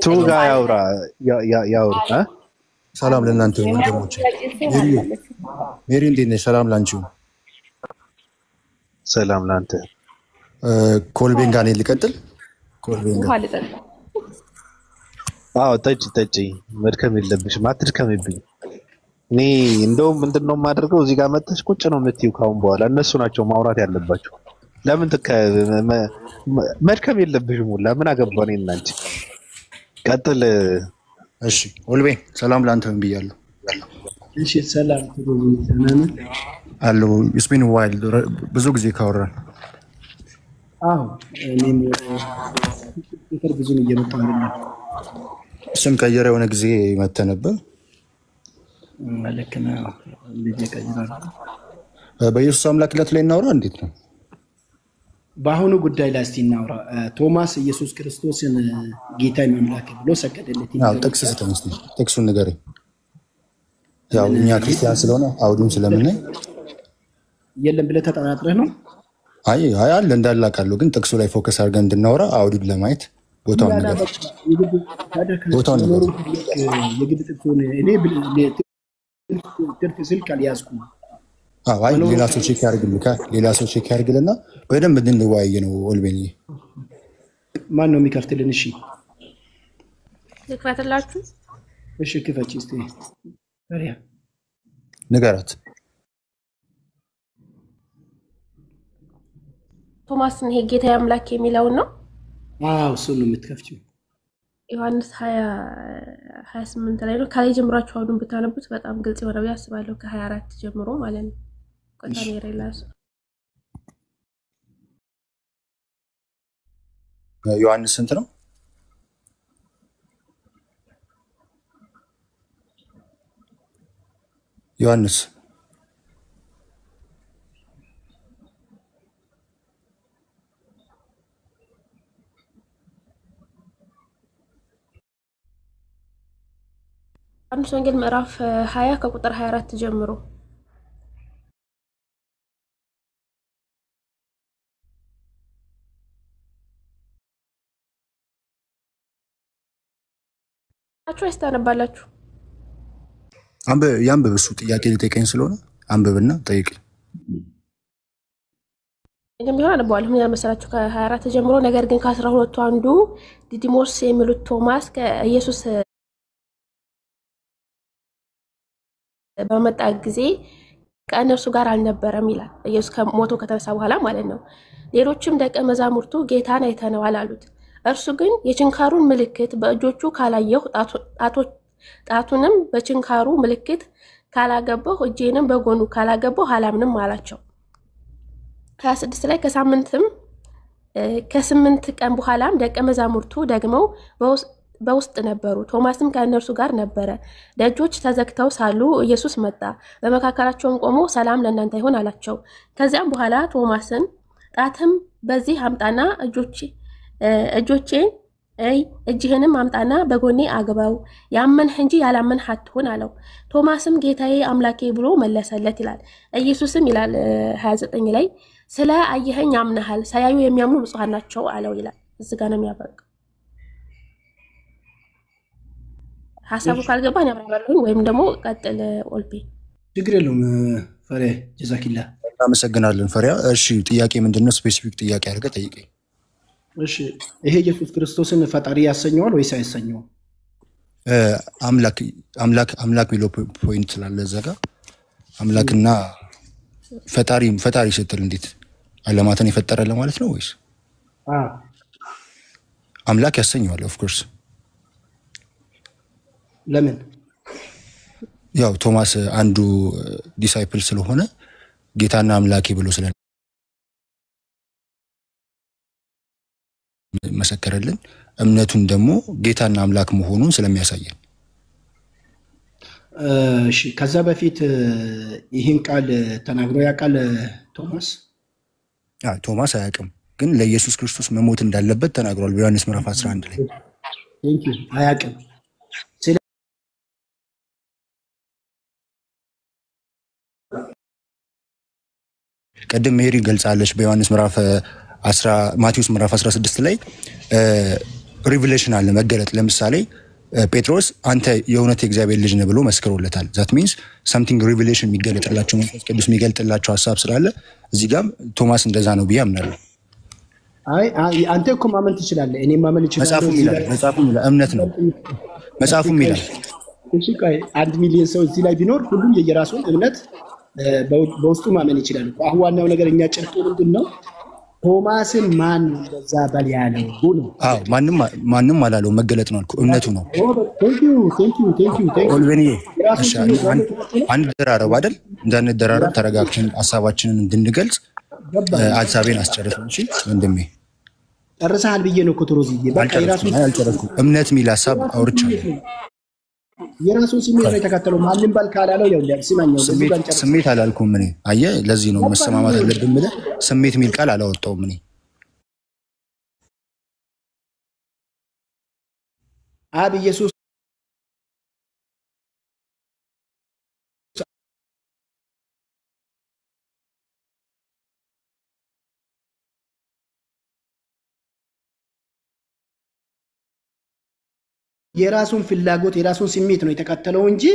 ቱጋ ያውራ ያውራ ሰላም ለእናንተ ወንድሞቼ ሜሪ እንዴት ነሽ? ሰላም ላንቺው። ሰላም ላንተ። ኮልቤን ጋር ልቀጥል። ኮልቤን ጋር ጠጪ መድከም የለብሽም አትድከምብኝ። እኔ እንደውም ምንድነው የማደርገው እዚህ ጋር መጥተሽ ቁጭ ነው የምትይው ካሁን በኋላ እነሱ ናቸው ማውራት ያለባቸው። ለምን መድከም የለብሽም ሁላ ምን አገባን እናንቺ ቀጥል። እሺ ኮልቤ ሰላም ላንተም ብያለሁ። እሺ ሰላም ተናነ አሎ ስፒን ዋይልድ ብዙ ጊዜ ካወራን እኔም ፍቅር ብዙ ነው እየመጣሁ ነው። ስም ቀየረ የሆነ ጊዜ መተ ነበር ማለከና ልጅ ቀይራል። በኢየሱስ አምላክነት ላይ እናውራ እንዴት ነው? በአሁኑ ጉዳይ ላይ እስቲ እናውራ። ቶማስ ኢየሱስ ክርስቶስን ጌታ አምላክ ብሎ ሰገደለት። ጥቅስ ስጠኝ እስቲ ጥቅሱን ንገረኝ። ያው እኛ ክርስቲያን ስለሆነ አውዱን ስለምናይ የለም ብለህ ተጠራጥረህ ነው? አይ አለ እንዳላቃለሁ ግን ጥቅሱ ላይ ፎከስ አድርገን እንድናወራ አውዱን ለማየት ቦታውን ነገር የግድ ጥቅሱን እኔ ትርፍ ስልክ አልያዝኩም። አይ ሌላ ሰው ቼክ ያድርግልና በደንብ እንድንወያይ ነው። ኦልቤኒ ማን ነው የሚከፍትልን? እሺ ልክፈትላችሁ። እሺ ክፈች እስቲ ታዲያ ንገራት። ቶማስን ይሄ ጌታ አምላክ የሚለው ነው። እሱን ነው የምትከፍቺው። ዮሐንስ 20:28 ላይ ነው። ከላይ ጀምራችሁ አሁን ብታነቡት በጣም ግልጽ ይሆናል ብዬ አስባለሁ። ከ24 ጀምሮ ማለት ነው። ቆጣኔ ሬላስ ዮሐንስ ስንት ነው? ዮሐንስ ዮሐንስ ወንጌል ምዕራፍ 20 ከቁጥር 24 ጀምሮ ያስተነባላችሁ። ያንብብ። እሱ ጥያቄ ሊጠይቀኝ ስለሆነ አንብብና ጠይቅ። እንደሚሆን አነባዋለሁ። ምን ያመሰላችሁ ከ24 ጀምሮ ነገር ግን ከ12ቱ አንዱ ዲዲሞስ የሚሉት ቶማስ ከኢየሱስ በመጣ ጊዜ ከእነርሱ ጋር አልነበረም ይላል። ኢየሱስ ከሞቶ ከተነሳ በኋላ ማለት ነው። ሌሎችም ደቀ መዛሙርቱ ጌታን አይተነዋል አሉት። እርሱ ግን የችንካሩን ምልክት በእጆቹ ካላየሁ ጣቱንም በችንካሩ ምልክት ካላገባሁ እጄንም በጎኑ ካላገባሁ አላምንም አላቸው። 26 ላይ ከ8 ቀን በኋላም ደቀ መዛሙርቱ ደግመው በውስጥ ነበሩ። ቶማስም ከእነርሱ ጋር ነበረ። ደጆች ተዘግተው ሳሉ ኢየሱስ መጣ፣ በመካከላቸውም ቆሞ ሰላም ለእናንተ ይሁን አላቸው። ከዚያም በኋላ ቶማስን ጣትም በዚህ አምጣና እጆቼን እጅህንም አምጣና በጎኔ አግባው፣ ያመንህ እንጂ ያላመንህ አትሁን አለው። ቶማስም ጌታዬ አምላኬ ብሎ መለሰለት ይላል። ኢየሱስም ይላል 29 ላይ ስለ አየኸኝ አምነሃል፣ ሳያዩ የሚያምኑ ብፁዓን ናቸው አለው ይላል። እዚህ ጋር ነው የሚያበቃው። ሐሳቡ ካልገባን ያብራራልኝ ወይም ደግሞ ቀጥል ኦልቤ። ችግር የለውም ፈሪያ ጀዛኪላ። እናመሰግናለን ፈሪያ። እሺ ጥያቄ ምንድነው? ስፔሲፊክ ጥያቄ አድርገህ ጠይቀኝ። እሺ ይሄ ኢየሱስ ክርስቶስን ፈጣሪ ያሰኘዋል ወይስ አይሰኘውም? አምላክ ቢሎ ፖይንት ስላለ እዛ ጋር አምላክና ፈጣሪ ስትል እንዴት ዓለማትን የፈጠረ ለማለት ነው ወይስ? አምላክ ያሰኘዋል ኦፍ ኮርስ። ለምን? ያው ቶማስ አንዱ ዲሳይፕል ስለሆነ ጌታና አምላኬ ብሎ መሰከረልን። እምነቱን ደግሞ ጌታና አምላክ መሆኑን ስለሚያሳየን። እሺ ከዛ በፊት ይህን ቃል ተናግሮ ያውቃል ቶማስ? ቶማስ አያውቅም፣ ግን ለኢየሱስ ክርስቶስ መሞት እንዳለበት ተናግሯል በዮሐንስ ምዕራፍ 11 ላይ። አያውቅም። ቀደም ሜሪ ገልጻለች በዮሐንስ ምዕራፍ ማቴዎስ ምዕራፍ 16 ላይ ሪቪሌሽን አለ መገለጥ። ለምሳሌ ጴጥሮስ አንተ የእውነት የእግዚአብሔር ልጅ ነህ ብሎ መስክሮለታል። ዛት ሚንስ ሰምቲንግ ሪቪሌሽን የሚገለጥላቸው መንፈስ ቅዱስ የሚገልጥላቸው ሀሳብ ስላለ እዚህ ጋር ቶማስ እንደዛ ነው ብዬ አምናለሁ። አንተ እኮ ማመን ትችላለህ፣ እኔ ማመን እችላለሁ። መጽሐፉም ይላል እምነት ነው። መጽሐፉም ይላል እሺ ቆይ 1 ሚሊዮን ሰው እዚህ ላይ ቢኖር ሁሉም የየራሱን እምነት በውስጡ ማመን ይችላል። አሁን ዋናው ነገር እኛ ጭርጡ ምንድነው? ቶማስን ማን እንደዛ በል ያለው ነው? አዎ ማንም አላለው፣ መገለጥ ነው አልኩ፣ እምነቱ ነው። ኦልቬኒ አንድ ደራረብ አይደል? እንዳንደራረብ ተረጋግተን ሀሳባችንን እንድንገልጽ ሀሳቤን አስጨርሰን። እሺ ወንድሜ ጨርሰሃል ብዬ ነው እኮ ቶሮዝዬ። በቃ የራሱን አልጨረስኩም። እምነት የሚል ሀሳብ አውርቻለሁ። የራሱን ስሜት ነው የተከተለው። ማንም ባል ካላለው ያው ሲማኛው ስሜት አላልኩም እኔ። አየህ ለዚህ ነው መሰማማት አለብን ብለህ ስሜት የሚል ቃል አላወጣውም እኔ። አብ ኢየሱስ የራሱን ፍላጎት የራሱን ስሜት ነው የተከተለው እንጂ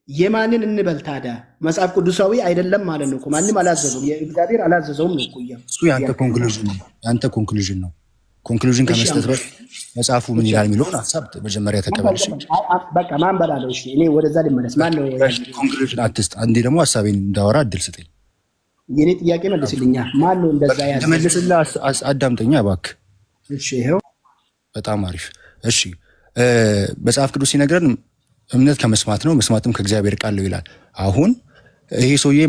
የማንን እንበል ታዲያ? መጽሐፍ ቅዱሳዊ አይደለም ማለት ነው እኮ። ማንም አላዘዘውም፣ የእግዚአብሔር አላዘዘውም ነው እኮ። እሱ ያንተ ኮንክሉዥን ነው። ኮንክሉዥን ከመስጠት በፊት መጽሐፉ ምን ይላል የሚለውን ሀሳብ መጀመሪያ ተቀበል። በቃ ማን በላለው? እሺ እኔ ወደዛ ልመለስ። ማን ነው ኮንክሉዥን አትስጥ። አንዴ ደግሞ ሀሳቤን እንዳወራ እድል ስጠኝ። የኔ ጥያቄ መልስልኛ። ማን ነው እንደዛ ያዘዘው? መልስልህ፣ አዳምጠኛ እባክህ። እሺ ይሄው በጣም አሪፍ። እሺ መጽሐፍ ቅዱስ ሲነግረን እምነት ከመስማት ነው፣ መስማትም ከእግዚአብሔር ቃል ነው ይላል። አሁን ይሄ ሰውዬ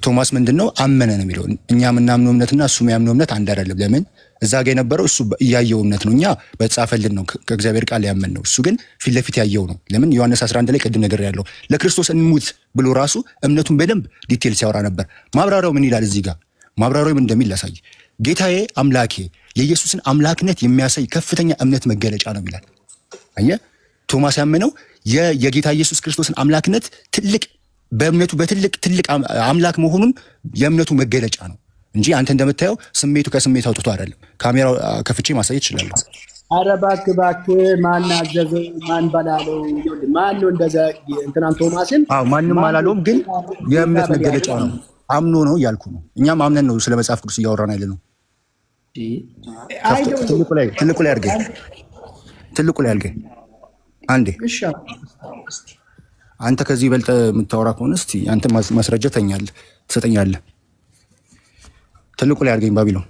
ቶማስ ምንድነው አመነ ነው የሚለው። እኛ የምናምነው እምነትና እሱ የሚያምነው እምነት አንድ አይደለም። ለምን? እዛ ጋር የነበረው እሱ እያየው እምነት ነው፣ እኛ በተጻፈልን ነው ከእግዚአብሔር ቃል ያመን ነው። እሱ ግን ፊት ለፊት ያየው ነው። ለምን? ዮሐንስ 11 ላይ ቅድም ነገር ያለው ለክርስቶስ እንሙት ብሎ ራሱ እምነቱን በደንብ ዲቴል ሲያወራ ነበር። ማብራሪያው ምን ይላል? እዚህ ጋር ማብራሪያው ምን እንደሚል ላሳይ። ጌታዬ አምላኬ የኢየሱስን አምላክነት የሚያሳይ ከፍተኛ እምነት መገለጫ ነው ይላል። አየ ቶማስ ያመነው የጌታ ኢየሱስ ክርስቶስን አምላክነት ትልቅ በእምነቱ በትልቅ አምላክ መሆኑን የእምነቱ መገለጫ ነው እንጂ አንተ እንደምታየው ስሜቱ ከስሜት አውጥቶ አይደለም። ካሜራው ከፍቼ ማሳየት ይችላል። ኧረ እባክህ ማን አዘዘው? ማን በላለው? ማን ነው እንደዛ እንትናን ቶማስን? አዎ ማንም አላለውም፣ ግን የእምነት መገለጫ ነው። አምኖ ነው እያልኩ ነው። እኛም አምነን ነው ስለ መጽሐፍ ቅዱስ እያወራን ያለ ነው። ትልቁ ላይ አድርገኝ አንዴ። አንተ ከዚህ በልጠ የምታወራ ከሆነ እስቲ አንተ ማስረጃ ትሰጠኛለህ። ትልቁ ላይ አድርገኝ ባቢሎን።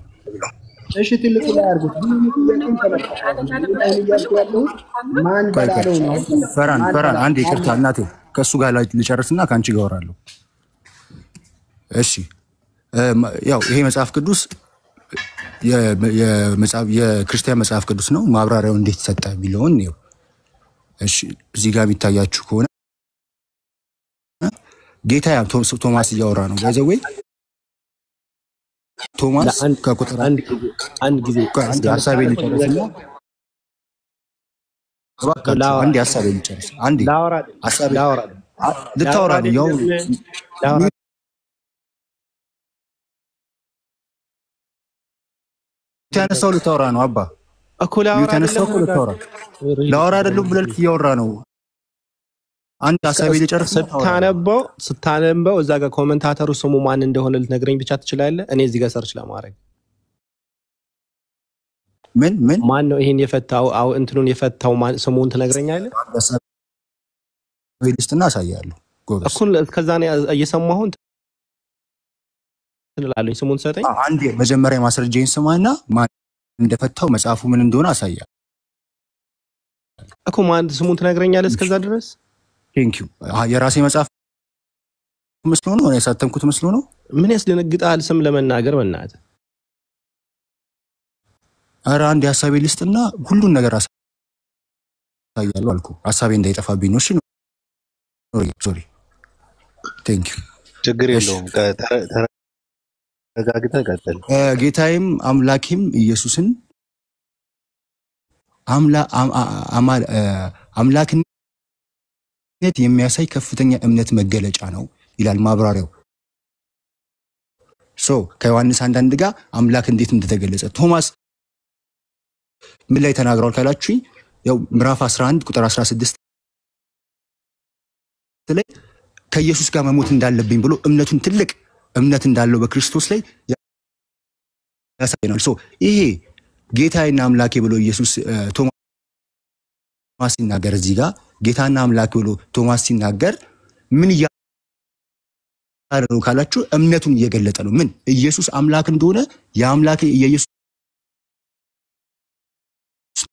እሺ ትልቁ ላይ አድርጉት። ማን በላለው ነው? ፈራን አንዴ ይቅርታ እናቴ፣ ከእሱ ጋር ልጨርስና ከአንቺ ጋር አወራለሁ። እሺ ያው ይሄ መጽሐፍ ቅዱስ የክርስቲያን መጽሐፍ ቅዱስ ነው። ማብራሪያው እንዴት ሰጠ የሚለውን ነው። እሺ እዚህ ጋር የሚታያችሁ ከሆነ ጌታ ቶማስ እያወራ ነው። ባይዘዌ ቶማስ ከቁጥር አንድ ጊዜ ሀሳቤ ሊጨርስና አንዴ ሀሳቤ ሊጨርስ አንዴ ልታወራ ነው ያው ተነሳው ልታወራ ነው አባ እኮ ላወራ አይደለም ብለህ እያወራ ነው። አንድ ሀሳቤ ልጨርስ። ስታነበው እዛ ጋር ኮሜንታተሩ ስሙ ማን እንደሆነ ልትነግረኝ ብቻ ትችላለህ? እኔ እዚህ ጋር ሰርች ለማድረግ ምን ማን ነው ይሄን የፈታው? እንትኑን የፈታው ማን ስሙን ትነግረኛለህ? ዌልስትና አሳያለሁ። ጎበዝ እኮ ከዛ ነው እየሰማሁን ትላለኝ። ስሙን ሰጠኝ። አንዴ መጀመሪያ ማስረጃዬን ስማና ማን እንደፈታው መጽሐፉ ምን እንደሆነ አሳያለሁ እኮ። ማን ስሙን ትነግረኛለህ? እስከዛ ድረስ ቴንኪው። የራሴ መጽሐፍ መስሎ ነው ያሳተምኩት መስሎ ነው። ምን ያስደነግጣል ስም ለመናገር? በእናትህ ኧረ አንድ ሀሳቤ ልስጥና ሁሉን ነገር አሳያለሁ አልኩ። ሀሳቤ እንዳይጠፋብኝ ነው። እሺ ሶሪ ቴንኪው። ችግር የለውም። ተረጋግተህ ቀጥል። ጌታዬም አምላኬም ኢየሱስን አምላክነት የሚያሳይ ከፍተኛ እምነት መገለጫ ነው ይላል ማብራሪያው። ከዮሐንስ 1:1 ጋር አምላክ እንዴት እንደተገለጸ ቶማስ ምን ላይ ተናግሯል ካላችሁ ያው ምዕራፍ 11 ቁጥር 16 ላይ ከኢየሱስ ጋር መሞት እንዳለብኝ ብሎ እምነቱን ትልቅ እምነት እንዳለው በክርስቶስ ላይ ያሳየናል። ይሄ ጌታዬና አምላኬ ብሎ ኢየሱስ ቶማስ ሲናገር እዚህ ጋር ጌታና አምላኬ ብሎ ቶማስ ሲናገር ምን ያለው ካላችሁ እምነቱን እየገለጠ ነው። ምን ኢየሱስ አምላክ እንደሆነ የአምላኬ የኢየሱስ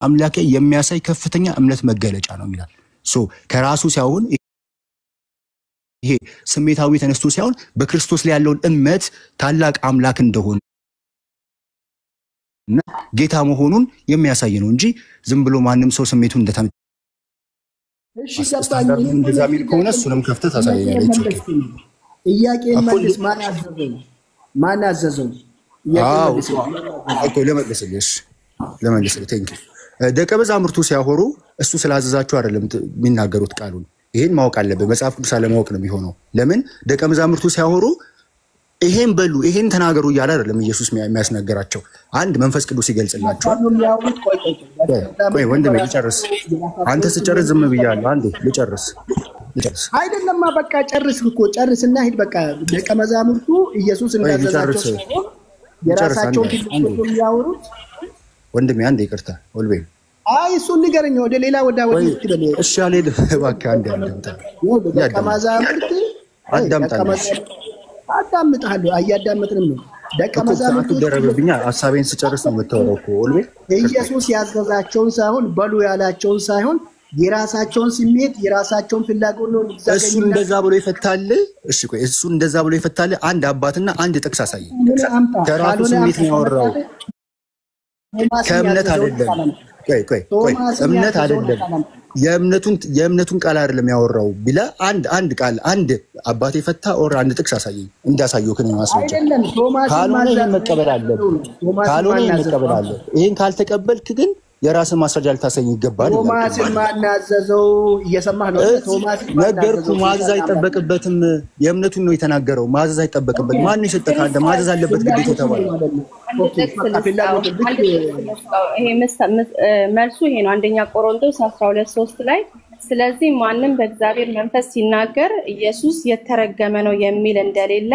አምላኬ የሚያሳይ ከፍተኛ እምነት መገለጫ ነው ይላል። ከራሱ ሳይሆን ይሄ ስሜታዊ ተነስቶ ሳይሆን በክርስቶስ ላይ ያለውን እምነት ታላቅ አምላክ እንደሆነ እና ጌታ መሆኑን የሚያሳይ ነው እንጂ ዝም ብሎ ማንም ሰው ስሜቱን እንደታም እሺ ገባኝ። እንደዛ ሚል ከሆነ እሱንም ከፍተህ ታሳየኛለህ። ጥያቄን መልስ። ማን አዘዘው? ለመልስልህ ቴንክ ደቀ መዛሙርቱ ሲያወሩ እሱ ስላዘዛቸው አይደለም የሚናገሩት ቃሉን። ይሄን ማወቅ አለበት። መጽሐፍ ቅዱስ አለማወቅ ነው የሚሆነው። ለምን ደቀ መዛሙርቱ ሲያወሩ ይሄን በሉ ይሄን ተናገሩ እያለ አይደለም ኢየሱስ የሚያስነግራቸው። አንድ መንፈስ ቅዱስ ይገልጽላቸው። ቆይ ወንድሜ ልጨርስ። አንተ ስጨርስ ዝም ብያለሁ። አንዴ ልጨርስ። አይደለማ በቃ ጨርስ እኮ ጨርስና ሂድ። በቃ ደቀ መዛሙርቱ ኢየሱስ እንዳዘዛቸው የራሳቸውን ትልቁ የሚያወሩት ወንድሜ አንዴ ይቅርታ ወልቤ እሱን ንገረኝ። ወደ ሌላ ወደ ትበል። እሺ አልሄድም እባክህ። አንዴ ደቀ መዛሙርት አዳምጥሃለሁ። አያዳምጥንም ነው ደቀ መዛሙርቱ ደረበብኛ። ሐሳቤን ስጨርስ ነው የምታወራው እኮ ወልቤ። ኢየሱስ ያዘዛቸውን ሳይሆን በሉ ያላቸውን ሳይሆን የራሳቸውን ስሜት የራሳቸውን ፍላጎት ነው። እሱ እንደዛ ብሎ ይፈታል። እሺ ቆይ እሱ እንደዛ ብሎ ይፈታል። አንድ አባትና አንድ ጥቅስ አሳይ። ከራሱ ስሜት ነው ያወራው። ከእምነት አይደለም። ቆይ እምነት አይደለም። የእምነቱን ቃል አይደለም ያወራው ቢላ አንድ ቃል አንድ አባቴ ፈታ ኦር አንድ ጥቅስ አሳየኝ። እንዳሳየው ከኔ ማስረጃ ካልሆነ መቀበል አለ። ይሄን ካልተቀበልክ ግን የራስን ማስረጃ ልታሰኝ ይገባል። ቶማስ ማናዘዘው እየሰማህ ነው? ቶማስ ነገርኩ። ማዘዝ አይጠበቅበትም። የእምነቱን ነው የተናገረው። ማዘዝ አይጠበቅበትም። ማን ይሰጠህ? አንተ ማዘዝ አለበት ግዴታ ተባለ። ይሄ መልሱ ይሄ ነው። አንደኛ ቆሮንቶስ 12:3 ላይ ስለዚህ ማንም በእግዚአብሔር መንፈስ ሲናገር ኢየሱስ የተረገመ ነው የሚል እንደሌለ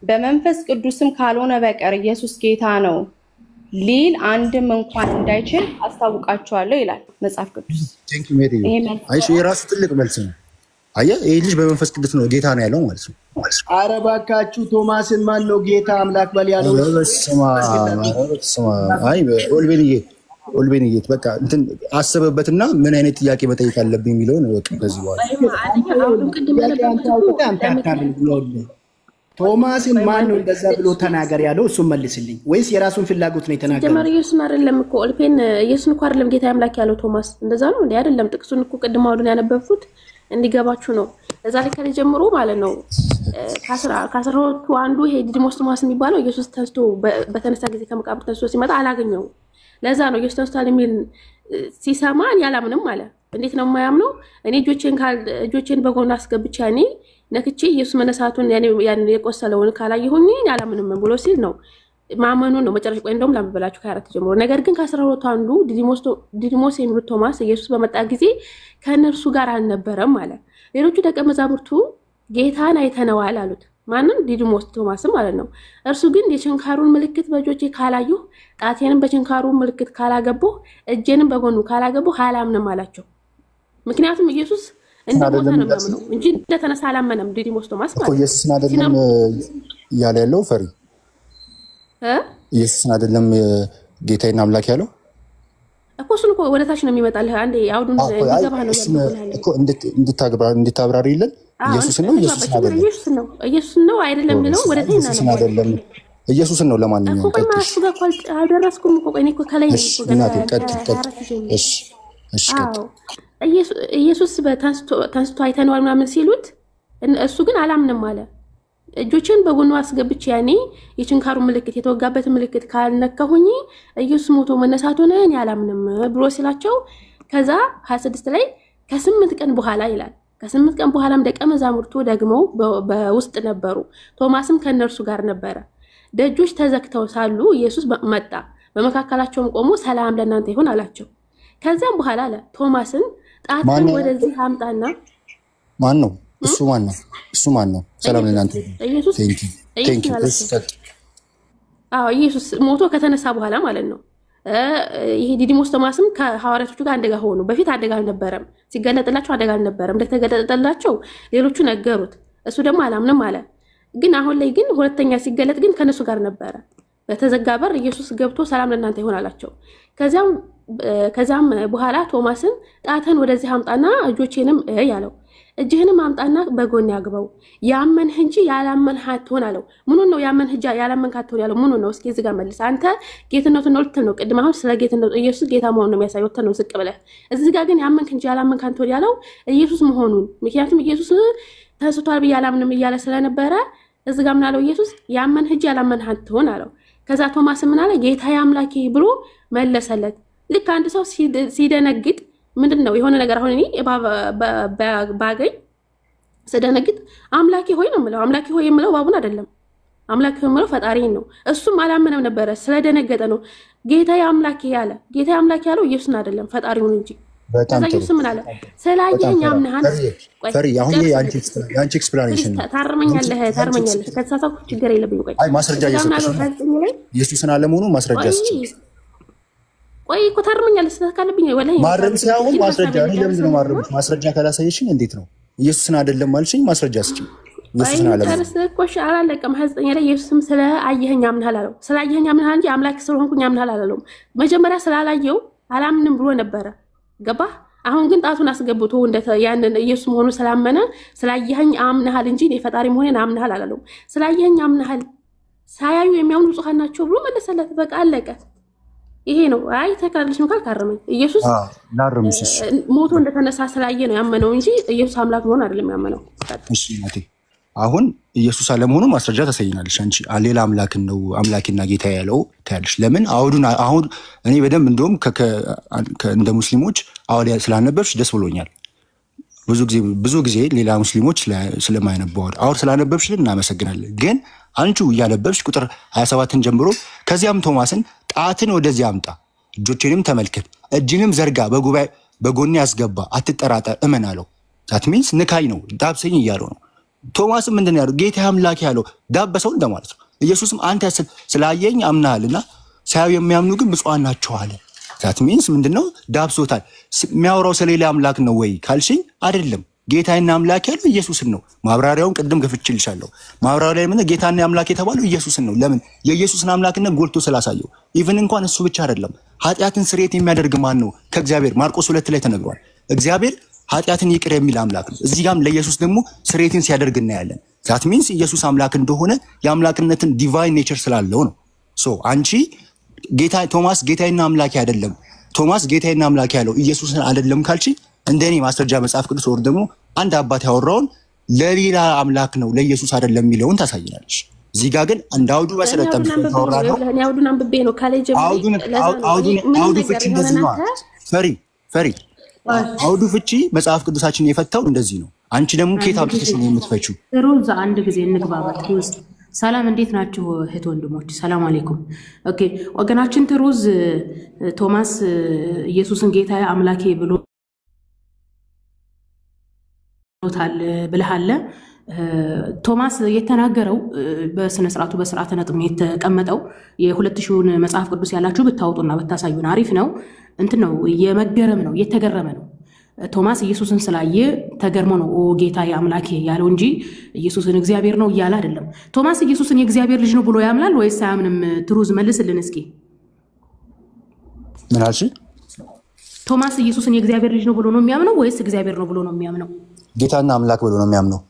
በመንፈስ ቅዱስም ካልሆነ በቀር ኢየሱስ ጌታ ነው ሊል አንድም እንኳን እንዳይችል አስታውቃቸዋለሁ ይላል መጽሐፍ ቅዱስ። አይሽ የራሱ ትልቅ መልስ ነው። አየህ ይሄ ልጅ በመንፈስ ቅዱስ ነው ጌታ ነው ያለው ማለት ነው። ኧረ እባካችሁ ቶማስን ማን ነው ጌታ አምላክ በል ያለው? በስመ አይ ኦልቤንዬ በቃ እንትን አሰበበትና ምን አይነት ጥያቄ መጠየቅ አለብኝ የሚለውን ወቅ ከዚህ በኋላ ቶማስን ማን ነው እንደዛ ብሎ ተናገር ያለው? እሱን መልስልኝ። ወይስ የራሱን ፍላጎት ነው የተናገረው? ጀመር ኢየሱስን አይደለም እኮ ኦልፔን ኢየሱስን እኮ አይደለም ጌታ አምላክ ያለው ቶማስ። እንደዛ ነው እንዴ? አይደለም። ጥቅሱን እኮ ቅድም አውዱን ያነበብኩት እንዲገባችሁ ነው። እዛ ላይ ከላይ ጀምሮ ማለት ነው ከ12ቱ አንዱ ይሄ ዲዲሞስ ቶማስ የሚባለው ኢየሱስ ተነስቶ በተነሳ ጊዜ ከመቃብር ተነስቶ ሲመጣ አላገኘው። ለዛ ነው ኢየሱስ ተነስቷል የሚል ሲሰማ ያላምንም አለ። እንዴት ነው የማያምነው? እኔ እጆቼን በጎን አስገብቻ እኔ ነክቼ ኢየሱስ መነሳቱን ያን የቆሰለውን ካላየሁኝ ያላምንም ብሎ ሲል ነው ማመኑ ነው መጨረሻ። ቆይ እንደውም ላምበላችሁ ከ4 ጀምሮ ነገር ግን ከ12ቱ አንዱ ዲዲሞስ የሚሉት ቶማስ ኢየሱስ በመጣ ጊዜ ከእነርሱ ጋር አልነበረም አለ። ሌሎቹ ደቀ መዛሙርቱ ጌታን አይተነዋል አሉት። ማንን? ዲዲሞስ ቶማስ ማለት ነው። እርሱ ግን የችንካሩን ምልክት በእጆቼ ካላየሁ፣ ጣቴንም በችንካሩ ምልክት ካላገባሁ፣ እጄንም በጎኑ ካላገባሁ አላምንም አላቸው። ምክንያቱም ኢየሱስ እንደሞተ ነው የሚያምነው እንጂ እንደተነሳ አላመነም። ዲዲሞስ ቶማስ ማለት ነው። ኢየሱስን አይደለም እያለ ያለው ፈሪ ኢየሱስን አይደለም ጌታዬን አምላክ ያለው እኮ እሱን እኮ ወደ ታች ነው የሚመጣልህ። አንዴ አውዱን እንዲገባህ ነው እኮ እንድታብራሪልን። ኢየሱስን ነው ኢየሱስን ነው አይደለም የሚለው ወደ ታች ነው አይደለም ኢየሱስን ነው። ለማንኛውም እኮ ቆይ ማሱ ጋር አልደረስኩም እኮ ቆይ እኔ እኮ ከላይ ነው እኮ ኢየሱስ ተንስቶ አይተነዋል ምናምን ሲሉት እሱ ግን አላምንም አለ። እጆችን በጎኑ አስገብቼ ያኔ የችንካሩ ምልክት የተወጋበት ምልክት ካልነካሁኝ ኢየሱስ ሞቶ መነሳቱን እኔ አላምንም ብሎ ሲላቸው ከዛ 26 ላይ ከ8 ቀን በኋላ ይላል። ከ8 ቀን በኋላም ደቀ መዛሙርቱ ደግሞ በውስጥ ነበሩ፣ ቶማስም ከነርሱ ጋር ነበረ። ደጆች ተዘግተው ሳሉ ኢየሱስ መጣ፣ በመካከላቸውም ቆሞ ሰላም ለእናንተ ይሁን አላቸው። ከዚያም በኋላ አለ ቶማስን ጣትን ወደዚህ አምጣና ማን ነው እሱ? ማን ነው? ሰላም ለእናንተ ኢየሱስ ኢየሱስ ሞቶ ከተነሳ በኋላ ማለት ነው። ይሄ ዲዲሞስ ቶማስም ከሐዋርያቶቹ ጋር አንድ ጋር ሆኑ። በፊት አንድ ጋር አልነበረም፣ ሲገለጥላቸው አንድ ጋር አልነበረም። እንደተገለጠላቸው ሌሎቹ ነገሩት፣ እሱ ደግሞ አላምንም አለ። ግን አሁን ላይ ግን ሁለተኛ ሲገለጥ ግን ከነሱ ጋር ነበረ። በተዘጋ በር ኢየሱስ ገብቶ ሰላም ለእናንተ ይሁን አላቸው። ከዛም በኋላ ቶማስን ጣትን ወደዚህ አምጣና እጆቼንም ያለው እጅህንም አምጣና በጎን ያግባው ያመንህ እንጂ ያላመንህ አትሆን አለው። ምኑን ነው ያመንህ እንጂ ያላመንህ አትሆን ያለው? ምኑን ነው? እስኪ እዚህ ጋር መልስ። አንተ ጌትነቱን ነው ልትል ነው። ቅድም አሁን ስለ ጌትነቱ ኢየሱስ ጌታ መሆኑን ነው የሚያሳየው ነው ዝቅ ብለህ። እዚህ ጋር ግን ያመንህ እንጂ ያላመንህ አትሆን ያለው ኢየሱስ መሆኑን፣ ምክንያቱም ኢየሱስ ተስቷል ብዬ አላምንም እያለ ስለነበረ እዚህ ጋር ምን አለው ኢየሱስ? ያመንህ እንጂ ያላመንህ አትሆን አለው። ከዛ ቶማስ ምን አለ? ጌታዬ አምላኬ ብሎ መለሰለት። ልክ አንድ ሰው ሲደነግጥ ምንድነው የሆነ ነገር አሁን እኔ ባገኝ ስደነግጥ አምላኬ ሆይ ነው የምለው። አምላኬ ሆይ የምለው ባቡን አይደለም። አምላኬ የምለው ፈጣሪን ነው። እሱም አላመነም ነበረ፣ ስለደነገጠ ነው ጌታዬ አምላኬ ያለ። ጌታዬ አምላኬ ያለው ኢየሱስን አይደለም ፈጣሪውን እንጂ። በጣም ኢየሱስ ምን አለ? ስላየኝ አምነሃል። ፈሪ አሁን የአንቺ ኤክስፕላኔሽን ታርመኛለህ። ከተሳሳትኩ ችግር የለብኝም። ቆይ ማስረጃ ኢየሱስን አለመሆኑ ማስረጃ ቆይ እኮ ታርመኛለህ። ስለካለብኝ ወላሂ ማረም ሳይሆን ማስረጃ ነው። ለምንድን ነው ማረምሽ? ማስረጃ ካላሳየሽኝ እንዴት ነው ኢየሱስን አይደለም ማልሽኝ? ማስረጃ እስኪ ኢየሱስን አለመሆኑ ተረስተኮሽ አላለቀም። 29 ላይ ኢየሱስም ስለ አየኸኝ አምነሃል አለው። ስለ አየኸኝ አምነሃል እንጂ አምላክ ስለሆንኩኝ አምነሃል አላለውም። መጀመሪያ ስላላየው አላምንም ብሎ ነበረ። ገባ? አሁን ግን ጣቱን አስገብቶ ያንን ኢየሱስ መሆኑን ስላመነ ስላየኸኝ አምነሃል እንጂ እኔ ፈጣሪ መሆኔን አምነሃል አላለውም። ስላየኸኝ አምነሃል፣ ሳያዩ የሚያምኑ ንጹሐን ናቸው ብሎ መለሰለት። በቃ አለቀ። ይሄ ነው። አይ ተካልሽ ነው ካልካረመኝ ኢየሱስ ሞቶ እንደተነሳ ስላየ ነው ያመነው እንጂ ኢየሱስ አምላክ መሆኑን አይደለም ያመነው። እሺ ማቴ፣ አሁን ኢየሱስ አለመሆኑ ማስረጃ ተሰይናለሽ አንቺ። ሌላ አምላክን ነው አምላክና ጌታ ያለው ታያለሽ። ለምን አሁን እኔ በደንብ እንደውም እንደ ሙስሊሞች አውድ ስላነበብሽ ደስ ብሎኛል። ብዙ ጊዜ ሌላ ሙስሊሞች ስለማይነቡ አውድ ስላነበብሽልን እናመሰግናለን። ግን አንቺ እያነበብሽ ቁጥር 27ን ጀምሮ ከዚያም ቶማስን ጣትን ወደዚህ አምጣ፣ እጆቼንም ተመልከት፣ እጅንም ዘርጋ፣ በጎኔ ያስገባ፣ አትጠራጠር፣ እመን አለው። ዛት ሚንስ ንካኝ ነው፣ ዳብሰኝ እያለው ነው። ቶማስም ምንድን ያለው? ጌታ አምላክ ያለው ዳበሰው እንደማለት ነው። ኢየሱስም አንተ ስላየኝ አምናሃልና ሳያዩ የሚያምኑ ግን ብፁዓን ናቸው አለ። ዛት ሚንስ ምንድነው? ዳብሶታል። የሚያወራው ስለሌላ አምላክ ነው ወይ ካልሽኝ አይደለም። ጌታና አምላክ ያለው ኢየሱስን ነው። ማብራሪያውን ቅድም ገፍቼልሻለሁ። ማብራሪያው ላይ ምን ጌታና አምላክ የተባለው ኢየሱስን ነው። ለምን? የኢየሱስን አምላክነት ጎልቶ ስላሳየው። ኢቭን እንኳን እሱ ብቻ አይደለም፣ ኃጢአትን ስርየት የሚያደርግ ማን ነው? ከእግዚአብሔር ማርቆስ 2 ላይ ተነግሯል። እግዚአብሔር ኃጢአትን ይቅር የሚል አምላክ ነው። እዚህ ጋርም ለኢየሱስ ደግሞ ስርየትን ሲያደርግ እናያለን። ዛት ሚንስ ኢየሱስ አምላክ እንደሆነ የአምላክነትን ዲቫይን ኔቸር ስላለው ነው። አንቺ ቶማስ ጌታዬና አምላክ አይደለም፣ ቶማስ ጌታዬና አምላክ ያለው ኢየሱስን አይደለም ካልቺ እንደኔ ማስረጃ መጽሐፍ ቅዱስ ወር ደግሞ አንድ አባት ያወራውን ለሌላ አምላክ ነው ለኢየሱስ አይደለም የሚለውን ታሳይናለሽ። እዚህ ጋር ግን እንደ አውዱ መሰረት ተብሎ ታወራ ነው። አውዱን አንብቤ ነው ካሌጅ አውዱ ፍቺ እንደዚህ ነው። ፈሪ አውዱ ፍቺ መጽሐፍ ቅዱሳችን የፈታው እንደዚህ ነው። አንቺ ደግሞ ከየት አውጥተሽ ነው የምትፈቺው? ሩዝ አንድ ጊዜ እንግባባት። ሩዝ ሰላም፣ እንዴት ናችሁ እህት ወንድሞች? ሰላም አለይኩም። ኦኬ ወገናችን ትሩዝ ቶማስ ኢየሱስን ጌታዬ አምላኬ ብሎ ብለሃለ። ቶማስ የተናገረው በስነ ስርዓቱ በስርዓተ ነጥብ የተቀመጠው የ2000ን መጽሐፍ ቅዱስ ያላችሁ ብታወጡና ብታሳዩን አሪፍ ነው። እንት ነው የመገረም ነው የተገረመ ነው። ቶማስ ኢየሱስን ስላየ ተገርሞ ነው ጌታዬ አምላኬ ያለው እንጂ ኢየሱስን እግዚአብሔር ነው እያለ አይደለም። ቶማስ ኢየሱስን የእግዚአብሔር ልጅ ነው ብሎ ያምናል ወይስ አያምንም? ትሩዝ መልስልን እስኪ። ምን አልሽ? ቶማስ ኢየሱስን የእግዚአብሔር ልጅ ነው ብሎ ነው የሚያምነው ወይስ እግዚአብሔር ነው ብሎ ነው የሚያምነው? ጌታና አምላክ ብሎ ነው የሚያምነው።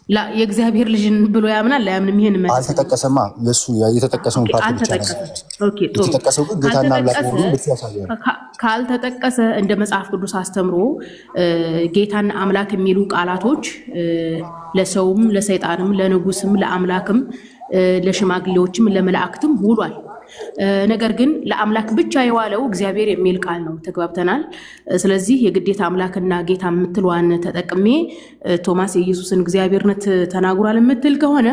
ላ የእግዚአብሔር ልጅ ብሎ ያምናል አያምንም? ይሄን ማለት አልተጠቀሰማ። ለሱ የተጠቀሰው ፓርት ብቻ ነው። ኦኬ ጥሩ። የተጠቀሰው ጌታና አምላክ ብሎ ብቻ ያሳያል። ካልተጠቀሰ እንደ መጽሐፍ ቅዱስ አስተምሮ ጌታና አምላክ የሚሉ ቃላቶች ለሰውም ለሰይጣንም ለንጉስም ለአምላክም ለሽማግሌዎችም ለመላእክትም ውሏል። ነገር ግን ለአምላክ ብቻ የዋለው እግዚአብሔር የሚል ቃል ነው። ተግባብተናል። ስለዚህ የግዴታ አምላክና ጌታ የምትለዋን ተጠቅሜ ቶማስ የኢየሱስን እግዚአብሔርነት ተናግሯል የምትል ከሆነ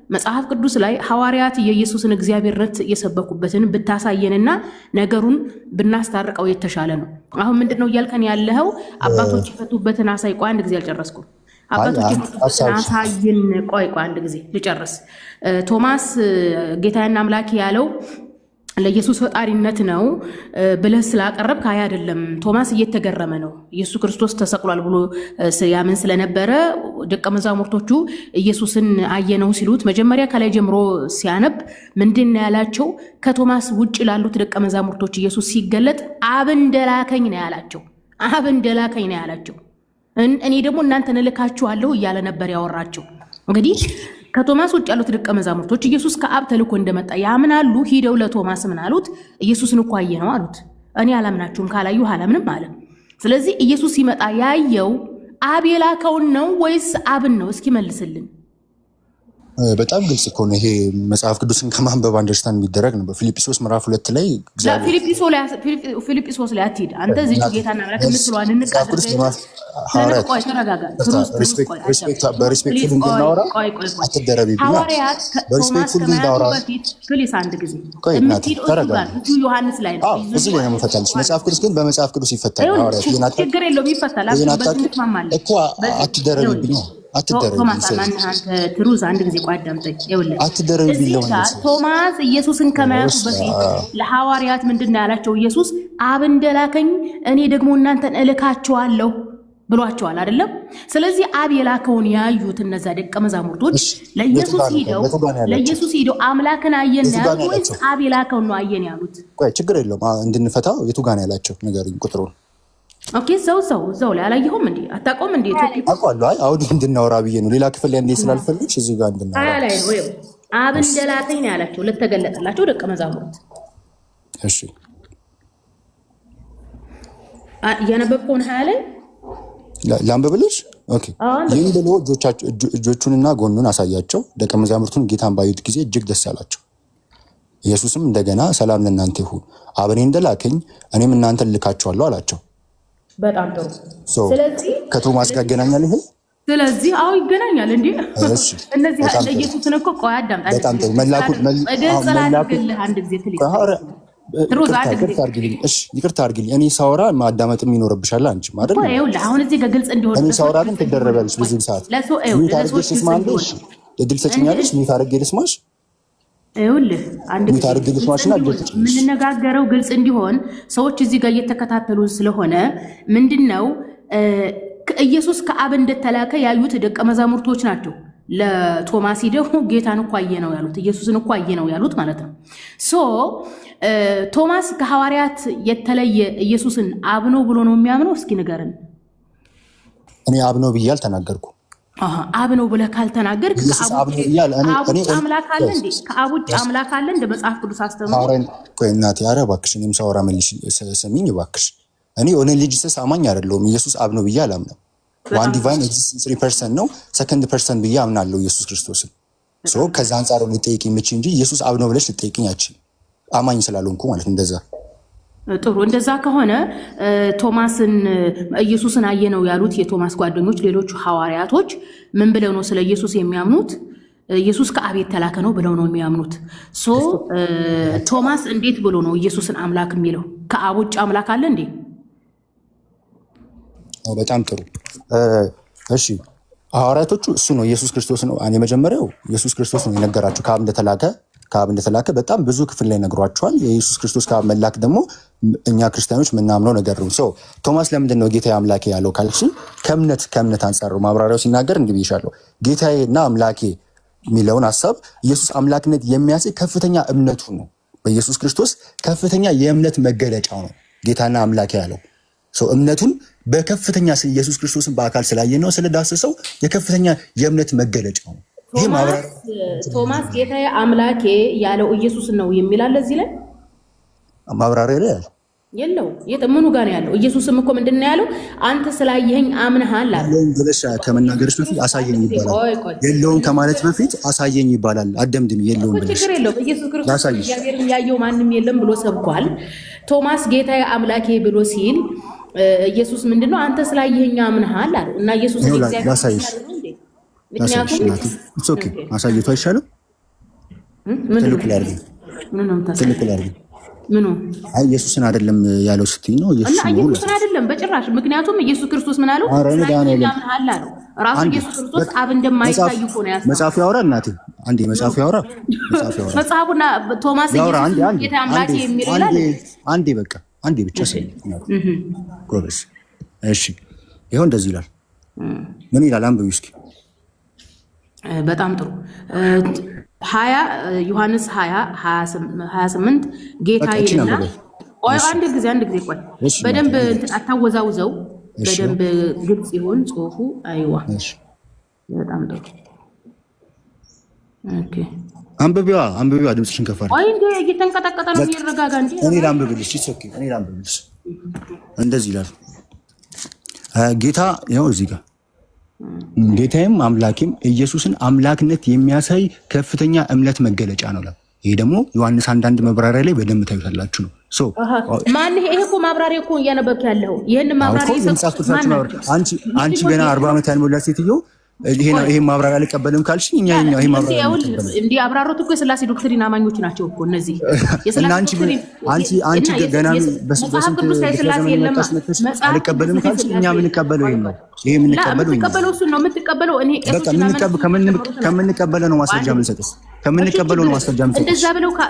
መጽሐፍ ቅዱስ ላይ ሐዋርያት የኢየሱስን እግዚአብሔርነት የሰበኩበትን ብታሳየንና ነገሩን ብናስታርቀው የተሻለ ነው። አሁን ምንድነው እያልከን ያለኸው? አባቶች ይፈቱበትን አሳይ። ቆይ አንድ ጊዜ አልጨረስኩም። አባቶች ይፈቱበትን አሳይን። ቆይ አንድ ጊዜ ልጨርስ። ቶማስ ጌታዬና አምላኬ ያለው ለኢየሱስ ፈጣሪነት ነው ብለህ ስላቀረብክ አይ አይደለም። ቶማስ እየተገረመ ነው። ኢየሱስ ክርስቶስ ተሰቅሏል ብሎ ያምን ስለነበረ ደቀ መዛሙርቶቹ ኢየሱስን አየነው ሲሉት መጀመሪያ ከላይ ጀምሮ ሲያነብ ምንድነው ያላቸው? ከቶማስ ውጭ ላሉት ደቀ መዛሙርቶች ኢየሱስ ሲገለጥ አብ እንደላከኝ ነው ያላቸው። አብ እንደላከኝ ነው ያላቸው። እኔ ደግሞ እናንተን እልካችኋለሁ እያለ ነበር ያወራቸው። እንግዲህ ከቶማስ ውጭ ያሉት ደቀ መዛሙርቶች ኢየሱስ ከአብ ተልኮ እንደመጣ ያምናሉ። ሂደው ለቶማስ ምን አሉት? ኢየሱስን እኮ አየነው አሉት። እኔ አላምናችሁም ካላዩ አላምንም አለ። ስለዚህ ኢየሱስ ሲመጣ ያየው አብ የላከውን ነው ወይስ አብን ነው? እስኪ መልስልን። በጣም ግልጽ እኮ ነው ይሄ። መጽሐፍ ቅዱስን ከማንበብ አንደርስታንድ የሚደረግ ነው። በፊልጵስዩስ ምዕራፍ 2 ላይ ፊልጵስዩስ ላይ አትሂድ አንተ። እዚህ ጌታና አምላክ የምትለዋን እንቃደስ። ቆይ ተረጋጋ። በሪስፔክት እንድናወራ አትደረቢብኝ። ሐዋርያት ቶማስ ከመያዙ በፊት ፕሊስ አንድ ጊዜ እምትሄዱ ዮሐንስ ላይ ነው። እዚህ ላይ ነው የምፈታልሽ። መጽሐፍ ቅዱስ ግን በመጽሐፍ ቅዱስ ይፈታል። ሐዋርያት ችግር የለውም ይፈታል። በዚህ እንስማማለን እኮ አትደረቢብኝ። ቶማስ አንተ ትሩዝ አንድ ጊዜ ቆይ አዳምጠኝ። ይኸውልህ አትደረቢብኝ። ቶማስ ኢየሱስን ከመያዙ በፊት ለሐዋርያት ምንድነው ያላቸው? ኢየሱስ አብ እንደላከኝ እኔ ደግሞ እናንተን እልካችኋለሁ ብሏቸዋል አይደለም? ስለዚህ አብ የላከውን ያዩት እነዛ ደቀ መዛሙርቶች ለኢየሱስ ሄደው አምላክን አየን ያሉት ወይስ አብ የላከውን ነው አየን ያሉት? ቆይ ችግር የለውም እንድንፈታው የቱ ጋር ነው ያላቸው ንገሩኝ ቁጥሩን። ኦኬ ዘው ላይ አላየሁም እንዴ? አታውቀውም እንዴ? አውቃለሁ። አይ አውዱ እንድናወራ ብዬ ነው። ሌላ ክፍል ላይ እንዴ ስላልፈልግሽ እዚህ ጋር እንድናወራ ላይ ነው። አብ እንደላከኝ ነው ያላቸው ለተገለጠላቸው ደቀ መዛሙርት። እሺ ያነበብከውን ላይ ላንብብልሽ? ኦኬ ይህን ብሎ እጆቹንና ጎኑን አሳያቸው። ደቀ መዛሙርቱን ጌታን ባዩት ጊዜ እጅግ ደስ አላቸው። ኢየሱስም እንደገና ሰላም ለእናንተ ይሁን፣ አብ እኔን እንደላከኝ እኔም እናንተን ልካችኋለሁ አላቸው። በጣም ጥሩ። ስለዚህ ከቶማስ ጋር ይገናኛል ይሄ? ስለዚህ አዎ ይገናኛል እንዴ? እሺ እነዚህ ኢየሱስን እኮ ቆይ አዳምጣ። በጣም ጥሩ። መላኩ አንድ ጊዜ ትልቅ ይቅርታ አድርግልኝ። እኔ ሳወራ ማዳመጥም ይኖርብሻል አንቺ ማለት ነው። ይኸውልህ አሁን እዚህ ጋር ግልጽ እንዲሆን እኔ ሳወራ ግን ትደረበልሽ ብዙ ሰዓት እድል ሰጭኛለሽ። ምን ታደርጊ ልስማሽ? ይኸውልህ አንድ የምንነጋገረው ግልጽ እንዲሆን ሰዎች እዚህ ጋር እየተከታተሉን ስለሆነ ምንድነው ኢየሱስ ከአብ እንደተላከ ያዩት ደቀ መዛሙርቶች ናቸው። ለቶማስ ሄደው ጌታን እኮ አየነው ያሉት፣ ኢየሱስን እኮ አየነው ያሉት ማለት ነው። ቶማስ ከሐዋርያት የተለየ ኢየሱስን አብ ነው ብሎ ነው የሚያምነው? እስኪ ንገረን። እኔ አብ ነው ብዬ አልተናገርኩም። አብ ነው ብለህ ካልተናገርክ ከአብ ውጭ አምላክ አለ እንዴ? ከአብ ውጭ አምላክ አለ እንደ መጽሐፍ ቅዱስ አስተምሮ? ቆይ እናቴ፣ ኧረ እባክሽ እኔም ሳወራ መልሽ ስሚኝ እባክሽ። እኔ ኦንሊ ጂሰስ አማኝ አይደለሁም። ኢየሱስ አብ ነው ብዬ አላምነው። ዋን ዲቫይን ኤግዚስተንስ 3% ነው፣ ሰከንድ ፐርሰን ብዬ አምናለሁ ኢየሱስ ክርስቶስን። ከዛ አንጻር ነው ልጠይቅኝ የምችል እንጂ ኢየሱስ አብ ነው ብለሽ ልጠይቅኝ አትችይም። አማኝ ስላልሆንኩ ማለት እንደዛ። ጥሩ። እንደዛ ከሆነ ቶማስን ኢየሱስን አየነው ያሉት የቶማስ ጓደኞች ሌሎቹ ሐዋርያቶች ምን ብለው ነው ስለ ኢየሱስ የሚያምኑት? ኢየሱስ ከአብ የተላከ ነው ብለው ነው የሚያምኑት። ቶማስ እንዴት ብሎ ነው ኢየሱስን አምላክ የሚለው? ከአብ ውጭ አምላክ አለ እንዴ? በጣም ጥሩ። እሺ ሐዋርያቶቹ እሱ ነው ኢየሱስ ክርስቶስ ነው እኔ መጀመሪያው ኢየሱስ ክርስቶስ ነው የነገራቸው ከአብ እንደተላከ በጣም ብዙ ክፍል ላይ ነግሯቸዋል። የኢየሱስ ክርስቶስ ከአብ መላክ ደግሞ እኛ ክርስቲያኖች ምናምነው ነገር ነው። ቶማስ ለምንድን ነው ጌታዬ አምላኬ ያለው ካልሽ ከእምነት አንጻር ነው። ማብራሪያው ሲናገር እንዲህ ብዬሻለሁ። ጌታዬና አምላኬ የሚለውን ሐሳብ ኢየሱስ አምላክነት የሚያሳይ ከፍተኛ እምነቱ ነው። በኢየሱስ ክርስቶስ ከፍተኛ የእምነት መገለጫው ነው ጌታና አምላኬ ያለው። እምነቱን በከፍተኛ ኢየሱስ ክርስቶስን በአካል ስላየን ነው ስለዳሰሰው የከፍተኛ የእምነት መገለጫው ነው። ቶማስ ጌታዬ አምላኬ ያለው ኢየሱስ ነው የሚላል እዚህ ላይ ማብራሪያ ላይ ያለው የለው። ምኑ ጋር ነው ያለው? ኢየሱስም እኮ ምንድነው ያለው? አንተ ስላየኸኝ አምነሃል አለ። ብለሽ ከመናገርሽ በፊት አሳየኝ ይባላል። የለውም ከማለት በፊት አሳየኝ ይባላል። አደምድም የለውም ብለሽ ችግር የለውም። ኢየሱስ ክርስቶስ እግዚአብሔርን ያየው ማንም የለም ብሎ ሰብኳል። ቶማስ ጌታዬ አምላኬ ብሎ ሲል ኢየሱስ ምንድነው አንተ ስላየኸኝ አምነሃል አለ እና ኢየሱስ እግዚአብሔር ማሳየቱ አይሻልም? ትልቁ ላይ አይደለም ምን ነው የምታስበው? ትልቁ ላይ አይደለም ምኑ አይ ኢየሱስን አይደለም ያለው ስትይ ነው ኢየሱስ እና ነው ኢየሱስን አይደለም በጭራሽ። ምክንያቱም ኢየሱስ ክርስቶስ ምን አለው? ያምናል አለው ራሱ ኢየሱስ ክርስቶስ አብ እንደማይታይ እኮ ነው ያስተማረው። መጽሐፉ ያወራ እናቴ አንዴ መጽሐፉ ያወራ መጽሐፉና ቶማስ ኢየሱስ ጌታ አምላኬ የሚለው ይላል። አንዴ በቃ አንዴ ብቻ ጎበዝ። እሺ ይሄው እንደዚህ ይላል። ምን ይላል? አንብቢ እስኪ። በጣም ጥሩ 20 ዮሐንስ 20:28 ጌታ ይልና ቆይ አንድ ጊዜ ቆይ በደንብ አታወዛውዘው፣ በደንብ ግልጽ ይሁን ጽሁፉ። አይዋ በጣም ጥሩ ኦኬ። አንብቢዋ ድምጽሽን ከፍ አድርጊ። ቆይ እንዴ እየተንቀጠቀጠ ነው የሚረጋጋ እንዴ? እኔ ላንብብልሽ። ኦኬ እኔ ላንብብልሽ። እንደዚህ ይላል ጌታ ያው እዚህ ጋር ጌታዬም አምላኬም ኢየሱስን አምላክነት የሚያሳይ ከፍተኛ እምነት መገለጫ ነው። ይሄ ደግሞ ዮሐንስ 1:1 መብራሪያ ላይ በደንብ ታዩታላችሁ ነው። ማን ይሄ እኮ ማብራሪያ እኮ እያነበብክ ያለው ይሄን ማብራሪያ ይሰጥ ማን ነው? አንቺ ገና 40 ዓመት ያልሞላ ሴትዮ ይሄ ማብራሪያ አልቀበልም ካልሽኝ እኛ ይሄ ማብራሪያ እንዴ አብራሮት እኮ የሥላሴ ዶክትሪን አማኞች ናቸው እኮ እነዚህ የሥላሴ አንቺ ገና በስንት የሥላሴ የለም አልቀበልም ካልሽኝ እኛ ምን ቀበለው ይሄ ነው። ይሄ ምን ቀበለው እሱ ነው የምትቀበለው። እኔ ከምንቀበለው ነው ማስረጃ የምንሰጥስ ከምንቀበለው ነው ማስረጃ የምንሰጥስ።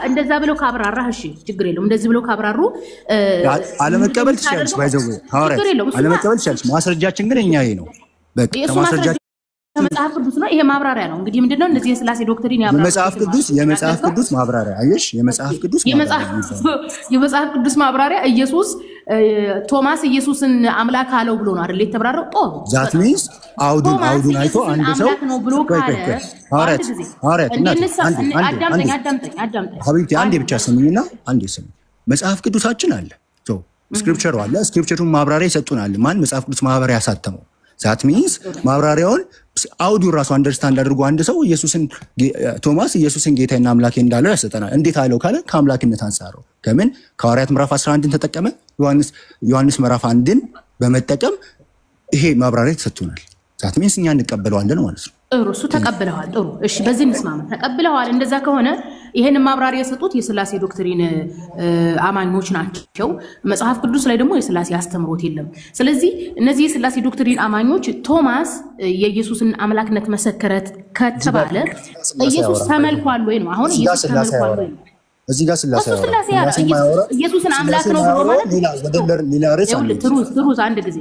እንደዛ ብለው ካብራራህ እሺ ችግር የለውም። እንደዚህ ብለው ካብራሩ አለመቀበል ትችላለሽ። ባይዘው ሐዋርያት አለመቀበል ትችላለሽ። ማስረጃችን ግን እኛ ይሄ ነው በቃ ማስረጃ መጽሐፍ ቅዱስ ነው። ይሄ ማብራሪያ ነው እንግዲህ ምንድነው እነዚህ የሥላሴ ዶክትሪን ያብራራው የመጽሐፍ ቅዱስ ማብራሪያ አየሽ። የመጽሐፍ ቅዱስ ማብራሪያ ኢየሱስ ቶማስ ኢየሱስን አምላክ አለው ብሎ ነው አይደል የተብራራው? ዛት ሚንስ አውዱን አይቶ አንድ ሰው ነው ብሎ ካለ ሐዋርያት አዳምጠኝ ሀቢብቲ አንዴ ብቻ ስሙኝና አንዴ ስሙ። መጽሐፍ ቅዱሳችን አለ ስክሪፕቸሩ አለ። ስክሪፕቸሩን ማብራሪያ ይሰጡናል። ማን መጽሐፍ ቅዱስ ማብራሪያ ያሳተመው? ዛት ሚንስ ማብራሪያውን አውዱን ራሱ አንደርስታንድ አድርጎ አንድ ሰው ቶማስ ኢየሱስን ጌታዬና አምላኬ እንዳለው ያሰጠናል። እንዴት አለው ካለ ከአምላክነት አንፃር ነው። ከምን ከሐዋርያት ምዕራፍ 11ን ተጠቀመ። ዮሐንስ ምዕራፍ 1ን በመጠቀም ይሄ ማብራሪያ ተሰጥቶናል። ዛት ሚንስ እኛ እንቀበለዋለን ማለት ነው። ጥሩ እሱ ተቀብለዋል። ጥሩ እሺ፣ በዚህ እንስማማ። ተቀብለዋል። እንደዛ ከሆነ ይሄንን ማብራሪያ የሰጡት የሥላሴ ዶክትሪን አማኞች ናቸው። መጽሐፍ ቅዱስ ላይ ደግሞ የሥላሴ አስተምሮት የለም። ስለዚህ እነዚህ የሥላሴ ዶክትሪን አማኞች ቶማስ የኢየሱስን አምላክነት መሰከረት ከተባለ ኢየሱስ ተመልኳል ወይ ነው? አሁን ኢየሱስ ተመልኳል ወይ ነው? እዚህ ጋር ሥላሴ ኢየሱስን አምላክ ነው ብሎ ማለት ትሩዝ አንድ ጊዜ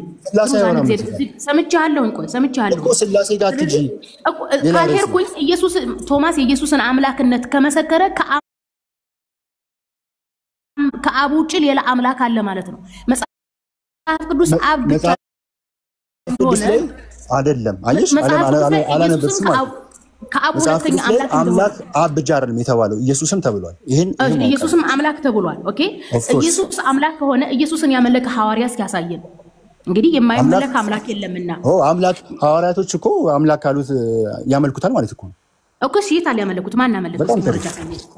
ሰምቻለሁ። ቆይ ሰምቻለሁ እኮ ሥላሴ ጋር ትጂ ካልሄድኩኝ ኢየሱስ ቶማስ የኢየሱስን አምላክነት ከመሰከረ ከአብ ውጭ ሌላ አምላክ አለ ማለት ነው። መጽሐፍ ቅዱስ አብ ብቻ አይደለም። አየሽ አላነበብሽም ማለት ከአብ ሁለተኛ አምላክ አብ ብቻ አይደለም የተባለው ኢየሱስም ተብሏል። ኢየሱስም አምላክ ተብሏል። ኦኬ ኢየሱስ አምላክ ከሆነ ኢየሱስስን ያመለከ ሐዋርያ እስኪያሳየን እንግዲይ የማይመለክ አምላክ የለምና አምላክ ሐዋርያቶች እኮ አምላክ ካሉት ያመልኩታል ማለት እኮ ነው። እኮ ሲታል ያመለኩት ማን ያመለኩት?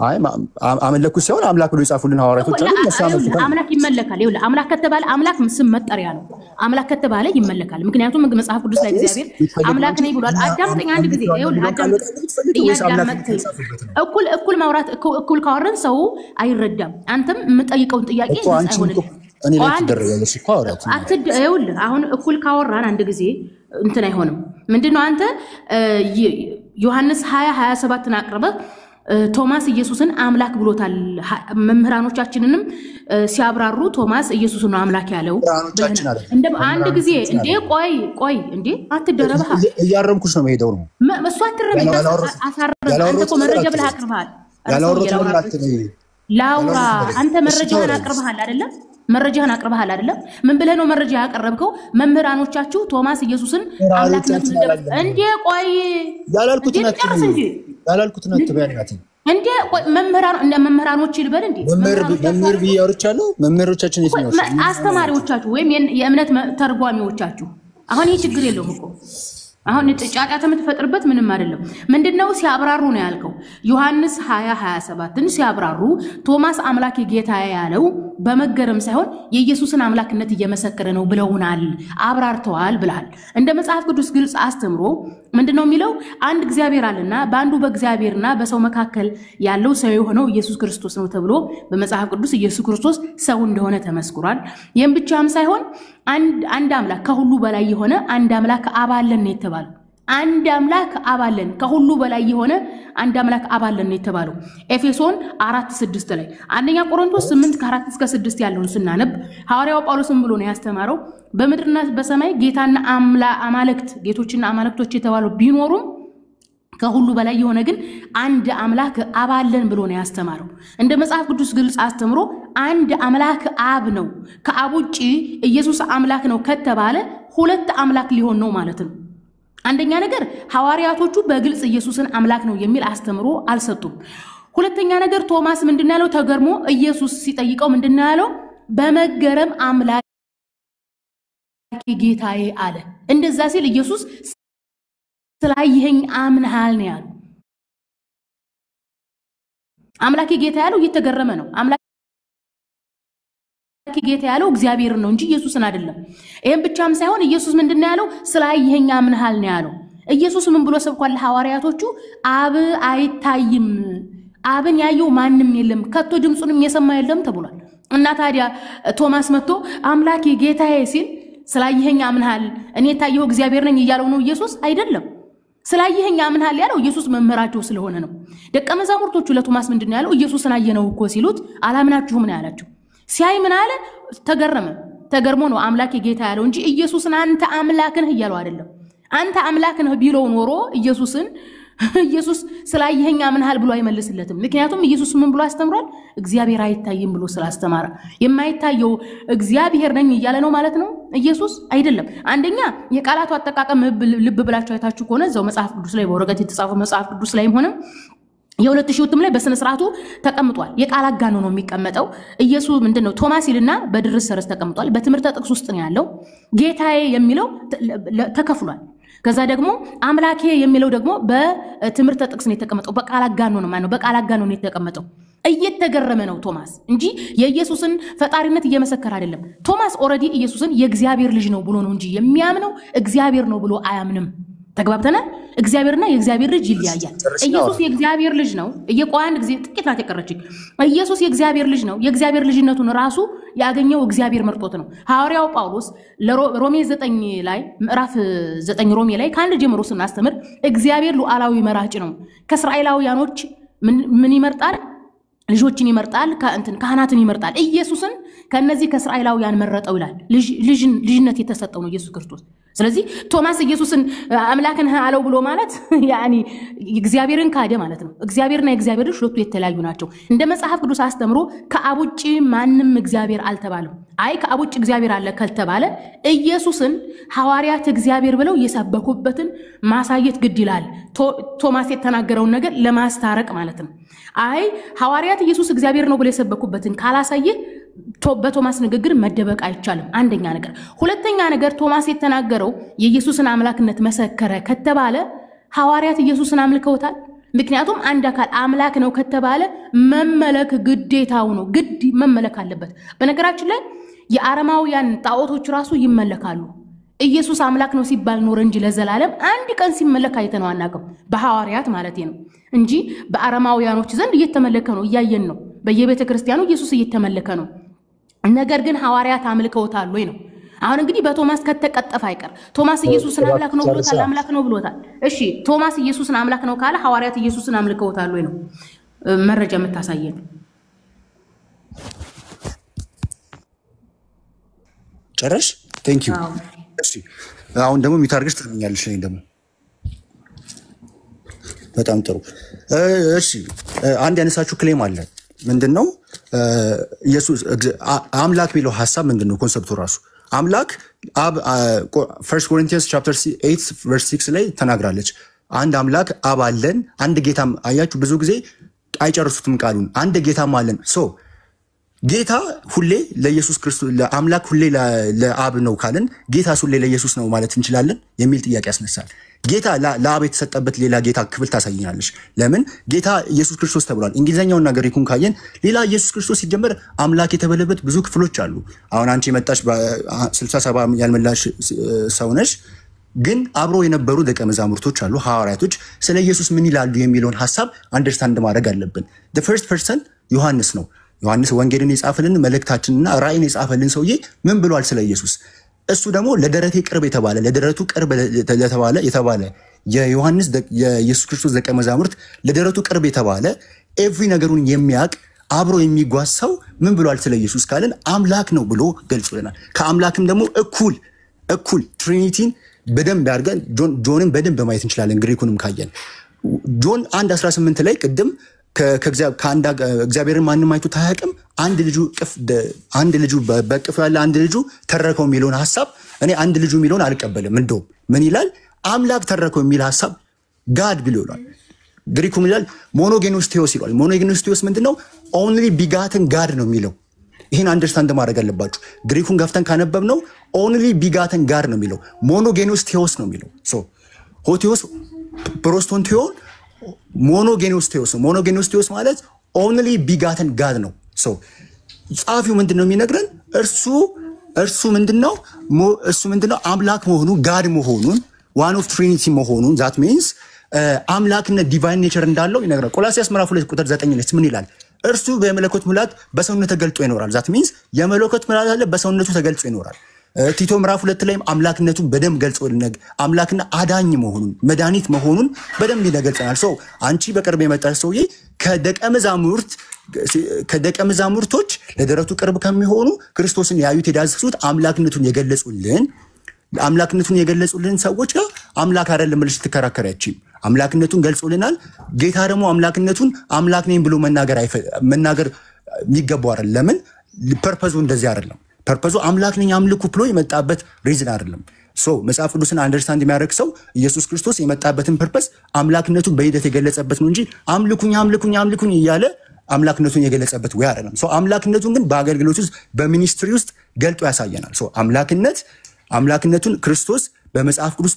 አይ አመለኩት ሲሆን አምላክ ብሎ ይጻፉልን ሐዋርያቶች አሉ። አምላክ ይመለካል። ይኸውልህ አምላክ ከተባለ አምላክ ስም መጠሪያ ነው። አምላክ ከተባለ ይመለካል። ምክንያቱም መጽሐፍ ቅዱስ ላይ እግዚአብሔር አምላክ ነኝ ብሏል። አዳምጠኝ አንድ ጊዜ። ይኸውልህ አዳምጠኝ። እኩል ማውራት እኩል ካወራን ሰው አይረዳም። አንተም የምጠይቀውን ጥያቄ አይሆንልህ። እኔ ላይ ተደረጋለሽ እኮ አውራት ይኸውልህ አሁን እኩል ካወራን አንድ ጊዜ እንትን አይሆንም። ምንድነው አንተ ዮሐንስ 20:27 አቅርበህ ቶማስ ኢየሱስን አምላክ ብሎታል። መምህራኖቻችንንም ሲያብራሩ ቶማስ ኢየሱስን አምላክ ያለው እንደ አንድ ጊዜ እንዴ ቆይ እንዴ አትደረበህ። እያረምኩሽ ነው መሄደው ነው እሱ አትረበኝ። አንተ እኮ መረጃ ብለህ አቅርበሃል። ላውራ አንተ መረጃህን አቅርበሃል አይደለም? መረጃህን አቅርበሃል አይደለም? ምን ብለህ ነው መረጃ ያቀረብከው? መምህራኖቻችሁ ቶማስ ኢየሱስን አምላክነት እንዴ ቆይ ያላልኩት ነው ተባያናት እንዴ ቆይ መምህራኖች ይልበል እንዴ መምህር ቢያወርቻለሁ። መምህሮቻችን የትኛው አስተማሪዎቻችሁ ወይም የእምነት ተርጓሚዎቻችሁ። አሁን ይሄ ችግር የለውም እኮ አሁን ጫጫታ የምትፈጥርበት ምንም አይደለም። ምንድነው ሲያብራሩ ነው ያልከው? ዮሐንስ 20:27ን ሲያብራሩ ቶማስ አምላክ ጌታ ያለው በመገረም ሳይሆን የኢየሱስን አምላክነት እየመሰከረ ነው ብለውናል፣ አብራርተዋል ብለሃል። እንደ መጽሐፍ ቅዱስ ግልጽ አስተምሮ ምንድነው የሚለው? አንድ እግዚአብሔር አለና በአንዱ በእግዚአብሔርና በሰው መካከል ያለው ሰው የሆነው ኢየሱስ ክርስቶስ ነው ተብሎ በመጽሐፍ ቅዱስ ኢየሱስ ክርስቶስ ሰው እንደሆነ ተመስክሯል። ይህም ብቻም ሳይሆን አንድ አምላክ ከሁሉ በላይ የሆነ አንድ አምላክ አብ አለን ነው የተባለው። አንድ አምላክ አብ አለን ከሁሉ በላይ የሆነ አንድ አምላክ አብ አለን ነው የተባለው ኤፌሶን 4:6 ላይ። አንደኛ ቆሮንቶስ 8:4-6 ያለውን ስናነብ ሐዋርያው ጳውሎስም ብሎ ነው ያስተማረው በምድርና በሰማይ ጌታና አማልክት ጌቶችና አማልክቶች የተባለው ቢኖሩም ከሁሉ በላይ የሆነ ግን አንድ አምላክ አብ አለን ብሎ ነው ያስተማረው። እንደ መጽሐፍ ቅዱስ ግልጽ አስተምሮ አንድ አምላክ አብ ነው፣ ከአብ ውጪ ኢየሱስ አምላክ ነው ከተባለ ሁለት አምላክ ሊሆን ነው ማለት ነው። አንደኛ ነገር ሐዋርያቶቹ በግልጽ ኢየሱስን አምላክ ነው የሚል አስተምሮ አልሰጡም። ሁለተኛ ነገር ቶማስ ምንድነው ያለው? ተገርሞ ኢየሱስ ሲጠይቀው ምንድነው ያለው? በመገረም አምላኬ ጌታዬ አለ። እንደዛ ሲል ኢየሱስ ስላየኸኝ አምነሃል ነው ያለው። አምላኬ ጌታ ያለው እየተገረመ ነው። አምላኬ ጌታ ያለው እግዚአብሔር ነው እንጂ ኢየሱስን አይደለም። ይሄን ብቻም ሳይሆን ኢየሱስ ምንድነው ያለው? ስላየኸኝ አምነሃል ነው ያለው። ኢየሱስ ምን ብሎ ሰብኳል ለሐዋርያቶቹ? አብ አይታይም፣ አብን ያየው ማንም የለም፣ ከቶ ድምጹንም የሰማ የለም ተብሏል። እና ታዲያ ቶማስ መጥቶ አምላኬ ጌታዬ ሲል ስላየኸኝ አምነሃል፣ እኔ ታየው እግዚአብሔር ነኝ እያለው ነው ኢየሱስ አይደለም። ስላየኸኝ አምነሃል ያለው ኢየሱስ መምህራቸው ስለሆነ ነው። ደቀ መዛሙርቶቹ ለቶማስ ምንድነው ያለው? ኢየሱስን አየነው እኮ ሲሉት አላምናችሁም ነው ያላቸው። ሲያይ ምን አለ? ተገርሞ ነው አምላኬ ጌታ ያለው እንጂ ኢየሱስን አንተ አምላክ ነህ እያለው አይደለም። አንተ አምላክ ነህ ቢለው ኖሮ ኢየሱስ ስላየኸኝ አምነሃል ብሎ አይመልስለትም። ምክንያቱም ኢየሱስ ምን ብሎ አስተምሯል? እግዚአብሔር አይታይም ብሎ ስላስተማረ የማይታየው እግዚአብሔር ነኝ እያለ ነው ማለት ነው ኢየሱስ አይደለም። አንደኛ የቃላቱ አጠቃቀም ልብ ብላችሁ አይታችሁ ከሆነ እዛው መጽሐፍ ቅዱስ ላይ በወረቀት የተጻፈው መጽሐፍ ቅዱስ ላይም ሆነ የ2000 ላይ በስነ ስርዓቱ ተቀምጧል። የቃል አጋኖ ነው የሚቀመጠው። ኢየሱስ ምንድነው ቶማስ ይልና በድርስ ሰርስ ተቀምጧል። በትምህርተ ጥቅስ ውስጥ ነው ያለው። ጌታዬ የሚለው ተከፍሏል። ከዛ ደግሞ አምላኬ የሚለው ደግሞ በትምህርተ ጥቅስ ነው የተቀመጠው። በቃል አጋኖ ነው ማለት ነው። በቃል አጋኖ ነው የተቀመጠው። እየተገረመ ነው ቶማስ እንጂ የኢየሱስን ፈጣሪነት እየመሰከረ አይደለም። ቶማስ ኦሬዲ ኢየሱስን የእግዚአብሔር ልጅ ነው ብሎ ነው እንጂ የሚያምነው እግዚአብሔር ነው ብሎ አያምንም። ተግባብተናል። እግዚአብሔርና የእግዚአብሔር ልጅ ይለያያል። ኢየሱስ የእግዚአብሔር ልጅ ነው። እየቆያን ጊዜ ጥቂት ናት የቀረችኝ። ኢየሱስ የእግዚአብሔር ልጅ ነው። የእግዚአብሔር ልጅነቱን ራሱ ያገኘው እግዚአብሔር መርጦት ነው። ሐዋርያው ጳውሎስ ሮሜ 9 ላይ ምዕራፍ 9 ሮሜ ላይ ከአንድ ጀምሮ ስናስተምር እግዚአብሔር ሉዓላዊ መራጭ ነው። ከእስራኤላውያኖች ምን ይመርጣል? ልጆችን ይመርጣል፣ ካህናትን ይመርጣል። ኢየሱስን ከነዚህ ከእስራኤላውያን መረጠው ይላል። ልጅነት የተሰጠው ነው ኢየሱስ ክርስቶስ። ስለዚህ ቶማስ ኢየሱስን አምላክን አለው ብሎ ማለት ያኒ እግዚአብሔርን ካደ ማለት ነው። እግዚአብሔርና የእግዚአብሔር ልጅ ሁለቱ የተለያዩ ናቸው። እንደ መጽሐፍ ቅዱስ አስተምሮ ከአብ ውጪ ማንም እግዚአብሔር አልተባለም። አይ ከአብ ውጪ እግዚአብሔር አለ ካልተባለ ኢየሱስን ሐዋርያት እግዚአብሔር ብለው የሰበኩበትን ማሳየት ግድ ይላል። ቶማስ የተናገረውን ነገር ለማስታረቅ ማለት ነው። አይ ሐዋርያት ኢየሱስ እግዚአብሔር ነው ብለው የሰበኩበትን ካላሳየ በቶማስ ንግግር መደበቅ አይቻልም። አንደኛ ነገር። ሁለተኛ ነገር ቶማስ የተናገረው የኢየሱስን አምላክነት መሰከረ ከተባለ ሐዋርያት ኢየሱስን አምልከውታል። ምክንያቱም አንድ አካል አምላክ ነው ከተባለ መመለክ ግዴታው ነው። ግድ መመለክ አለበት። በነገራችን ላይ የአረማውያን ጣዖቶች ራሱ ይመለካሉ። ኢየሱስ አምላክ ነው ሲባል ኖር እንጂ ለዘላለም አንድ ቀን ሲመለክ አይተነው አናውቅም። በሐዋርያት ማለት ነው እንጂ በአረማውያኖች ዘንድ እየተመለከ ነው፣ እያየን ነው። በየቤተ ክርስቲያኑ ኢየሱስ እየተመለከ ነው። ነገር ግን ሐዋርያት አምልከውታል ወይ ነው። አሁን እንግዲህ በቶማስ ከተቀጠፈ አይቀር ቶማስ ኢየሱስን አምላክ ነው ብሎታል፣ አምላክ ነው ብሎታል። እሺ ቶማስ ኢየሱስን አምላክ ነው ካለ ሐዋርያት ኢየሱስን አምልከውታል ወይ ነው መረጃ የምታሳየን? ጨረሽ? ቴንክ ዩ። እሺ አሁን ደግሞ የሚታርግሽ ትኛለሽ ነኝ ደግሞ በጣም ጥሩ። እሺ አንድ ያነሳችሁ ክሌም አለ። ምንድነው ኢየሱስ አምላክ የሚለው ሐሳብ ምንድነው? ኮንሰፕቱ ራሱ አምላክ ፈርስት ኮሪንቲያንስ ቻፕተር 8 ቨርስ 6 ላይ ተናግራለች። አንድ አምላክ አብ አለን፣ አንድ ጌታም። አያችሁ ብዙ ጊዜ አይጨርሱትም ቃሉን። አንድ ጌታም አለን። ሶ ጌታ ሁሌ ለኢየሱስ ክርስቶስ ለአምላክ ሁሌ ለአብ ነው ካልን ጌታስ ሁሌ ለኢየሱስ ነው ማለት እንችላለን የሚል ጥያቄ ያስነሳል። ጌታ ለአብ የተሰጠበት ሌላ ጌታ ክፍል ታሳይኛለሽ? ለምን ጌታ ኢየሱስ ክርስቶስ ተብሏል? እንግሊዘኛውን ነገር ይኩን ካየን ሌላ ኢየሱስ ክርስቶስ ሲጀመር አምላክ የተባለበት ብዙ ክፍሎች አሉ። አሁን አንቺ የመጣሽ በ67 ያልመላሽ ሰው ነሽ፣ ግን አብሮ የነበሩ ደቀ መዛሙርቶች አሉ፣ ሐዋርያቶች ስለ ኢየሱስ ምን ይላሉ የሚለውን ሐሳብ አንደርስታንድ ማድረግ አለብን። the first person ዮሐንስ ነው። ዮሐንስ ወንጌልን የጻፈልን መልእክታችንና ራእይን የጻፈልን ሰውዬ ምን ብሏል ስለ ኢየሱስ? እሱ ደግሞ ለደረቴ ቅርብ የተባለ ለደረቱ ቅርብ የተባለ የዮሐንስ የኢየሱስ ክርስቶስ ደቀ መዛሙርት ለደረቱ ቅርብ የተባለ ኤቭሪ ነገሩን የሚያውቅ አብሮ የሚጓዝ ሰው ምን ብሏል ስለ ኢየሱስ ካልን አምላክ ነው ብሎ ገልጾልናል። ከአምላክም ደግሞ እኩል ትሪኒቲን በደንብ አድርገን ጆንን በደንብ በማየት እንችላለን። ግሪኩንም ካየን ጆን 1:18 ላይ ቅድም እግዚአብሔርን ማንም አይቶ አያውቅም አንድ ልጁ በቅፍ ያለ አንድ ልጁ ተረከው የሚለውን ሐሳብ እኔ አንድ ልጁ የሚለውን አልቀበልም። እንደውም ምን ይላል? አምላክ ተረከው የሚል ሐሳብ ጋድ ብሎ ይላል። ግሪኩ ምን ይላል? ሞኖጌኖስ ቴዎስ ይላል። ሞኖጌኖስ ቴዎስ ምንድነው? ኦንሊ ቢጋትን ጋድ ነው የሚለው። ይህን አንደርስታንድ ማድረግ አለባችሁ። ግሪኩን ገፍተን ካነበብነው ኦንሊ ቢጋትን ጋድ ነው የሚለው። ሞኖጌኖስ ቴዎስ ነው የሚለው። ሆቴዎስ ፕሮስቶን ቴዎን ሞኖጌኖስ ቴዎስ ነው። ሞኖጌኖስ ቴዎስ ማለት ኦንሊ ቢጋትን ጋድ ነው። ጻፊው ምንድነው የሚነግረን? እርሱ ምንድነው አምላክ መሆኑን ጋድ መሆኑን ዋን ኦፍ ትሪኒቲ መሆኑን ዛት ሚንስ አምላክነት ዲቫይን ኔቸር እንዳለው ይነግራል። ቆላስይስ ምዕራፍ 2 ቁጥር 9 ላይ ምን ይላል? እርሱ በመለኮት ሙላት በሰውነቱ ተገልጦ ይኖራል። ዛት ሚንስ የመለኮት ሙላት አለ በሰውነቱ ተገልጦ ይኖራል። ቲቶ ምዕራፍ 2 ላይ አምላክነቱን በደም ገልጾልን አምላክና አዳኝ መሆኑን መድኃኒት መሆኑን በደም ይገልጸናል። አንቺ በቅርብ የመጣሽ ሰውዬ ከደቀ መዛሙርቶች ለደረቱ ቅርብ ከሚሆኑ ክርስቶስን ያዩት የዳሰሱት አምላክነቱን የገለጹልን ሰዎች ጋር አምላክ አይደለም ብለሽ ትከራከሪያችም። አምላክነቱን ገልጾልናል። ጌታ ደግሞ አምላክነቱን አምላክ ነኝ ብሎ መናገር የሚገባው አይደለም። ለምን? ፐርፐዙ እንደዚህ አይደለም። ፐርፐዙ አምላክ ነኝ አምልኩ ብሎ የመጣበት ሪዝን አይደለም። መጽሐፍ ቅዱስን አንደርስታንድ የሚያደርግ ሰው ኢየሱስ ክርስቶስ የመጣበትን ፐርፐስ አምላክነቱን በሂደት የገለጸበት ነው እንጂ አምልኩኝ እያለ አምላክነቱን የገለጸበት ወይ አይደለም። አምላክነቱን ግን በአገልግሎት ውስጥ በሚኒስትሪ ውስጥ ገልጦ ያሳየናል። አምላክነቱን ክርስቶስ በመጽሐፍ ቅዱስ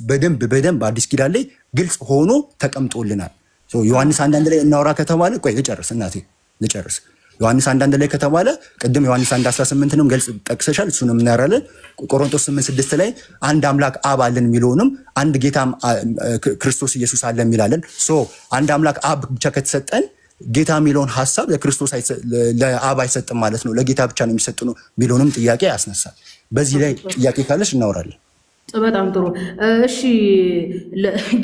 በደንብ አዲስ ኪዳን ላይ ግልጽ ሆኖ ተቀምጦልናል። ዮሐንስ 1:1 ላይ እናውራ ከተባለ ቆይ ልጨርስ። ዮሐንስ 1:1 ላይ ከተባለ ቅድም ዮሐንስ 1:18 ገልጽ ጠቅሰሻል። እሱንም እናያለን። ቆሮንቶስ 8:6 ላይ አንድ አምላክ አብ አለን የሚለውንም አንድ ጌታም ክርስቶስ ኢየሱስ አለ የሚላለን። አንድ አምላክ አብ ብቻ ከተሰጠን ጌታ የሚለውን ሐሳብ ለክርስቶስ ለአብ አይሰጥም ማለት ነው፣ ለጌታ ብቻ ነው የሚሰጥ ነው የሚለውንም ጥያቄ ያስነሳል። በዚህ ላይ ጥያቄ ካለሽ እናወራለን። በጣም ጥሩ። እሺ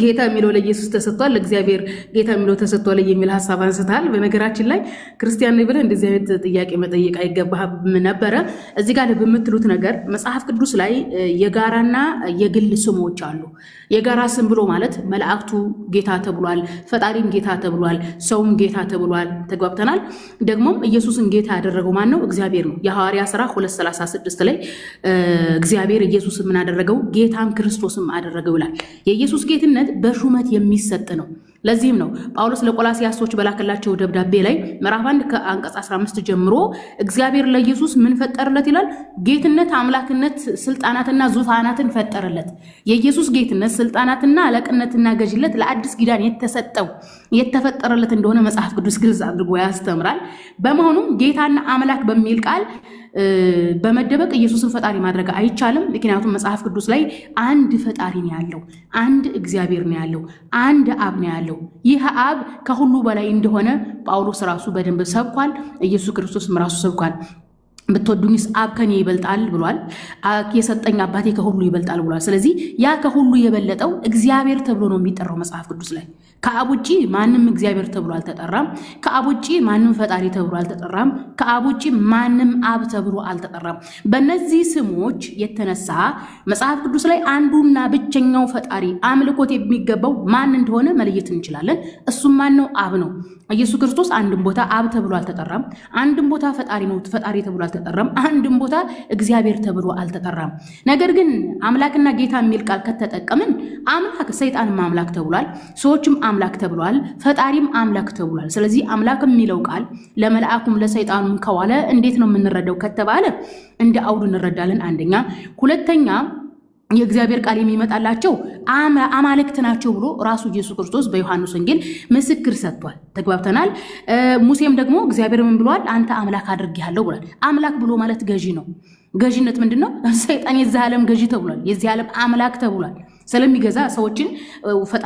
ጌታ የሚለው ለኢየሱስ ተሰጥቷል፣ ለእግዚአብሔር ጌታ የሚለው ተሰጥቷል የሚል ሐሳብ አንስተሃል። በነገራችን ላይ ክርስቲያን ነኝ ብለህ እንደዚህ አይነት ጥያቄ መጠየቅ አይገባህም ነበረ። እዚህ ጋር በምትሉት ነገር መጽሐፍ ቅዱስ ላይ የጋራና የግል ስሞች አሉ። የጋራ ስም ብሎ ማለት መላእክቱ ጌታ ተብሏል፣ ፈጣሪም ጌታ ተብሏል፣ ሰውም ጌታ ተብሏል። ተግባብተናል። ደግሞም ኢየሱስን ጌታ ያደረገው ማን ነው? እግዚአብሔር ነው። የሐዋርያ ሥራ 2:36 ላይ እግዚአብሔር ኢየሱስን ምን አደረገው? ጌታም ክርስቶስም አደረገው ይላል። የኢየሱስ ጌትነት በሹመት የሚሰጥ ነው። ለዚህም ነው ጳውሎስ ለቆላስይስ ሰዎች በላከላቸው ደብዳቤ ላይ ምዕራፍ 1 ከአንቀጽ 15 ጀምሮ እግዚአብሔር ለኢየሱስ ምን ፈጠረለት ይላል? ጌትነት፣ አምላክነት፣ ስልጣናትና ዙፋናትን ፈጠረለት። የኢየሱስ ጌትነት፣ ስልጣናትና አለቅነትና ገዥነት ለአዲስ ኪዳን የተፈጠረለት እንደሆነ መጽሐፍ ቅዱስ ግልጽ አድርጎ ያስተምራል። በመሆኑም ጌታና አምላክ በሚል ቃል በመደበቅ ኢየሱስን ፈጣሪ ማድረግ አይቻልም። ምክንያቱም መጽሐፍ ቅዱስ ላይ አንድ ፈጣሪ ነው ያለው፣ አንድ እግዚአብሔር ነው ያለው፣ አንድ አብ ነው ያለው። ይህ አብ ከሁሉ በላይ እንደሆነ ጳውሎስ ራሱ በደንብ ሰብኳል። ኢየሱስ ክርስቶስም ራሱ ሰብኳል። ብትወዱኝስ አብ ከኔ ይበልጣል ብሏል። የሰጠኝ አባቴ ከሁሉ ይበልጣል ብሏል። ስለዚህ ያ ከሁሉ የበለጠው እግዚአብሔር ተብሎ ነው የሚጠራው መጽሐፍ ቅዱስ ላይ። ከአብ ውጪ ማንም እግዚአብሔር ተብሎ አልተጠራም። ከአብ ውጪ ማንም ፈጣሪ ተብሎ አልተጠራም። ከአብ ውጪ ማንም አብ ተብሎ አልተጠራም። በእነዚህ ስሞች የተነሳ መጽሐፍ ቅዱስ ላይ አንዱና ብቸኛው ፈጣሪ አምልኮት የሚገባው ማን እንደሆነ መለየት እንችላለን። እሱም ማን ነው? አብ ነው። ኢየሱስ ክርስቶስ አንድም ቦታ አብ ተብሎ አልተጠራም። አንድም ቦታ ፈጣሪ ነው ተብሎ አልተጠራም። አንድም ቦታ እግዚአብሔር ተብሎ አልተጠራም። ነገር ግን አምላክና ጌታ የሚል ቃል ከተጠቀምን አምላክ ሰይጣንም አምላክ ተብሏል፣ ሰዎችም አምላክ ተብሏል፣ ፈጣሪም አምላክ ተብሏል። ስለዚህ አምላክ የሚለው ቃል ለመልአኩም ለሰይጣኑም ከዋለ እንዴት ነው የምንረዳው ከተባለ እንደ አውዱ እንረዳለን። አንደኛ። ሁለተኛ የእግዚአብሔር ቃል የሚመጣላቸው አማልክት ናቸው ብሎ ራሱ ኢየሱስ ክርስቶስ በዮሐንስ ወንጌል ምስክር ሰጥቷል። ተግባብተናል። ሙሴም ደግሞ እግዚአብሔር ምን ብሏል? አንተ አምላክ አድርጌሃለሁ ብሏል። አምላክ ብሎ ማለት ገዢ ነው። ገዢነት ምንድነው? ሰይጣን የዚህ ዓለም ገዢ ተብሏል። የዚህ ዓለም አምላክ ተብሏል። ስለሚገዛ ሰዎችን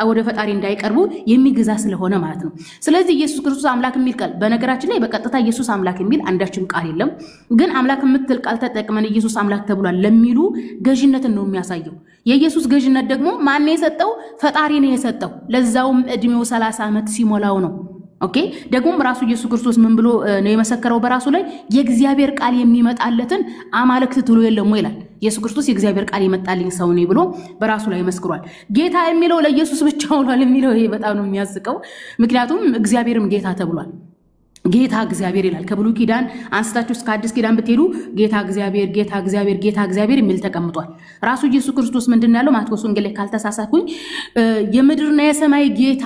ወደ ፈጣሪ እንዳይቀርቡ የሚገዛ ስለሆነ ማለት ነው። ስለዚህ ኢየሱስ ክርስቶስ አምላክ የሚል ቃል በነገራችን ላይ በቀጥታ ኢየሱስ አምላክ የሚል አንዳችም ቃል የለም። ግን አምላክ የምትል ቃል ተጠቅመን ኢየሱስ አምላክ ተብሏል ለሚሉ ገዢነትን ነው የሚያሳየው። የኢየሱስ ገዢነት ደግሞ ማን የሰጠው? ፈጣሪ ነው የሰጠው። ለዛውም እድሜው 30 ዓመት ሲሞላው ነው። ኦኬ። ደግሞም ራሱ ኢየሱስ ክርስቶስ ምን ብሎ ነው የመሰከረው በራሱ ላይ? የእግዚአብሔር ቃል የሚመጣለትን አማልክት ትሉ የለም ወይ ይላል። ኢየሱስ ክርስቶስ የእግዚአብሔር ቃል የመጣልኝ ሰው ነው ብሎ በራሱ ላይ መስክሯል። ጌታ የሚለው ለኢየሱስ ብቻ ሆኗል የሚለው ይሄ በጣም ነው የሚያስቀው። ምክንያቱም እግዚአብሔርም ጌታ ተብሏል። ጌታ እግዚአብሔር ይላል። ከብሉይ ኪዳን አንስታችሁ እስከ አዲስ ኪዳን ብትሄዱ ጌታ እግዚአብሔር ጌታ እግዚአብሔር ጌታ እግዚአብሔር የሚል ተቀምጧል። ራሱ ኢየሱስ ክርስቶስ ምንድነው ያለው? ማቴዎስ ወንጌል ላይ ካልተሳሳትኩኝ የምድርና የሰማይ ጌታ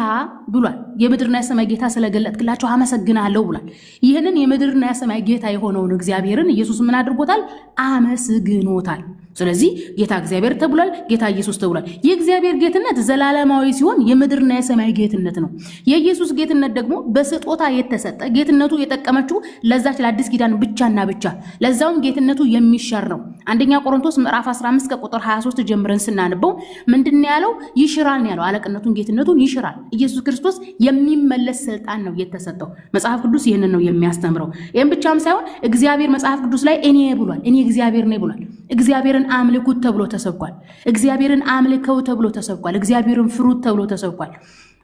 ብሏል። የምድርና የሰማይ ጌታ ስለገለጥክላቸው አመሰግናለሁ ብሏል። ይህንን የምድርና የሰማይ ጌታ የሆነውን እግዚአብሔርን ኢየሱስ ምን አድርጎታል? አመስግኖታል። ስለዚህ ጌታ እግዚአብሔር ተብሏል፣ ጌታ ኢየሱስ ተብሏል። የእግዚአብሔር ጌትነት ዘላለማዊ ሲሆን የምድርና የሰማይ ጌትነት ነው። የኢየሱስ ጌትነት ደግሞ በስጦታ የተሰጠ ጌትነቱ የጠቀመችው ለዛች ለአዲስ ኪዳን ብቻና ብቻ፣ ለዛውም ጌትነቱ የሚሻር ነው። አንደኛ ቆሮንቶስ ምዕራፍ 15 ከቁጥር 23 ጀምረን ስናነበው ምንድነው ያለው? ይሽራል ነው ያለው። አለቅነቱን ጌትነቱን ይሽራል። ኢየሱስ ክርስቶስ የሚመለስ ስልጣን ነው የተሰጠው። መጽሐፍ ቅዱስ ይህንን ነው የሚያስተምረው። ይህም ብቻም ሳይሆን እግዚአብሔር መጽሐፍ ቅዱስ ላይ እኔ ብሏል። እኔ እግዚአብሔር ነኝ ብሏል። እግዚአብሔርን አምልኩት ተብሎ ተሰብኳል። እግዚአብሔርን አምልከው ተብሎ ተሰብኳል። እግዚአብሔርን ፍሩት ተብሎ ተሰብኳል።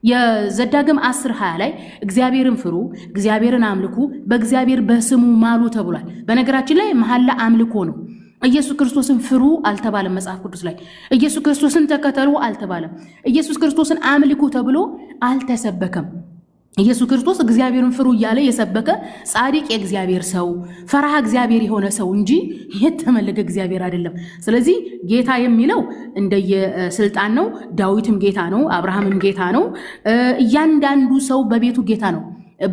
የዘዳግም 10:20 ላይ እግዚአብሔርን ፍሩ፣ እግዚአብሔርን አምልኩ፣ በእግዚአብሔር በስሙ ማሉ ተብሏል። በነገራችን ላይ መሐላ አምልኮ ነው። ኢየሱስ ክርስቶስን ፍሩ አልተባለም መጽሐፍ ቅዱስ ላይ። ኢየሱስ ክርስቶስን ተከተሉ አልተባለም። ኢየሱስ ክርስቶስን አምልኩ ተብሎ አልተሰበከም። ኢየሱስ ክርስቶስ እግዚአብሔርን ፍሩ እያለ የሰበከ ጻድቅ የእግዚአብሔር ሰው ፈራህ እግዚአብሔር የሆነ ሰው እንጂ የተመለከ እግዚአብሔር አይደለም። ስለዚህ ጌታ የሚለው እንደየስልጣን ነው። ዳዊትም ጌታ ነው፣ አብርሃምም ጌታ ነው። እያንዳንዱ ሰው በቤቱ ጌታ ነው።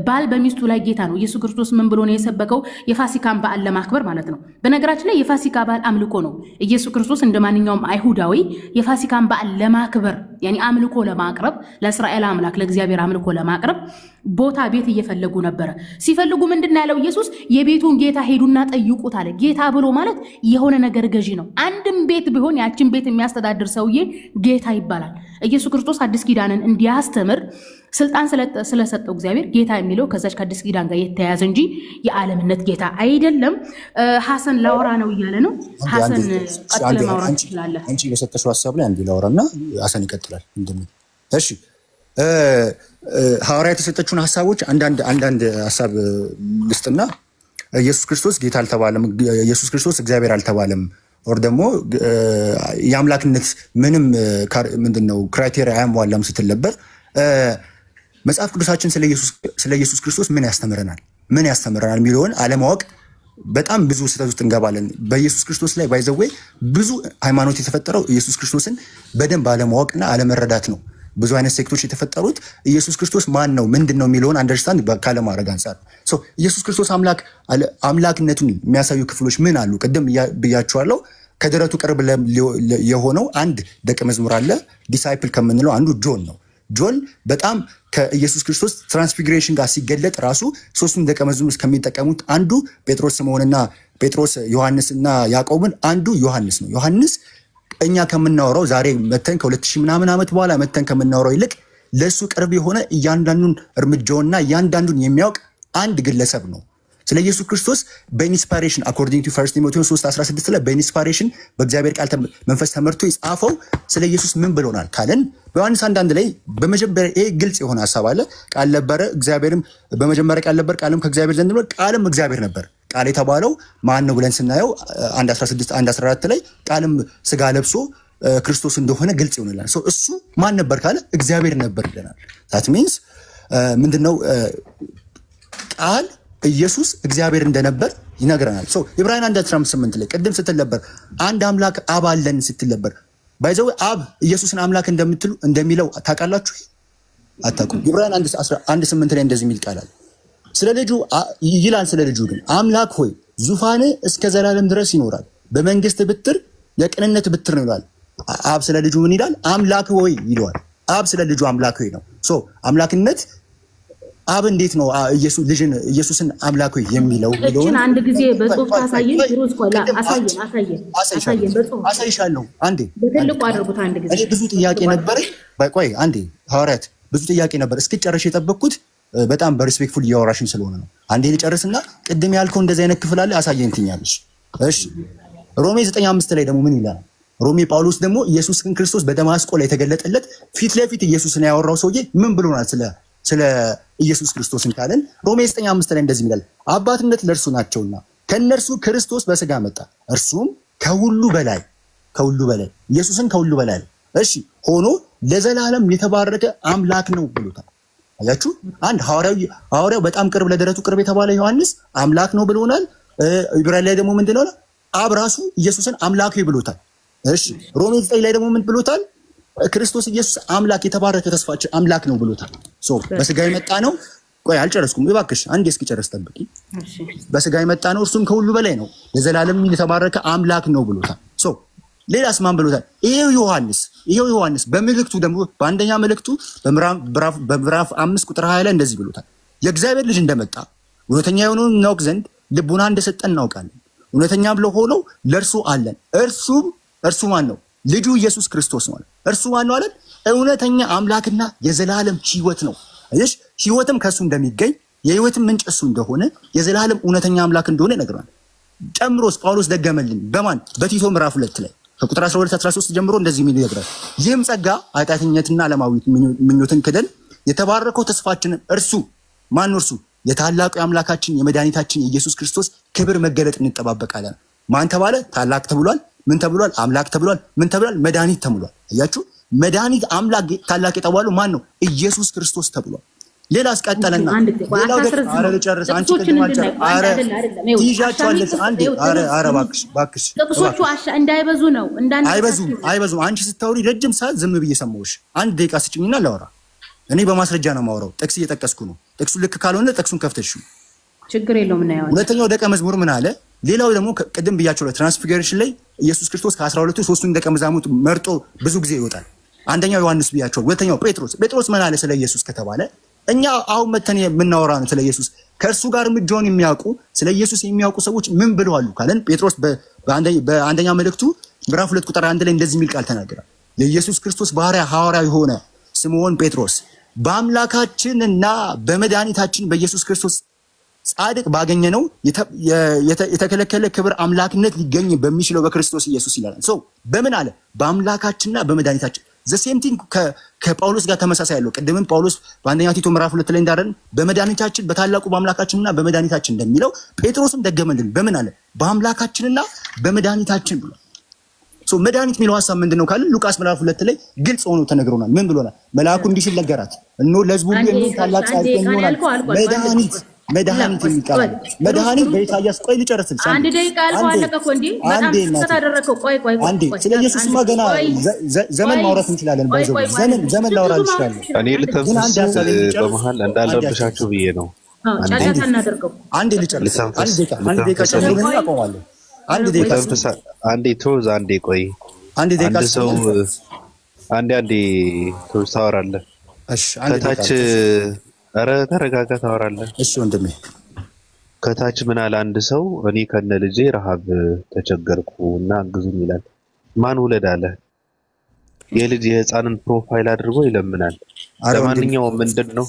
ባል በሚስቱ ላይ ጌታ ነው። ኢየሱስ ክርስቶስ ምን ብሎ ነው የሰበከው? የፋሲካን በዓል ለማክበር ማለት ነው። በነገራችን ላይ የፋሲካ በዓል አምልኮ ነው። ኢየሱስ ክርስቶስ እንደማንኛውም አይሁዳዊ የፋሲካን በዓል ለማክበር ያኒ አምልኮ ለማቅረብ ለእስራኤል አምላክ ለእግዚአብሔር አምልኮ ለማቅረብ ቦታ ቤት እየፈለጉ ነበር። ሲፈልጉ ምንድነው ያለው ኢየሱስ? የቤቱን ጌታ ሄዱና ጠይቁት አለ። ጌታ ብሎ ማለት የሆነ ነገር ገዢ ነው። አንድም ቤት ቢሆን ያችን ቤት የሚያስተዳድር ሰውዬ ጌታ ይባላል። ኢየሱስ ክርስቶስ አዲስ ኪዳንን እንዲያስተምር ስልጣን ስለሰጠው እግዚአብሔር ጌታ የሚለው ከዛች ከአዲስ ኪዳን ጋር የተያያዘ እንጂ የዓለምነት ጌታ አይደለም። ሐሰን ላወራ ነው እያለ ነው። ሐሰን ቀጥለ ማውራት ይችላል። አንቺ በሰጠሽው ሐሳብ ላይ አንዴ ላወራና ሐሰን ይቀጥላል። እሺ ሐዋርያ የተሰጠችውን ሐሳቦች አንዳንድ ሐሳብ ልስጥና ኢየሱስ ክርስቶስ ጌታ አልተባለም፣ ኢየሱስ ክርስቶስ እግዚአብሔር አልተባለም፣ ወር ደግሞ የአምላክነት ምንም ምንድነው ክራይቴሪያ አያሟላም ስትል ነበር። መጽሐፍ ቅዱሳችን ስለ ኢየሱስ ክርስቶስ ምን ያስተምረናል የሚለውን አለማወቅ በጣም ብዙ ስህተት ውስጥ እንገባለን። በኢየሱስ ክርስቶስ ላይ ባይዘዌ ብዙ ሃይማኖት የተፈጠረው ኢየሱስ ክርስቶስን በደንብ አለማወቅና አለመረዳት ነው። ብዙ አይነት ሴክቶች የተፈጠሩት ኢየሱስ ክርስቶስ ማን ነው ምንድነው የሚለውን አንደርስታንድ ካለማድረግ አንፃር ሶ ኢየሱስ ክርስቶስ አምላክነቱን የሚያሳዩ ክፍሎች ምን አሉ? ቅድም ብያቸዋለሁ። ከደረቱ ቅርብ የሆነው አንድ ደቀ መዝሙር አለ። ዲሳይፕል ከምንለው አንዱ ጆን ነው። ጆን በጣም ከኢየሱስ ክርስቶስ ትራንስፊግሬሽን ጋር ሲገለጥ ራሱ ሶስቱን ደቀ መዝሙር ከሚጠቀሙት አንዱ ጴጥሮስ ዮሐንስና ያዕቆብን አንዱ ዮሐንስ ነው። ዮሐንስ እኛ ከምናወራው ዛሬ መተን ከ2000 ምናምን ዓመት በኋላ መተን ከምናወራው ይልቅ ለሱ ቅርብ የሆነ እያንዳንዱን እርምጃውና እያንዳንዱን የሚያውቅ አንድ ግለሰብ ነው። ስለ ኢየሱስ ክርስቶስ በኢንስፓይሬሽን አኮርዲንግ ቱ 1 ቲሞቴዎስ 3:16 ላይ በኢንስፓይሬሽን በእግዚአብሔር ቃል መንፈስ ተመርቶ የጻፈው ስለ ኢየሱስ ምን ብሎናል ካለን በዮሐንስ 1:1 ላይ በመጀመሪያ ይሄ ግልጽ የሆነ ሐሳብ አለ። ቃል ነበረ፣ እግዚአብሔርም በመጀመሪያ ቃል ነበር፣ ቃልም ከእግዚአብሔር ዘንድ ነበር፣ ቃልም እግዚአብሔር ነበር። ቃል የተባለው ማን ነው ብለን ስናየው 1:16 1:14 ላይ ቃልም ስጋ ለብሶ ክርስቶስ እንደሆነ ግልጽ ይሆንልናል። እሱ ማን ነበር ካለ እግዚአብሔር ነበር ይለናል። that means ምንድነው ቃል ኢየሱስ እግዚአብሔር እንደነበር ይነግረናል። ዕብራውያን 1:18 ላይ ቅድም ስትል ነበር አንድ አምላክ አብ አለን ስትል ነበር። ባይዘው አብ ኢየሱስን አምላክ እንደሚለው ታውቃላችሁ? አታውቁም? ዕብራውያን 1:8 ላይ እንደዚህ የሚል ቃል አለ። ስለ ልጁ ይላል። ስለ ልጁ ግን አምላክ ሆይ ዙፋን እስከ ዘላለም ድረስ ይኖራል፣ በመንግስት ብትር የቅንነት ብትር ነው ይላል። አብ ስለ ልጁ ምን ይላል? አምላክ ሆይ ይለዋል። አብ ስለ ልጁ አምላክ ሆይ ነው። አምላክነት አብ እንዴት ነው ኢየሱስን አምላክ ሆይ የሚለው? እቺን አንድ ጊዜ በጽሁፍ ታሳየን። ሩዝ ቆላ አሳየን በጽሁፍ አሳይሻለሁ። አንዴ በትልቁ አድርጉት። አንድ ጊዜ እሺ፣ ብዙ ጥያቄ ነበር። ቆይ አንዴ ሐዋርያት ብዙ ጥያቄ ነበር። እስኪጨርሽ የጠበቅኩት በጣም በሪስፔክትፉል እያወራሽን ስለሆነ ነው። አንዴ ልጨርስና ቅድም ያልከው እንደዚህ አይነት ክፍል አለ አሳየን ትኛለሽ። እሺ፣ ሮሜ 9:5 ላይ ደግሞ ምን ይላል? ሮሜ ጳውሎስ ደግሞ ኢየሱስ ክርስቶስ በደማስቆ ላይ የተገለጠለት ፊት ለፊት ኢየሱስን ያወራው ሰውዬ ምን ብሎናል? ስለ ኢየሱስ ክርስቶስን ካለን ሮሜ 9:5 ላይ እንደዚህ ይላል፣ አባትነት ለእርሱ ናቸውና ከነርሱ ክርስቶስ በስጋ መጣ፣ እርሱም ከሁሉ በላይ ኢየሱስን ከሁሉ በላይ እሺ ሆኖ ለዘላለም የተባረከ አምላክ ነው ብሎታል። አያችሁ፣ አንድ ሐዋርያው በጣም ቅርብ ለደረቱ ቅርብ የተባለ ዮሐንስ አምላክ ነው ብሎናል። ዕብራውያን ላይ ደግሞ ምንድነው አብ ራሱ ኢየሱስን አምላክ ብሎታል። እሺ ሮሜ 9 ላይ ደግሞ ምን ብሎታል? ክርስቶስ ኢየሱስ አምላክ የተባረከ ተስፋችን አምላክ ነው ብሎታል። በስጋ የመጣ ነው። ቆይ አልጨረስኩም፣ እባክሽ አንዴ እስኪጨርስ ጠብቂ። በስጋ የመጣ ነው፣ እርሱም ከሁሉ በላይ ነው፣ ለዘላለም የተባረከ አምላክ ነው ብሎታል። ሌላስ ማን ብሎታል? ይሄው ዮሐንስ በመልእክቱ ደግሞ በአንደኛ መልእክቱ በምዕራፍ 5 ቁጥር 20 ላይ እንደዚህ ብሎታል፣ የእግዚአብሔር ልጅ እንደመጣ እውነተኛ የሆነውን እናውቅ ዘንድ ልቡና እንደሰጠን እናውቃለን። እውነተኛም ለሆነው ለእርሱ አለን። እርሱ ማን ነው? ልጁ ኢየሱስ ክርስቶስ ነው። እርሱ ማን ነው አለን? እውነተኛ አምላክና የዘላለም ሕይወት ነው። እሺ ሕይወትም ከሱ እንደሚገኝ የሕይወትም ምንጭ እሱ እንደሆነ የዘላለም እውነተኛ አምላክ እንደሆነ ይነግረናል። ጨምሮስ ጳውሎስ ደገመልን። በማን? በቲቶ ምዕራፍ 2 ላይ ከቁጥር 12-13 ጀምሮ እንደዚህ የሚል ይነግራል። ይህም ጸጋ ኃጢአተኝነትና ዓለማዊ ምኞትን ክደን የተባረከው ተስፋችንን እርሱ ማን ነው? እርሱ የታላቁ የአምላካችን የመድኃኒታችን የኢየሱስ ክርስቶስ ክብር መገለጥ እንጠባበቃለን። ማን ተባለ? ታላቅ ተብሏል። ምን ተብሏል? አምላክ ተብሏል። ምን ተብሏል? መድኃኒት ተብሏል። አያችሁ፣ መድኃኒት አምላክ ታላቅ የተባለው ማን ነው? ኢየሱስ ክርስቶስ ተብሏል። ሌላ አስቀጠለና ሌላው ደግሞ ልጨርስ። አንቺ ከተማቻ ትይዣቸዋለሽ። አንዴ እባክሽ ጥቅሶቹ እንዳይበዙ ነው። አይበዙም። አንቺ ስታወሪ ረጅም ሰዓት ዝም ብዬ ሰማሁሽ። አንድ ደቂቃ ስጭኝና ላወራ። እኔ በማስረጃ ነው የማወራው። ጥቅስ እየጠቀስኩ ነው። ጥቅሱ ልክ ካልሆነ ጥቅሱን ከፍተሽ ችግር የለውም እና ያው ሁለተኛው ደቀ መዝሙር ምን አለ? ሌላው ደግሞ ቅድም ብያቸው ትራንስፊገሬሽን ላይ ኢየሱስ ክርስቶስ ከ12ቱ 3ቱን ደቀ መዛሙርት መርጦ ብዙ ጊዜ ይወጣል። አንደኛው ዮሐንስ ብያቸው፣ ሁለተኛው ጴጥሮስ ምን አለ ስለ ኢየሱስ ከተባለ እኛ አሁን መተን የምናወራ ነው ስለ ኢየሱስ። ከእርሱ ጋር እርምጃውን የሚያውቁ ስለ ኢየሱስ የሚያውቁ ሰዎች ምን ብለዋል ካለን ጴጥሮስ በአንደኛ መልእክቱ ምዕራፍ 2 ቁጥር 1 ላይ እንደዚህ የሚል ቃል ተናገረ። የኢየሱስ ክርስቶስ ባሪያ ሐዋርያ የሆነ ስምዖን ጴጥሮስ በአምላካችንና በመድኃኒታችን በኢየሱስ ክርስቶስ ጻድቅ ባገኘነው የተከለከለ ክብር አምላክነት ሊገኝ በሚችለው በክርስቶስ ኢየሱስ ይላል። በምን አለ? በአምላካችንና በመድኃኒታችን ዘሴም ቲንግ ከጳውሎስ ጋር ተመሳሳይ ያለው ቅድምም ጳውሎስ በአንደኛ ቲቶ ምዕራፍ 2 ላይ እንዳደረን በመድኃኒታችን በታላቁ በአምላካችንና በመድኃኒታችን እንደሚለው ጴጥሮስም ደገመልን። በምን አለ? በአምላካችንና በመድኃኒታችን ብሎ መድኃኒት የሚለው ሐሳብ ምንድነው ካለ ሉቃስ ምዕራፍ 2 ላይ ግልጽ ሆኖ ተነግሮናል። ምን ብሎናል? መልአኩ እንዲህ ሲል ነገራት፣ እነሆ ለሕዝቡ ሁሉ የሚሆን ታላቅ ጻድቅ ይሆናል። መድኃኒት የሚቃል መድኃኒት በኢሳይያስ ቆይ ልጨርስልሽ። አንድ ደቂቃ አልፎ አለቀ እኮ እንዴ! በጣም ተደረከው። ቆይ አንዴ ስለ ኢየሱስማ ገና ዘመን ማውራት እንችላለን። ባይዘው ዘመን ላውራ እንችላለን። እኔ ልተንፍስ በመሃል እንዳለብሻችሁ ብዬ ነው። ጫጫታ እናደርገው። አንዴ ልጨርስ። አንድ ደቂቃ ጨምሩልኝ፣ አቆማለሁ። አንድ ደቂቃ አንዴ ቶዝ አንዴ ቆይ አንድ ደቂቃ ሰው አንዴ ቶዝ ታወራለህ። እሺ አንዴ ከታች ኧረ ተረጋጋ ታወራለህ። እሺ ወንድሜ ከታች ምን አለ አንድ ሰው እኔ ከነ ልጄ ረሃብ ተቸገርኩ እና አግዙኝ ይላል። ማን ውለድ አለ? የልጅ የህፃንን ፕሮፋይል አድርጎ ይለምናል። ለማንኛውም ምንድነው?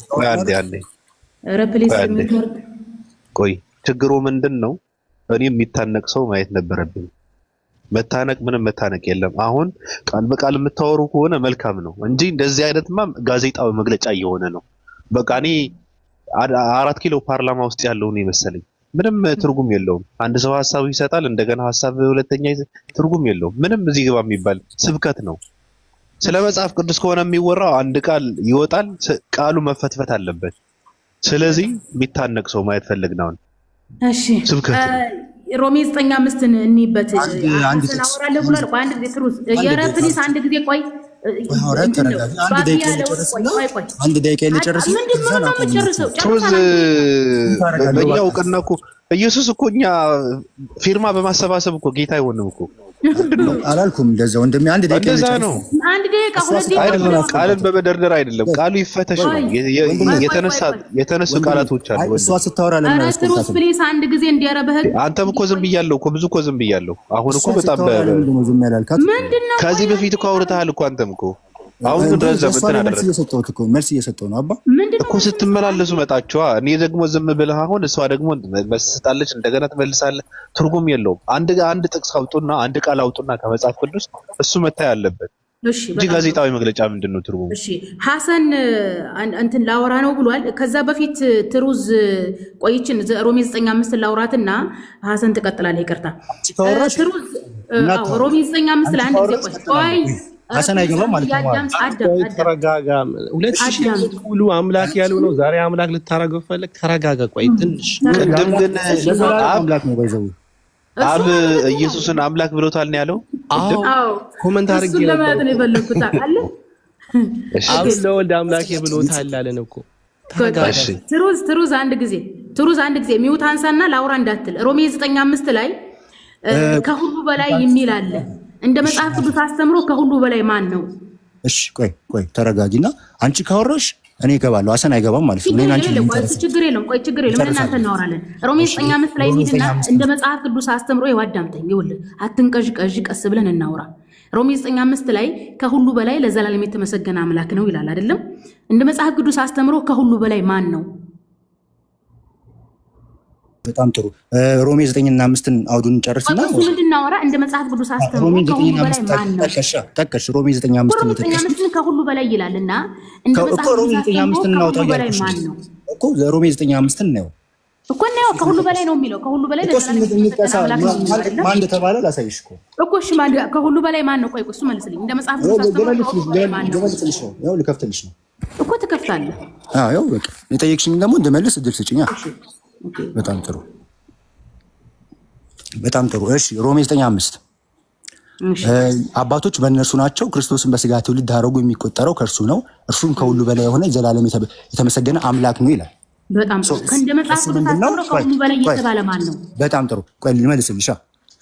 ቆይ ችግሩ ምንድነው? እኔ የሚታነቅ ሰው ማየት ነበረብኝ። መታነቅ ምንም መታነቅ የለም። አሁን ቃል በቃል የምታወሩ ከሆነ መልካም ነው እንጂ እንደዚህ አይነትማ ጋዜጣዊ መግለጫ እየሆነ ነው። በቃ እኔ 4 ኪሎ ፓርላማ ውስጥ ያለው ነው መሰለኝ። ምንም ትርጉም የለውም። አንድ ሰው ሐሳቡ ይሰጣል፣ እንደገና ሐሳብ ሁለተኛ ትርጉም የለውም። ምንም እዚህ ግባ የሚባል ስብከት ነው። ስለ መጽሐፍ ቅዱስ ከሆነ የሚወራው አንድ ቃል ይወጣል፣ ቃሉ መፈትፈት አለበት። ስለዚህ የሚታነቅ ሰው ማየት ፈልግናው እሺ ስብከት ሮሜ 9:5 እንይበት አወራለሁ ብሏል። አንድ ጊዜ ትሩዝ የረፕሊስ አንድ ጊዜ ቆይ አንድ ደቂቃ ልጨርስ። ትሩዝ በእኛ እውቅና እኮ ኢየሱስ እኮ እኛ ፊርማ በማሰባሰብ እኮ ጌታ አይሆንም እኮ አላልኩም። እንደዛ ወንድሜ አንድ ደቂቃ ነው። አንድ ደቂቃ ሁለት ደቂቃ አይደለም፣ ቃልን በመደርደር አይደለም። ቃሉ ይፈተሽ ነው። የተነሱ ቃላቶች አሉ። እሷ ስታወራ ለምን ትሩዝ ፕሊስ አንድ ጊዜ እንዲያረበህ አንተም እኮ ዝም ብያለሁ እኮ ብዙ እኮ ዝም ብያለሁ። አሁን እኮ በጣም ምንድነው ከዚህ በፊት እኮ አውርተሃል እኮ አንተም እኮ አሁን ድረስ ዘመን አደረገ መልስ እየሰጠው ነው። አባ እኮ ስትመላለሱ መጣችዋ። እኔ ደግሞ ዝም ብለህ አሁን እሷ ደግሞ መስጣለች፣ እንደገና ትመልሳለህ። ትርጉም የለውም። አንድ ጥቅስ አውጡና አንድ ቃል አውጡና ከመጽሐፍ ቅዱስ እሱ መታይ አለበት እንጂ ጋዜጣዊ መግለጫ ምንድነው ትርጉም? እሺ ሐሰን እንትን ላወራ ነው ብሏል። ከዛ በፊት ትሩዝ ቆይችን ሮሜ 9:5 ላውራትና ሐሰን ትቀጥላለህ። ይቅርታ ትሩዝ ሮሜ 9:5 ላይ አንድ ጊዜ ቆይ ሐሰን አይገባም ማለት ነው። ተረጋጋ። 2000 ሁሉ አምላክ ያለው ነው። ዛሬ አምላክ ልታረገው ፈለግ። ተረጋጋ። ቆይ ትንሽ ቅድም ግን አምላክ ነው ባይዘው አብ ኢየሱስን አምላክ ብሎታል ነው ያለው። አዎ ኮሜንት አድርጌ ነው ለማለት ነው የፈለኩት። ታውቃለህ አብ ለወልድ አምላክ ብሎታል አለን እኮ። ተረጋጋ። ትሩዝ አንድ ጊዜ ሚውት አንሳና ላውራ እንዳትል። ሮሜ 9:5 ላይ ከሁሉ በላይ የሚል አለ። እንደ መጽሐፍ ቅዱስ አስተምሮ ከሁሉ በላይ ማን ነው? እሺ ቆይ ተረጋጊና አንቺ ካወራሽ እኔ እገባለሁ። ሐሰን አይገባም ማለት ነው። እኔና አንቺ ችግር የለም። እናንተ እናወራለን። ሮሜ 9:5 ላይ እንሂድና እንደ መጽሐፍ ቅዱስ አስተምሮ ይዋዳምተኝ ይውል አትንቀዥቀዥ፣ ቀስ ብለን እናውራ። ሮሜ 9:5 ላይ ከሁሉ በላይ ለዘላለም የተመሰገነ አምላክ ነው ይላል አይደለም? እንደ መጽሐፍ ቅዱስ አስተምሮ ከሁሉ በላይ ማን ነው? በጣም ጥሩ። ሮሜ 9:5 አውዱን ጨርስና እሱ ምንድናወራ እንደ መጽሐፍ ቅዱስ አስተምሮ ከሁሉ በላይ ማን ነው? ተከሽ ሮሜ 9:5 ከሁሉ በላይ ይላልና እንደ መጽሐፍ ቅዱስ አስተምሮ ከሁሉ በላይ ማን ነው? እኮ ሮሜ 9:5 ነው እኮ ነው ከሁሉ በላይ ነው የሚለው። ከሁሉ በላይ ማን እንደተባለ ላሳይሽ እኮ እሺ ማን ከሁሉ በላይ ማን ነው? ቆይ እሱ መልስልኝ። እንደ መጽሐፍ ቅዱስ አስተምሮ ገመልስልሽ ነው ያው ልከፍትልሽ ነው እኮ ትከፍታለህ። ያው በቃ የጠየቅሽኝ ደግሞ እንደመልስ እድል ስጭኛ። በጣም ጥሩ። እሺ ሮሜ 9:5 አባቶች በእነርሱ ናቸው፣ ክርስቶስን በስጋ ትውልድ አደረጉ፣ የሚቆጠረው ከእርሱ ነው፣ እርሱም ከሁሉ በላይ የሆነ ዘላለም የተመሰገነ አምላክ ነው ይላል። በጣም ጥሩ። ከእንደ መጽሐፍ ቅዱስ አስተምሮ ከሁሉ በላይ የተባለ ማን ነው? በጣም ጥሩ። ቆይ ልመልስልሽ።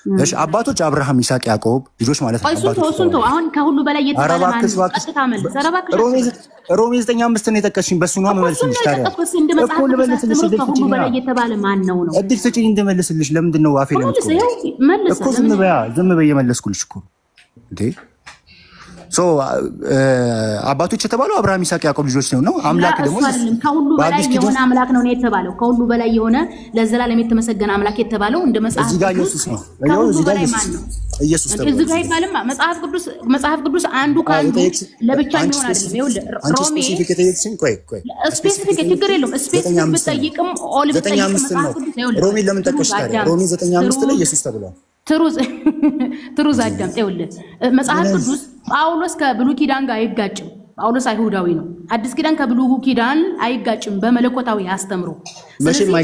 እሺ አባቶች አብርሃም፣ ይስሐቅ፣ ያዕቆብ ልጆች ማለት ነው። እሱን ተው። አሁን ከሁሉ በላይ የተባለ ማን ነው? ቀጥታ መልስ። ሮሜ 9:5 ነው የጠቀስሽኝ። በሱ ነው መልስልሽ። ታዲያ እንደ መጽሐፍ ቅዱስ አስተምሮ ከሁሉ በላይ የተባለ ማን ነው? እድል ስጪኝ እንደመልስልሽ። ለምንድን ነው አፌ ለምትቆ እኮ ዝም በይ የመለስኩልሽ እኮ እንዴ። አባቶች የተባለው አብርሃም፣ ይስሐቅ፣ ያዕቆብ ልጆች ነው። አምላክ ደግሞ ከሁሉ በላይ የሆነ አምላክ ነው የተባለው። ከሁሉ በላይ የሆነ ለዘላለም የተመሰገነ አምላክ የተባለው እንደ መጽሐፍ እዚህ ጋር ኢየሱስ ነው። ከሁሉ በላይ ማን ነው? ኢየሱስ ነው። እዚህ ጋር ይባልማ መጽሐፍ ቅዱስ አንዱ ካንዱ ለብቻ የሚሆን አይደለም። ይኸውልህ ሮሜ ስፔሲፊክ ችግር የለውም። ስፔሲፊክ ብትጠይቅም ኦል ብትጠይቅም መጽሐፍ ቅዱስ ይኸውልህ ሮሜ ለምን ጠቀሽ ታዲያ? ሮሜ 9:5 ላይ ኢየሱስ ተብሏል። ትሩዝ አዳምጥ። ይኸውልህ መጽሐፍ ቅዱስ ጳውሎስ ከብሉይ ኪዳን ጋር አይጋጭም። ጳውሎስ አይሁዳዊ ነው። አዲስ ኪዳን ከብሉይ ኪዳን አይጋጭም በመለኮታዊ አስተምሮ። ስለዚህ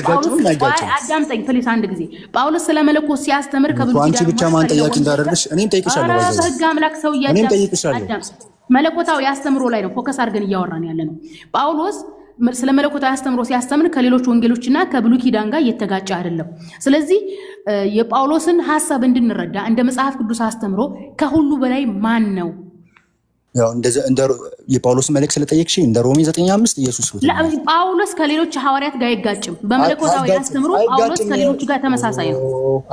አዳምጠኝ ፕሊስ አንድ ጊዜ። ጳውሎስ ስለ መለኮት ሲያስተምር ከብሉይ ኪዳን አንቺ ብቻ ማን ጠያቂ እንዳደረግሽ እኔም ጠይቅሻለሁ። በሕግ አምላክ ሰው እኔም ጠይቅሻለሁ። መለኮታዊ አስተምሮ ላይ ነው ፎከስ አድርገን እያወራን ያለ ነው። ጳውሎስ ስለ መለኮታዊ አስተምሮ ሲያስተምር ከሌሎች ወንጌሎችና ከብሉይ ኪዳን ጋር እየተጋጨ አይደለም። ስለዚህ የጳውሎስን ሐሳብ እንድንረዳ እንደ መጽሐፍ ቅዱስ አስተምሮ ከሁሉ በላይ ማን ነው? ያው እንደ የጳውሎስ መልእክት ስለጠየቅሽ እንደ ሮሜ 9:5 ኢየሱስ ነው። ጳውሎስ ከሌሎች ሐዋርያት ጋር አይጋጭም። በመለኮታዊ አስተምሮ ጳውሎስ ከሌሎች ጋር ተመሳሳይ ነው።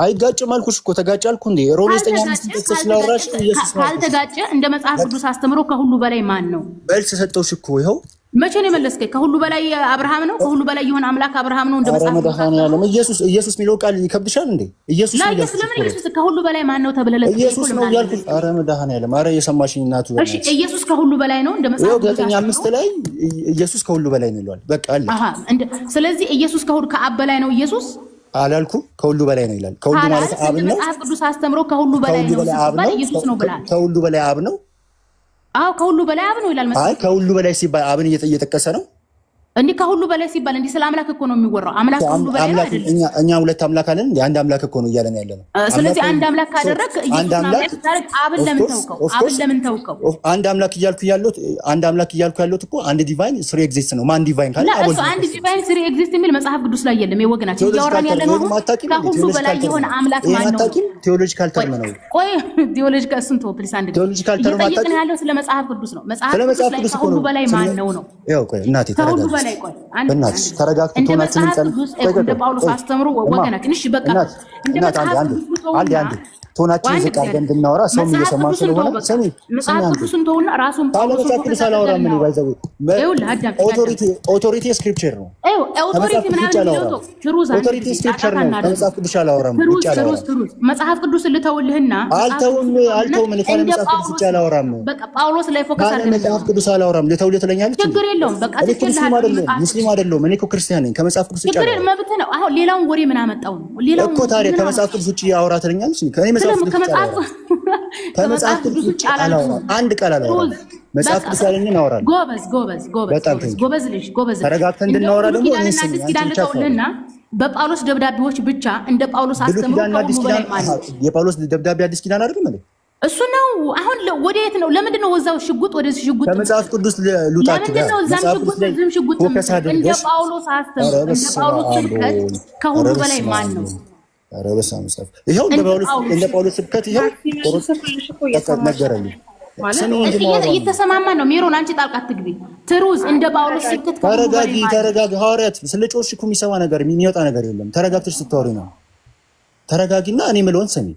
አይጋጭም አልኩሽ እኮ ተጋጭ አልኩ እንዴ? ሮሜ 9:5 ጥቅስ ስለወራሽ ኢየሱስ ነው። ካልተጋጨ እንደ መጽሐፍ ቅዱስ አስተምሮ ከሁሉ በላይ ማን ነው? መልስ ሰጠውሽ እኮ ይኸው። መቼ ነው የመለስከኝ? ከሁሉ በላይ አብርሃም ነው። ከሁሉ በላይ የሆነ አምላክ አብርሃም ነው። እንደመጽሐፍ ኢየሱስ የሚለው ቃል ይከብድሻል እንዴ? ኢየሱስ ለምን ኢየሱስ ከሁሉ በላይ ማን ነው ተብለለ? ኢየሱስ ነው ያልኩት። አረ መድኃኒዓለም፣ አረ የሰማሽኝ እናቱ። እሺ ኢየሱስ ከሁሉ በላይ ነው እንደመጽሐፍ 9:5 ላይ ኢየሱስ ከሁሉ በላይ ነው ይላል። በቃ አለ። ስለዚህ ኢየሱስ ከአብ በላይ ነው ኢየሱስ አላልኩም። ከሁሉ በላይ ነው ይላል። ከሁሉ ማለት አብ ነው። መጽሐፍ ቅዱስ አስተምሮ ከሁሉ በላይ ነው ሲባል ኢየሱስ ነው ብላል። ከሁሉ በላይ አብ ነው። ከሁሉ በላይ አብ ነው ይላል። አይ ከሁሉ በላይ ሲባል አብን እየጠቀሰ ነው። እንዲህ ከሁሉ በላይ ሲባል እንዲህ ስለ አምላክ እኮ ነው የሚወራው። አምላክ ከሁሉ በላይ አይደለም። እኛ ሁለት አምላክ አለን፣ አንድ አምላክ እኮ ነው እያለን ያለነው። ስለዚህ አንድ አምላክ ካደረክ ኢየሱስ አምላክ ታረቅ። አብን ለምን ተውከው? አንድ አምላክ እያልኩ ያለሁት እኮ አንድ ዲቫይን ስሪ ኤግዚስት ነው። ማን ዲቫይን ካለ እሱ አንድ ዲቫይን ስሪ ኤግዚስት የሚል መጽሐፍ ቅዱስ ላይ የለም። የወገናችን እያወራን ያለነው ከሁሉ በላይ የሆነ አምላክ ማን ነው? ቴዎሎጂካል ተርም ነው። ቆይ ቴዎሎጂካል እሱን ተው ፕሊስ። አንድ ቴዎሎጂካል ተርም እየጠየቅን ያለው ስለ መጽሐፍ ቅዱስ ነው። መጽሐፍ ቅዱስ ላይ ከሁሉ በላይ ማን ነው ነው? ያው ቆይ እናቴ ተረጋጋ። በእናትሽ ተረጋግተን ቶናችንን እንደ ጳውሎስ አስተምሮ ወገናችን እሺ በቃ እንደ መጽሐፍ አንድ ቶናችን ዝቅ አድርገን እንድናወራ ሰው እየሰማ ስለሆነ ሰሚ መጽሐፍ ቅዱስን ተውና ራሱን ጳውሎስ ሳላወራ ምን ይባይዘው ኦቶሪቲ ስክሪፕቸር ነው። ኦቶሪቲ ምናምን ነው ትሩዝ ኦቶሪቲ ስክሪፕቸር ነው። መጽሐፍ ቅዱስ አላወራም ትሩዝ መጽሐፍ ቅዱስ ልተውልህና አልተውም እኔ መጽሐፍ ቅዱስ አላወራም። በቃ ጳውሎስ ላይ ፎከስ አድርገን መጽሐፍ ቅዱስ አላወራም ልተውልህ ትለኛለች። ችግር የለውም በቃ ሙስሊም አይደለሁም እኔ እኮ ክርስቲያን ነኝ። ከመጽሐፍ ቅዱስ ችግር መብት ነው። አሁን ሌላውን ወሬ ምን አመጣው ነው? ሌላው እኮ ታዲያ ከመጽሐፍ ቅዱስ ውጪ አወራ ትለኛለች። ከመጽሐፍ ቅዱስ ውጪ አላወራም። አንድ ቃል አላወራም። መጽሐፍ ቅዱስ ያለኝን አወራለሁ። ጎበዝ ልጅ ተረጋግተን እንድናወራ ደግሞ በጳውሎስ ደብዳቤዎች ብቻ እንደ ጳውሎስ አስተምሮ የጳውሎስ ደብዳቤ አዲስ ኪዳን አይደለም ማለት እሱ ነው። አሁን ወዴት ነው? ለምንድን ነው ወዛው ሽጉጥ ወደዚህ ሽጉጥ? ከመጽሐፍ ቅዱስ ሉጣችሁ መጽሐፍ ቅዱስ ሽጉጥ እንደ ጳውሎስ አስተምሮ እንደ ጳውሎስ ስብከት ከሁሉ በላይ ማን ነው? ረበሳምጻፍ ይሄው እንደ ጳውሎስ ስብከት ይሄው ነገረልኝ ማለት እየተሰማማን ነው። ሜሮን አንቺ ጣልቃ አትግቢ። ትሩዝ እንደ ጳውሎስ ስብከት ተረጋጊ። ሐዋርያት ስለ ጮሽ እኮ የሚሰማ ነገር የሚወጣ ነገር የለም። ተረጋግተሽ ስትወሪ ነው። ተረጋጊና እኔ የምለውን ስሚ።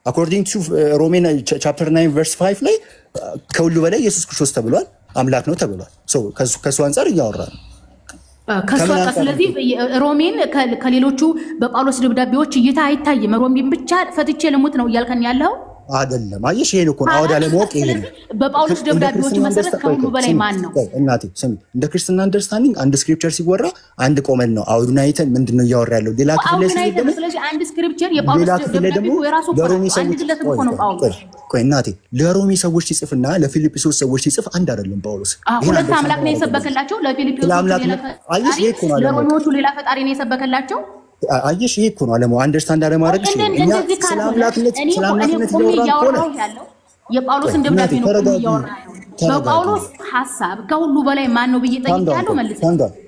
according to Roman chapter 9 verse 5 ላይ ከሁሉ በላይ ኢየሱስ ክርስቶስ ተብሏል፣ አምላክ ነው ተብሏል። ከሱ አንፃር እያወራን ስለዚህ ሮሜን ከሌሎቹ በጳውሎስ ደብዳቤዎች እይታ አይታይም። ሮሜን ብቻ ፈትቼ ልሙት ነው እያልከን ያለው አይደለም። አየሽ ይሄን እኮ አውዳ ለማወቅ ይሄ ነው። በጳውሎስ ደብዳቤዎች መሰረት ከሁሉ በላይ ማን ነው? እናቴ ስሚ፣ እንደ ክርስትና አንደርስታንዲንግ አንድ ስክሪፕቸር ሲወራ አንድ ቆመን ነው አውዱን አይተን ምንድነው እያወራ ያለው። ሌላ ክፍል ላይ ደግሞ ስለዚህ አንድ ስክሪፕቸር የጳውሎስ ደብዳቤ የራሱ ለሮሜ አንድ ግለሰብ እኮ ነው ጳውሎስ። ቆይ እናቴ ለሮሜ ሰዎች ሲጽፍና ለፊልጵስዩስ ሰዎች ሲጽፍ አንድ አይደለም ጳውሎስ። ሁለት አምላክ ነው የሰበከላቸው። ለሮሜዎቹ ሌላ ፈጣሪ ነው የሰበከላቸው። አየሽ ይሄ እኮ ነው አለማው አንደርስታንድ አለማድረግሽ። እኛ ስለ አምላክነት እያወራሁ ያለው የጳውሎስን ደብዳቤ ነው እያወራሁ ያለው። በጳውሎስ ሐሳብ ከሁሉ በላይ ማን ነው ብዬ ጠይቄያለሁ። መልስ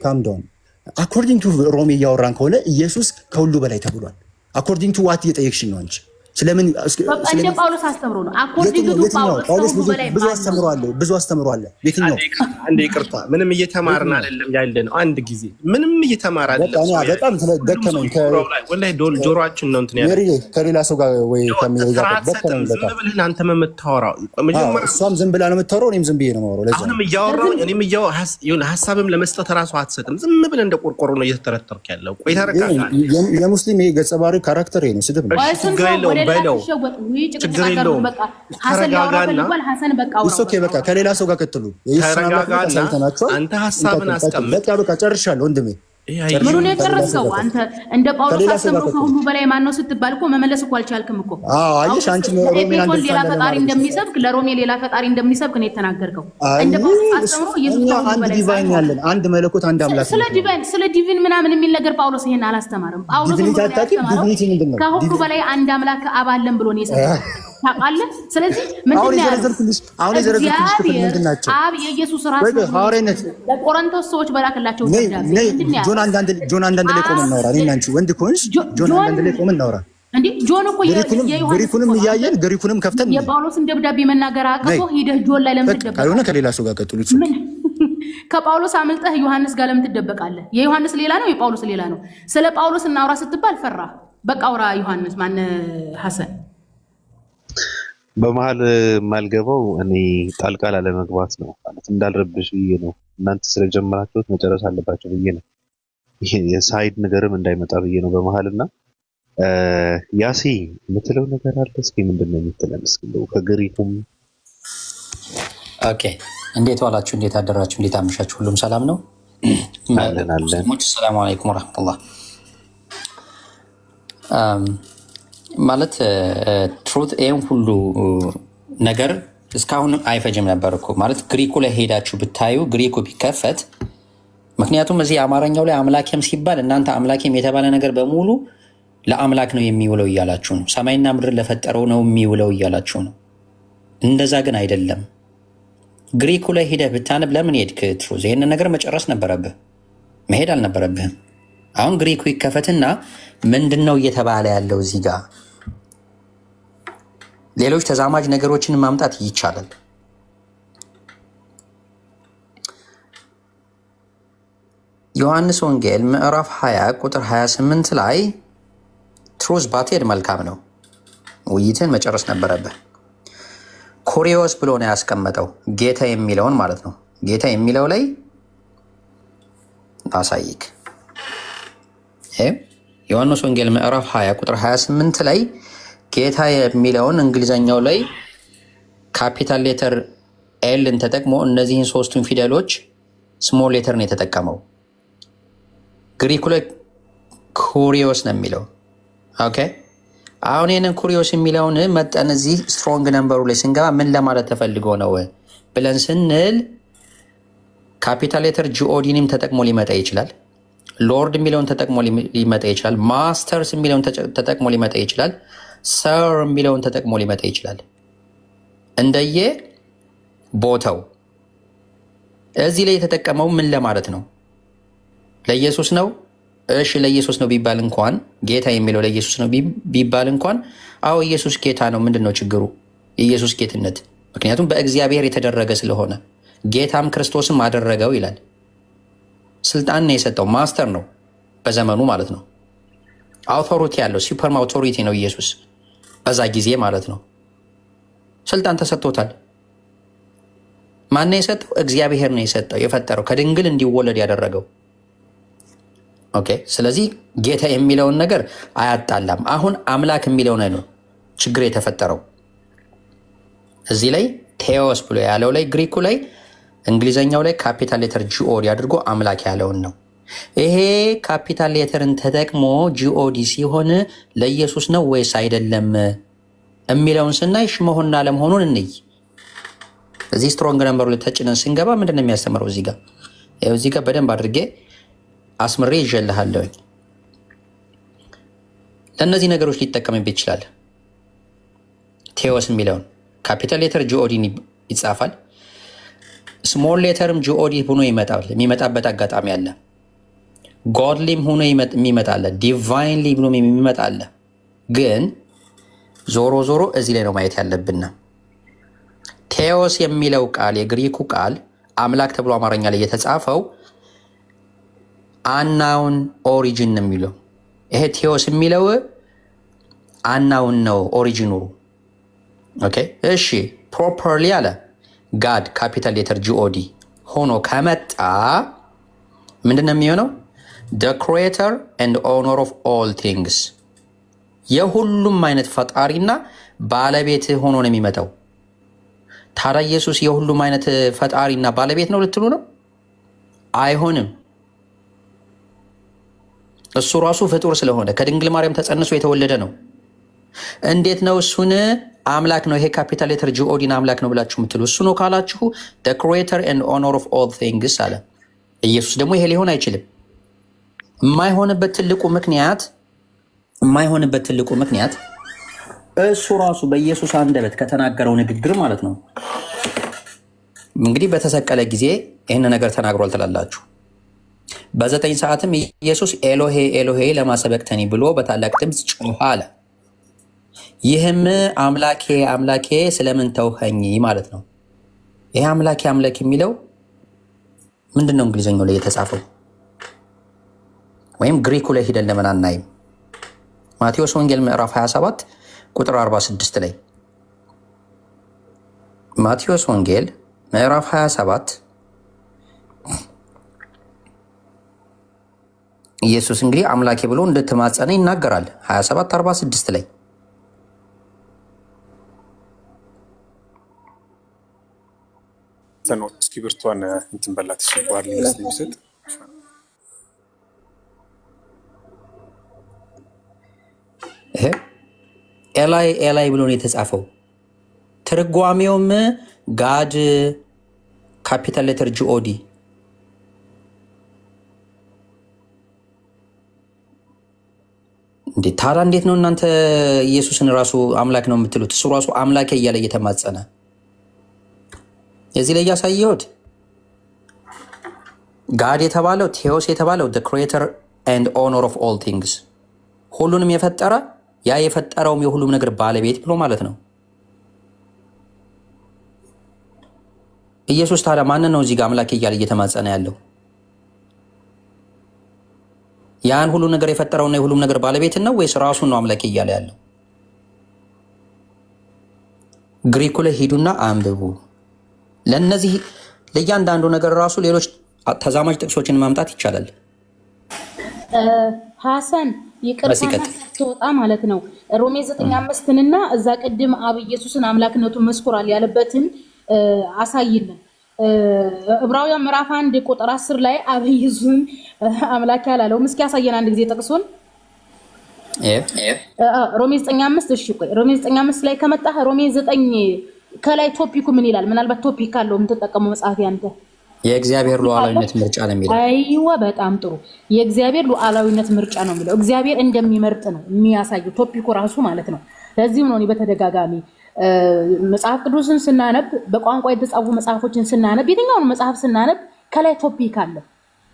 calm down according to ሮሜ እያወራን ከሆነ ኢየሱስ ከሁሉ በላይ ተብሏል። according to what እየጠየቅሽ ነው አንቺ? ስለምን እንደ ጳውሎስ አስተምሮ ነው? አኮርዲንግ ቱ ጳውሎስ ብዙ አስተምሯል። የትኛው አንዴ ይቅርታ፣ ምንም እየተማርን አይደለም ያለነው። አንድ ጊዜ ምንም እየተማር አይደለም። በጣም ተደከመኝ። ወላሂ ጆሮአችን ነው እንትን ያለው ከሌላ ሰው ጋር ወይ ከሚል ጋር ደከመኝ። ዝም ብለህ አንተ የምታወራው መጀመሪያ እሷም ዝም ብላ ነው የምታወራው፣ እኔም ዝም ብዬ ነው የማወራው። ለዛ አሁንም እያወራው እኔም የሆነ ሐሳብም ለመስጠት ራሱ አትሰጥም። ዝም ብለህ እንደ ቆርቆሮ ነው እየተተረተርክ ያለው። ቆይ ተረጋጋ። የሙስሊም ገጸ ባህሪ ካራክተር ነው ስድብ ነው። በለው ችግር የለውም። ተረጋጋና ኦኬ በቃ ከሌላ ሰው ጋር ቀጥሉ። አንተ ሐሳብን አስቀምጥ። በቃ ጨርሻለሁ ወንድሜ። ምኑን የጨረስከው አንተ? እንደ ጳውሎስ አስተምሮ ከሁሉ በላይ ማን ነው ስትባል እኮ መመለስ እኮ አልቻልክም እኮ። አየሽ አንቺ ሮሜን ሌላ ፈጣሪ እንደሚሰብክ ለሮሜ ሌላ ፈጣሪ እንደሚሰብክ ነው የተናገርከው። እንደ ጳውሎስ አስተምሮ ኢየሱስ አንድ ዲቫይን ያለን አንድ መለኮት አንድ አምላክ። ስለ ዲቪን ምናምን የሚል ነገር ጳውሎስ ይሄን አላስተማረም። ጳውሎስ ከሁሉ በላይ አንድ አምላክ አብ አለን ብሎ ነው የሰበከው። ታውቃለህ? ስለዚህ ምንድነው አሁን የዘረዘርኩልሽ ክፍል ምንድናቸው? አብ የኢየሱስ ራስ ነው። ሐዋርያነት ለቆሮንቶስ ሰዎች በላከላቸው ደብዳቤ ጆን አንዳንድ ላይ ቆመን እናውራ። እኔና አንቺ ወንድ ከሆንሽ ጆን አንዳንድ ላይ ቆመን እናውራ። እንዴ ጆን እኮ ግሪኩንም እያየን ግሪኩንም ከፍተን የጳውሎስን ደብዳቤ መናገር አቅቶ ሄደህ ጆን ላይ ለምን ትደበቃለህ? ካልሆነ ከሌላ ሰው ጋር ቀጥሉ። ከጳውሎስ አመልጠህ ዮሐንስ ጋር ለምን ትደበቃለህ? የዮሐንስ ሌላ ነው፣ የጳውሎስ ሌላ ነው። ስለ ጳውሎስ እናውራ ስትባል ፈራ። በቃ አውራ ዮሐንስ ማን ሐሰን በመሀል ማልገባው እኔ ጣልቃ ላለመግባት ነው ማለት እንዳልረብሽ ብዬ ነው። እናንተ ስለጀመራችሁት መጨረስ አለባችሁ ብዬ ነው። ይሄ የሳይድ ነገርም እንዳይመጣ ብዬ ነው በመሀልና ያሲ የምትለው ነገር አለ። እስኪ ምንድነው የምትለን? እስኪ ከግሪኩም ኦኬ። እንዴት ዋላችሁ? እንዴት አደራችሁ? እንዴት አመሻችሁ? ሁሉም ሰላም ነው? አለን። ሰላም አለይኩም ወራህመቱላህ። ማለት ትሩት ይሄን ሁሉ ነገር እስካሁን አይፈጅም ነበር እኮ ማለት ግሪኩ ላይ ሄዳችሁ ብታዩ ግሪኩ ቢከፈት ምክንያቱም እዚህ አማርኛው ላይ አምላኬም ሲባል እናንተ አምላኬም የተባለ ነገር በሙሉ ለአምላክ ነው የሚውለው እያላችሁ ነው። ሰማይና ምድር ለፈጠረው ነው የሚውለው እያላችሁ ነው። እንደዛ ግን አይደለም። ግሪኩ ላይ ሄደህ ብታነብ ለምን ሄድክ? ትሩዝ ይህንን ነገር መጨረስ ነበረብህ፣ መሄድ አልነበረብህም። አሁን ግሪኩ ይከፈትና ምንድን ነው እየተባለ ያለው እዚህ ጋር? ሌሎች ተዛማጅ ነገሮችን ማምጣት ይቻላል። ዮሐንስ ወንጌል ምዕራፍ 20 ቁጥር 28 ላይ ትሩዝ ባትሄድ መልካም ነው። ውይይትን መጨረስ ነበረብህ። ኮሪዮስ ብሎ ነው ያስቀመጠው፣ ጌታ የሚለውን ማለት ነው። ጌታ የሚለው ላይ አሳይክ። ዮሐንስ ወንጌል ምዕራፍ 20 ቁጥር 28 ላይ ጌታ የሚለውን እንግሊዘኛው ላይ ካፒታል ሌተር ኤልን ተጠቅሞ እነዚህን ሶስቱን ፊደሎች ስሞል ሌተር ነው የተጠቀመው። ግሪኩ ላይ ኩሪዮስ ነው የሚለው። ኦኬ አሁን ይህንን ኩሪዮስ የሚለውን መጠን እዚህ ስትሮንግ ነምበሩ ላይ ስንገባ ምን ለማለት ተፈልጎ ነው ብለን ስንል ካፒታል ሌተር ጂኦዲንም ተጠቅሞ ሊመጣ ይችላል። ሎርድ የሚለውን ተጠቅሞ ሊመጣ ይችላል። ማስተርስ የሚለውን ተጠቅሞ ሊመጣ ይችላል። ሰር የሚለውን ተጠቅሞ ሊመጣ ይችላል። እንደየ ቦታው እዚህ ላይ የተጠቀመው ምን ለማለት ነው? ለኢየሱስ ነው። እሺ ለኢየሱስ ነው ቢባል እንኳን ጌታ የሚለው ለኢየሱስ ነው ቢባል እንኳን አዎ ኢየሱስ ጌታ ነው። ምንድነው ችግሩ? የኢየሱስ ጌትነት ምክንያቱም በእግዚአብሔር የተደረገ ስለሆነ ጌታም ክርስቶስም አደረገው ይላል። ስልጣን ነው የሰጠው። ማስተር ነው በዘመኑ ማለት ነው። አውቶሪቲ ያለው ሱፐርም አውቶሪቲ ነው ኢየሱስ በዛ ጊዜ ማለት ነው። ስልጣን ተሰጥቶታል። ማን ነው የሰጠው? እግዚአብሔር ነው የሰጠው፣ የፈጠረው፣ ከድንግል እንዲወለድ ያደረገው። ኦኬ ስለዚህ ጌታ የሚለውን ነገር አያጣላም። አሁን አምላክ የሚለው ነው ችግር የተፈጠረው። እዚህ ላይ ቴዎስ ብሎ ያለው ላይ ግሪኩ ላይ እንግሊዘኛው ላይ ካፒታል ሌተር ጂኦዲ አድርጎ አምላክ ያለውን ነው። ይሄ ካፒታል ሌተርን ተጠቅሞ ጂኦዲ ሲሆን ለኢየሱስ ነው ወይስ አይደለም የሚለውን ስናይ መሆንና ለመሆኑን እንይ። እዚህ ስትሮንግ ነምበሩ ላይ ተጭነን ስንገባ ምንድነው የሚያስተምረው? እዚህ ጋር በደንብ አድርጌ አስምሬ ይዤልሃለሁ። ለእነዚህ ነገሮች ሊጠቀምበት ይችላል። ቴዎስ የሚለውን ካፒታል ሌተር ጂኦዲ ይጻፋል። ስሞል ሌተርም ጂኦዲ ሆኖ ይመጣል። የሚመጣበት አጋጣሚ አለ። ጎድሊም ሆኖ የሚመጣለ፣ ዲቫይንሊ ብሎ የሚመጣለ። ግን ዞሮ ዞሮ እዚህ ላይ ነው ማየት ያለብን። ቴዎስ የሚለው ቃል የግሪኩ ቃል አምላክ ተብሎ አማርኛ ላይ የተጻፈው አናውን ኦሪጂን ነው የሚለው። ይሄ ቴዎስ የሚለው አናውን ነው ኦሪጂኑ። ኦኬ እሺ ፕሮፐርሊ አለ ጋድ ካፒታል ሌተር ጂኦዲ ሆኖ ከመጣ ምንድነው የሚሆነው? the creator and owner of all things የሁሉም አይነት ፈጣሪና ባለቤት ሆኖ ነው የሚመጣው። ታዲያ ኢየሱስ የሁሉም አይነት ፈጣሪና ባለቤት ነው ልትሉ ነው? አይሆንም። እሱ ራሱ ፍጡር ስለሆነ ከድንግል ማርያም ተጸንሶ የተወለደ ነው። እንዴት ነው እሱን አምላክ ነው ይሄ ካፒታል ሌተር ጂኦዲን አምላክ ነው ብላችሁ የምትሉ? እሱ ነው ካላችሁ the creator and owner of all things አለ። ኢየሱስ ደግሞ ይሄ ሊሆን አይችልም። የማይሆንበት ትልቁ ምክንያት እሱ ራሱ በኢየሱስ አንደበት ከተናገረው ንግግር ማለት ነው። እንግዲህ በተሰቀለ ጊዜ ይህን ነገር ተናግሯል ትላላችሁ። በ9 ሰዓትም ኢየሱስ ኤሎሄ ኤሎሄ ለማ ሰበቅተኒ ብሎ በታላቅ ድምፅ ጮኸ አለ። ይህም አምላኬ አምላኬ ስለምን ተውኸኝ ማለት ነው። ይሄ አምላኬ አምላኬ የሚለው ምንድነው? እንግሊዘኛው ላይ የተጻፈው ወይም ግሪኩ ላይ ሄደን ለምን አናይም? ማቴዎስ ወንጌል ምዕራፍ 27 ቁጥር 46 ላይ ማቴዎስ ወንጌል ምዕራፍ 27 ኢየሱስ እንግዲህ አምላኬ ብሎ እንደተማጸነ ይናገራል። 27:46 ላይ ተኖት እስክሪብቶን እንትን በላት ሲባል ስለሚሰጥ ኤላይ ኤላይ ብሎ ነው የተጻፈው። ትርጓሜውም ጋድ ካፒታል ሌተር ጂኦዲ እንዴ ታዲያ እንዴት ነው እናንተ ኢየሱስን ራሱ አምላክ ነው የምትሉት? እሱ ራሱ አምላክ እያለ እየተማጸነ የዚህ ላይ ያሳየሁት ጋድ የተባለው ቴዎስ የተባለው the creator and owner of all things ሁሉንም የፈጠረ ያ የፈጠረውም የሁሉም ነገር ባለቤት ብሎ ማለት ነው። ኢየሱስ ታዲያ ማንን ነው እዚህ ጋር አምላክ እያለ እየተማጸነ ያለው? ያን ሁሉ ነገር የፈጠረውና የሁሉም ነገር ባለቤትን ነው ወይስ ራሱን ነው አምላክ እያለ ያለው? ግሪኩ ላይ ሂዱና አንብቡ። ለነዚህ ለእያንዳንዱ ነገር ራሱ ሌሎች ተዛማጅ ጥቅሶችን ማምጣት ይቻላል። ሐሰን ይቅርታ ተወጣ ማለት ነው። ሮሜ 9:5ንና እዛ ቅድም አብ ኢየሱስን አምላክነቱን መስክሯል ያለበትን አሳይልን። ዕብራውያን ምዕራፍ 1 ቁጥር 10 ላይ አብ ኢየሱስን አምላክ ያላለው እስኪ ያሳየን አንድ ጊዜ ጥቅሱን። ሮሜ 9:5 እሺ ቆይ ሮሜ 9:5 ላይ ከመጣ ሮሜ 9 ከላይ ቶፒኩ ምን ይላል? ምናልባት ቶፒክ አለው የምትጠቀመው መጽሐፍ ያንተ የእግዚአብሔር ሉዓላዊነት ምርጫ ነው የሚለው። አይዋ በጣም ጥሩ። የእግዚአብሔር ሉዓላዊነት ምርጫ ነው የሚለው። እግዚአብሔር እንደሚመርጥ ነው የሚያሳየው ቶፒኩ ራሱ ማለት ነው። ለዚህም ነው በተደጋጋሚ መጽሐፍ ቅዱስን ስናነብ በቋንቋ የተጻፉ መጽሐፎችን ስናነብ የትኛውን መጽሐፍ ስናነብ ከላይ ቶፒክ አለ።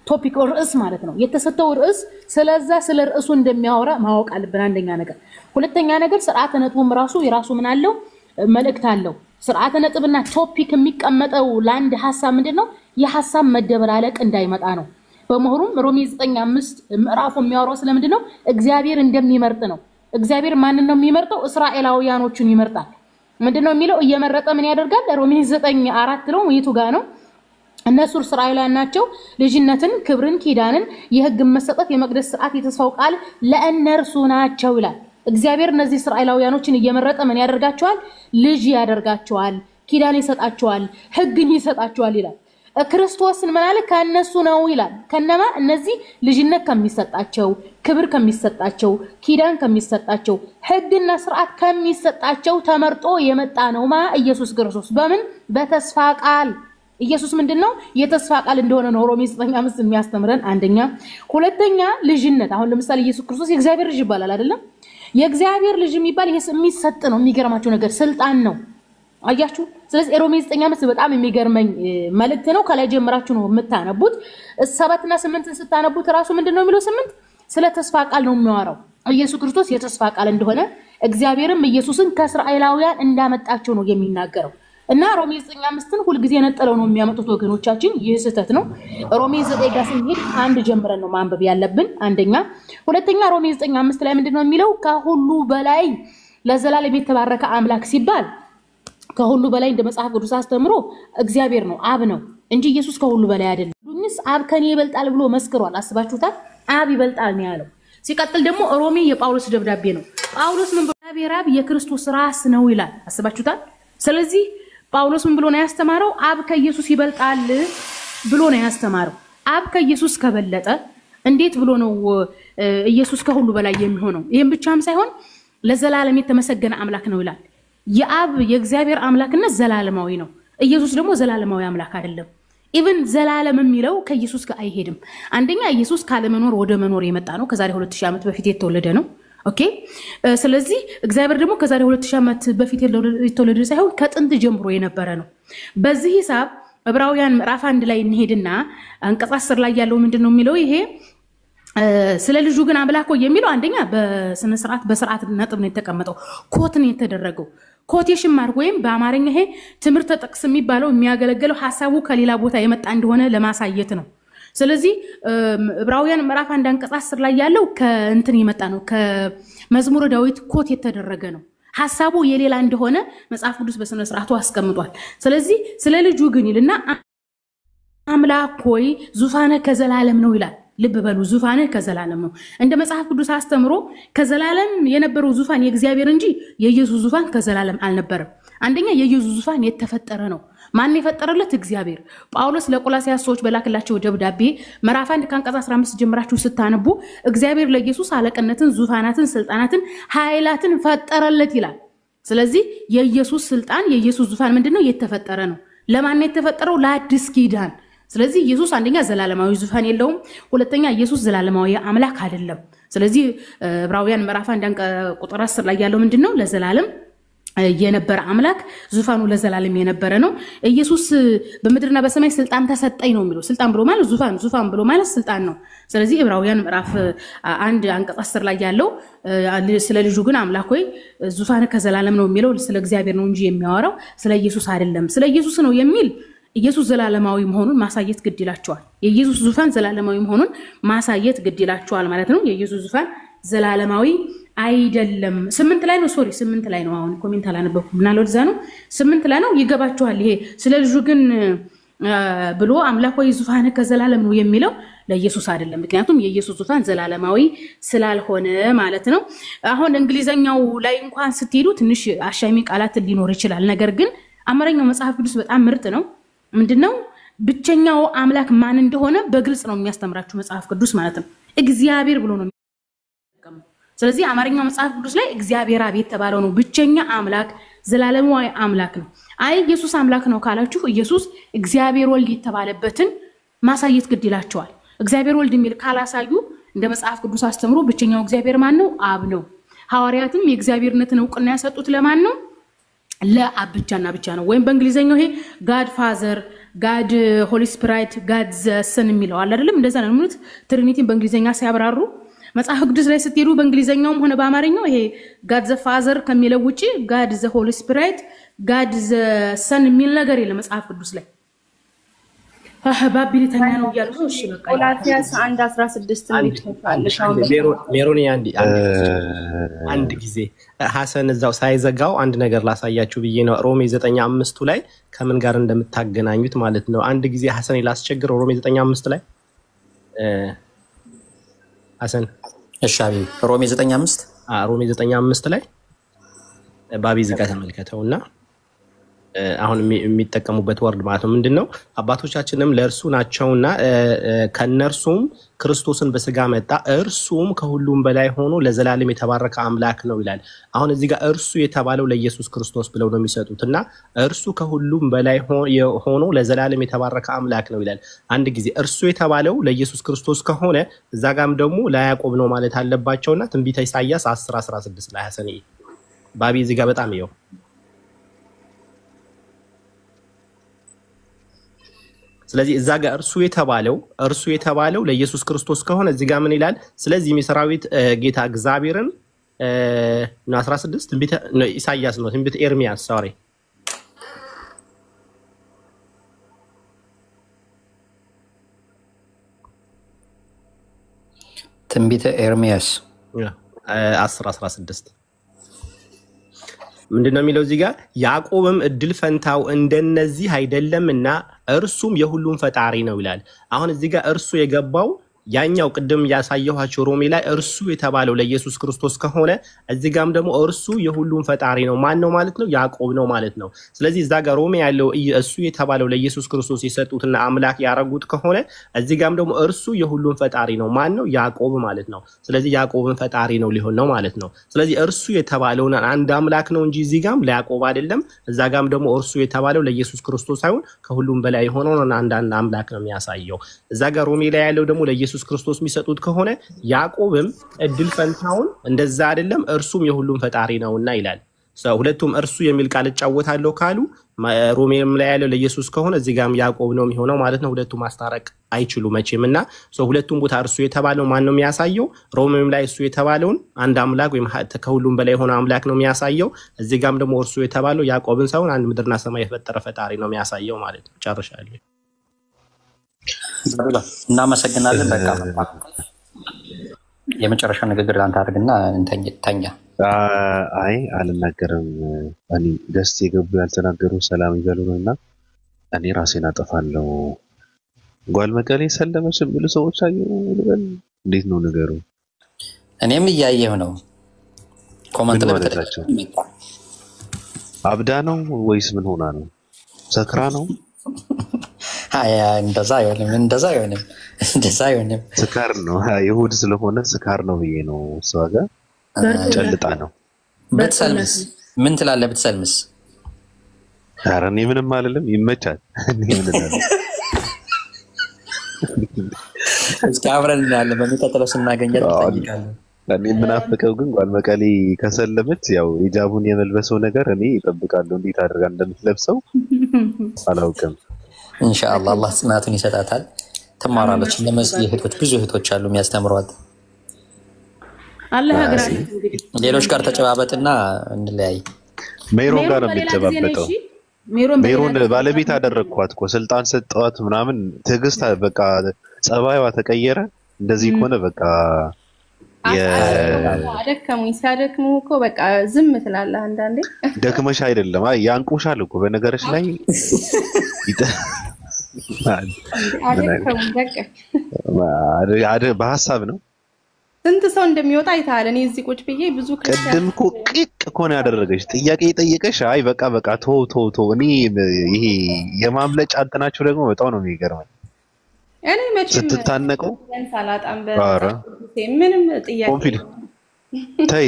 ቶፒክ ርዕስ ማለት ነው። የተሰጠው ርዕስ ስለዛ ስለ ርዕሱ እንደሚያወራ ማወቅ አለብን። አንደኛ ነገር። ሁለተኛ ነገር ስርዓተ ነጥቡም ራሱ የራሱ ምን አለው መልእክት አለው። ስርዓተ ነጥብና ቶፒክ የሚቀመጠው ለአንድ ሐሳብ ምንድነው? የሐሳብ መደበላለቅ እንዳይመጣ ነው። በመሆኑም ሮሜ 9:5 ምዕራፉ የሚያወራው ስለምንድነው? እግዚአብሔር እንደሚመርጥ ነው። እግዚአብሔር ማንን ነው የሚመርጠው? እስራኤላውያኖችን ይመርጣል። ምንድነው የሚለው? እየመረጠ ምን ያደርጋል? ሮሜ 9:4 ነው። የቱ ጋር ነው? እነሱ እስራኤላውያን ናቸው። ልጅነትን፣ ክብርን፣ ኪዳንን፣ የሕግን መሰጠት፣ የመቅደስ ስርዓት፣ የተስፋው ቃል ለእነርሱ ናቸው ይላል። እግዚአብሔር እነዚህ እስራኤላውያኖችን እየመረጠ ምን ያደርጋቸዋል? ልጅ ያደርጋቸዋል፣ ኪዳን ይሰጣቸዋል፣ ሕግን ይሰጣቸዋል ይላል። ክርስቶስን ምን አለ? ከነሱ ነው ይላል። ከነማ? እነዚህ ልጅነት ከሚሰጣቸው፣ ክብር ከሚሰጣቸው፣ ኪዳን ከሚሰጣቸው፣ ሕግና ስርዓት ከሚሰጣቸው ተመርጦ የመጣ ነው ማ ኢየሱስ ክርስቶስ። በምን? በተስፋ ቃል። ኢየሱስ ምንድነው? የተስፋ ቃል እንደሆነ ነው ሮሜ 9:5 የሚያስተምረን አንደኛ። ሁለተኛ ልጅነት። አሁን ለምሳሌ ኢየሱስ ክርስቶስ የእግዚአብሔር ልጅ ይባላል አይደለም? የእግዚአብሔር ልጅ የሚባል ይሄ የሚሰጥ ነው። የሚገርማችሁ ነገር ስልጣን ነው። አያችሁ? ስለዚህ ሮሜ 9:5 በጣም የሚገርመኝ መልእክት ነው። ከላይ ጀምራችሁ ነው የምታነቡት። 7 እና 8ን ስታነቡት ራሱ ምንድነው የሚለው? 8 ስለ ተስፋ ቃል ነው የሚያወራው። ኢየሱስ ክርስቶስ የተስፋ ቃል እንደሆነ እግዚአብሔርም ኢየሱስን ከእስራኤላውያን እንዳመጣቸው ነው የሚናገረው። እና ሮሜ 9:5ን ሁሉ ጊዜ ነጥለው ነው የሚያመጡት ወገኖቻችን። ይህ ስህተት ነው። ሮሜ 9 ጋር ስንሄድ አንድ ጀምረን ነው ማንበብ ያለብን አንደኛ። ሁለተኛ ሮሜ 9:5 ላይ ምንድነው የሚለው? ከሁሉ በላይ ለዘላለም የተባረከ አምላክ ሲባል ከሁሉ በላይ እንደ መጽሐፍ ቅዱስ አስተምሮ እግዚአብሔር ነው፣ አብ ነው እንጂ ኢየሱስ ከሁሉ በላይ አይደለም። ዱንስ አብ ከኔ ይበልጣል ብሎ መስክሯል። አስባችሁታል? አብ ይበልጣል ነው ያለው። ሲቀጥል ደግሞ ሮሜ የጳውሎስ ደብዳቤ ነው። ጳውሎስ ምን እግዚአብሔር አብ የክርስቶስ ራስ ነው ይላል። አስባችሁታል? ስለዚህ ጳውሎስ ምን ብሎ ነው ያስተማረው? አብ ከኢየሱስ ይበልጣል ብሎ ነው ያስተማረው። አብ ከኢየሱስ ከበለጠ እንዴት ብሎ ነው ኢየሱስ ከሁሉ በላይ የሚሆነው? ይሄን ብቻም ሳይሆን ለዘላለም የተመሰገነ አምላክ ነው ይላል። የአብ የእግዚአብሔር አምላክነት ዘላለማዊ ነው። ኢየሱስ ደግሞ ዘላለማዊ አምላክ አይደለም። ኢቭን ዘላለም የሚለው ከኢየሱስ ጋር አይሄድም። አንደኛ ኢየሱስ ካለመኖር ወደ መኖር የመጣ ነው። ከዛሬ 2000 ዓመት በፊት የተወለደ ነው። ኦኬ። ስለዚህ እግዚአብሔር ደግሞ ከዛሬ 2000 ዓመት በፊት የተወለደ ሳይሆን ከጥንት ጀምሮ የነበረ ነው። በዚህ ሂሳብ ዕብራውያን ምዕራፍ 1 ላይ እንሄድና አንቀጽ 10 ላይ ያለው ምንድነው የሚለው? ይሄ ስለ ልጁ ግን አምላክ ሆይ የሚለው አንደኛ በስነ ስርዓት በስርዓት ነጥብ ነው የተቀመጠው። ኮት ነው የተደረገው። ኮቴሽን ማርክ ወይም በአማርኛ ይሄ ትምህርት ጥቅስ የሚባለው የሚያገለግለው ሐሳቡ ከሌላ ቦታ የመጣ እንደሆነ ለማሳየት ነው። ስለዚህ ዕብራውያን ምዕራፍ 1 አንቀጽ 10 ላይ ያለው ከእንትን የመጣ ነው፣ ከመዝሙረ ዳዊት ኮት የተደረገ ነው። ሐሳቡ የሌላ እንደሆነ መጽሐፍ ቅዱስ በስነ ስርዓቱ አስቀምጧል። ስለዚህ ስለ ልጁ ግን ይልና አምላክ ሆይ ዙፋንህ ከዘላለም ነው ይላል። ልብ በሉ፣ ዙፋንህ ከዘላለም ነው። እንደ መጽሐፍ ቅዱስ አስተምሮ ከዘላለም የነበረው ዙፋን የእግዚአብሔር እንጂ የኢየሱስ ዙፋን ከዘላለም አልነበረም። አንደኛ የኢየሱስ ዙፋን የተፈጠረ ነው። ማን የፈጠረለት? እግዚአብሔር። ጳውሎስ ለቆላስያስ ሰዎች በላክላቸው ደብዳቤ ምዕራፍ 1 ከአንቀጽ 15 ጀምራችሁ ስታነቡ እግዚአብሔር ለኢየሱስ አለቅነትን፣ ዙፋናትን፣ ስልጣናትን፣ ኃይላትን ፈጠረለት ይላል። ስለዚህ የኢየሱስ ስልጣን የኢየሱስ ዙፋን ምንድነው? የተፈጠረ ነው። ለማን የተፈጠረው? ለአዲስ ኪዳን። ስለዚህ ኢየሱስ አንደኛ ዘላለማዊ ዙፋን የለውም። ሁለተኛ ኢየሱስ ዘላለማዊ አምላክ አይደለም። ስለዚህ ዕብራውያን ምዕራፍ 1 ቁጥር 10 ላይ ያለው ምንድነው? ለዘላለም የነበረ አምላክ ዙፋኑ ለዘላለም የነበረ ነው። ኢየሱስ በምድርና በሰማይ ስልጣን ተሰጠኝ ነው የሚለው። ስልጣን ብሎ ማለት ዙፋን ብሎ ማለት ስልጣን ነው። ስለዚህ ዕብራውያን ምዕራፍ 1 አንቀጽ 10 ላይ ያለው ስለ ልጁ ግን አምላክ ሆይ ዙፋን ከዘላለም ነው የሚለው ስለ እግዚአብሔር ነው እንጂ የሚያወራው ስለ ኢየሱስ አይደለም። ስለ ኢየሱስ ነው የሚል ኢየሱስ ዘላለማዊ መሆኑን ማሳየት ግድ ይላቸዋል። የኢየሱስ ዙፋን ዘላለማዊ መሆኑን ማሳየት ግድ ይላቸዋል ማለት ነው። የኢየሱስ ዙፋን ዘላለማዊ አይደለም። 8 ላይ ነው 8 ላይ ነው። አሁን ኮሜንት አላነበብኩም እና ለወዛ ነው 8 ላይ ነው። ይገባችኋል። ይሄ ስለ ልጁ ግን ብሎ አምላክ ሆይ ዙፋን ከዘላለም ነው የሚለው ለኢየሱስ አይደለም። ምክንያቱም የኢየሱስ ዙፋን ዘላለማዊ ስላልሆነ ማለት ነው። አሁን እንግሊዘኛው ላይ እንኳን ስትሄዱ ትንሽ አሻሚ ቃላት ሊኖር ይችላል። ነገር ግን አማርኛው መጽሐፍ ቅዱስ በጣም ምርጥ ነው። ምንድነው? ብቸኛው አምላክ ማን እንደሆነ በግልጽ ነው የሚያስተምራችሁ መጽሐፍ ቅዱስ ማለት ነው። እግዚአብሔር ብሎ ነው። ስለዚህ አማርኛው መጽሐፍ ቅዱስ ላይ እግዚአብሔር አብ የተባለው ነው ብቸኛ አምላክ ዘላለማዊ አምላክ ነው። አይ ኢየሱስ አምላክ ነው ካላችሁ ኢየሱስ እግዚአብሔር ወልድ የተባለበትን ማሳየት ግድ ይላቸዋል። እግዚአብሔር ወልድ የሚል ካላሳዩ እንደ መጽሐፍ ቅዱስ አስተምሮ ብቸኛው እግዚአብሔር ማን ነው? አብ ነው። ሐዋርያትም የእግዚአብሔርነትን ዕውቅና ያሰጡት ለማን ነው? ለአብ ብቻና ብቻ ነው። ወይም በእንግሊዘኛው ይሄ ጋድ ፋዘር፣ ጋድ ሆሊ ስፒሪት፣ ጋድ ዘ ሰን የሚለው አለ አይደለም? እንደዛ ነው የሚሉት ትሪኒቲን በእንግሊዘኛ ሲያብራሩ። መጽሐፍ ቅዱስ ላይ ስትሄዱ በእንግሊዘኛውም ሆነ በአማርኛው ይሄ ጋድ ዘ ፋዘር ከሚለው ውጪ ጋድ ዘ ሆሊ ስፒሪት፣ ጋድ ዘ ሰን የሚል ነገር የለም መጽሐፍ ቅዱስ ላይ። ባቢሊተኛ ነው ያሉ ነው። እሺ በቃ ቆላስይስ 1:16 ሜሮኒ አንድ ጊዜ ሐሰን እዛው ሳይዘጋው አንድ ነገር ላሳያችሁ ብዬ ነው። ሮሜ 9:5 ላይ ከምን ጋር እንደምታገናኙት ማለት ነው። አንድ ጊዜ ሐሰን ላስቸግር። ሮሜ 9:5 ላይ ሐሰን እሺ አቢ ሮሜ 9:5 ሮሜ 9:5 ላይ ባቢ ዝጋ ተመልከተውና አሁን የሚጠቀሙበት ወርድ ማለት ነው ምንድነው? አባቶቻችንም ለእርሱ ናቸውና ከነርሱም ክርስቶስን በስጋ መጣ እርሱም ከሁሉም በላይ ሆኖ ለዘላለም የተባረከ አምላክ ነው ይላል። አሁን እዚህ ጋር እርሱ የተባለው ለኢየሱስ ክርስቶስ ብለው ነው የሚሰጡትና እርሱ ከሁሉም በላይ ሆኖ ለዘላለም የተባረከ አምላክ ነው ይላል። አንድ ጊዜ እርሱ የተባለው ለኢየሱስ ክርስቶስ ከሆነ እዛ ጋርም ደግሞ ለያዕቆብ ነው ማለት አለባቸውና ትንቢተ ኢሳይያስ 10:16 ላይ ሐሰን ባቢ እዚህ ጋር በጣም ይኸው ስለዚህ እዛ ጋር እርሱ የተባለው ለኢየሱስ ክርስቶስ ከሆነ እዚህ ጋር ምን ይላል? ስለዚህ የሰራዊት ጌታ እግዚአብሔርን ነው 16 ትንቢተ ኢሳይያስ ነው ትንቢተ ኤርሚያስ ሶሪ ትንቢተ ኤርሚያስ 10:16 ምንድነው የሚለው እዚህ ጋር? ያዕቆብም እድል ፈንታው እንደነዚህ አይደለምና እርሱም የሁሉም ፈጣሪ ነው ይላል። አሁን እዚህ ጋር እርሱ የገባው ያኛው ቅድም ያሳየኋችሁ ሮሜ ላይ እርሱ የተባለው ለኢየሱስ ክርስቶስ ከሆነ እዚህ ጋርም ደግሞ እርሱ የሁሉም ፈጣሪ ነው ማን ነው ማለት ነው? ያዕቆብ ነው ማለት ነው። ስለዚህ እዛ ጋር ሮሜ ያለው እሱ የተባለው ለኢየሱስ ክርስቶስ የሰጡትና አምላክ ያረጉት ከሆነ እዚህ ጋርም ደግሞ እርሱ የሁሉም ፈጣሪ ነው ማን ነው? ያዕቆብ ማለት ነው። ስለዚህ ያዕቆብን ፈጣሪ ነው ሊሆን ነው ማለት ነው። ስለዚህ እርሱ የተባለውን አንድ አምላክ ነው እንጂ እዚህ ጋርም ለያዕቆብ አይደለም። እዛ ጋርም ደግሞ እርሱ የተባለው ለኢየሱስ ክርስቶስ ሳይሆን ከሁሉም በላይ የሆነውን አንድ አምላክ ነው የሚያሳየው። እዛ ጋር ሮሜ ላይ ያለው ደግሞ ለኢየሱስ ክርስቶስ የሚሰጡት ከሆነ ያዕቆብም እድል ፈንታውን እንደዛ አይደለም እርሱም የሁሉም ፈጣሪ ነውና ይላል። ሁለቱም እርሱ የሚል ቃል እጫወታለሁ ካሉ ሮሜም ላይ ያለው ለኢየሱስ ከሆነ እዚህ ጋርም ያዕቆብ ነው የሚሆነው ማለት ነው። ሁለቱም ማስታረቅ አይችሉ መቼምና ሁለቱም ቦታ እርሱ የተባለው ማን ነው የሚያሳየው? ሮሜም ላይ እሱ የተባለውን አንድ አምላክ ወይም ከሁሉም በላይ የሆነ አምላክ ነው የሚያሳየው። እዚህ ጋርም ደግሞ እርሱ የተባለው ያዕቆብን ሳይሆን አንድ ምድርና ሰማይ የፈጠረ ፈጣሪ ነው የሚያሳየው ማለት ነው። ጨርሻለሁ። እናመሰግናለን። በቃ የመጨረሻ ንግግር አንተ አድርግና እንተኛ። አይ አልናገርም። እኔ ደስ የገቡ ያልተናገሩ ሰላም ይበሉ ነውና እኔ ራሴን አጠፋለሁ። ጓል መቀሌ ሰለመች ብሉ ሰዎች አዩ ልበል። እንዴት ነው ነገሩ? እኔም እያየሁ ነው። ኮሜንት ላይ ተደረጋቸው። አብዳ ነው ወይስ ምን ሆና ነው? ሰክራ ነው? እንደዛ አይሆንም። ስካር ነው። ይሁድ ስለሆነ ስካር ነው ብዬ ነው። እሷ ጋር ጨልጣ ነው። ብትሰልምስ ምን ትላለህ? ብትሰልምስ? ኧረ እኔ ምንም አልልም። ይመቻል። እኔ ምን እላለሁ? እስኪ አብረን እናያለን። በሚቀጥለው ስናገኛት እንጠይቃለን። እኔ የምናፍቀው ግን ጓል መቀሌ ከሰለመች ያው ሂጃቡን የመልበሰው ነገር እኔ እጠብቃለሁ። እንዴት አድርጋ እንደምትለብሰው አላውቅም። ኢንሻአላህ አላህ ጽናቱን ይሰጣታል። ትማራለች። ለመስጊድ እህቶች ብዙ እህቶች አሉ የሚያስተምሯት። አላህ ያግራል። ሌሎች ጋር ተጨባበጥና እንለያይ። ሜሮን ጋር ነው የሚጨባበጠው። ሜሮን ባለቤት አደረግኳት እኮ ስልጣን ሰጠዋት ምናምን። ትዕግስት በቃ ጸባይዋ ተቀየረ። እንደዚህ ከሆነ በቃ አደከሙኝ። ሲያደክሙ እኮ በቃ ዝም ትላለህ አንዳንዴ። ደክመሽ አይደለም ያንቁሻል እኮ በነገርሽ ላይ አደከሙኝ በቃ በሀሳብ ነው። ስንት ሰው እንደሚወጣ አይተሃል። እኔ እዚህ ቁጭ ብዬ ብዙ ቅድም እኮ ቂቅ እኮ ነው ያደረገሽ። ጥያቄ ጠየቀሽ። አይ በቃ ቶ እኔ ይሄ የማምለጫ እንትናችሁ ደግሞ በጣም ነው የሚገርመኝ። እኔ መቼም ስትታነቀው ሰላጣም ምንም ጥያቄ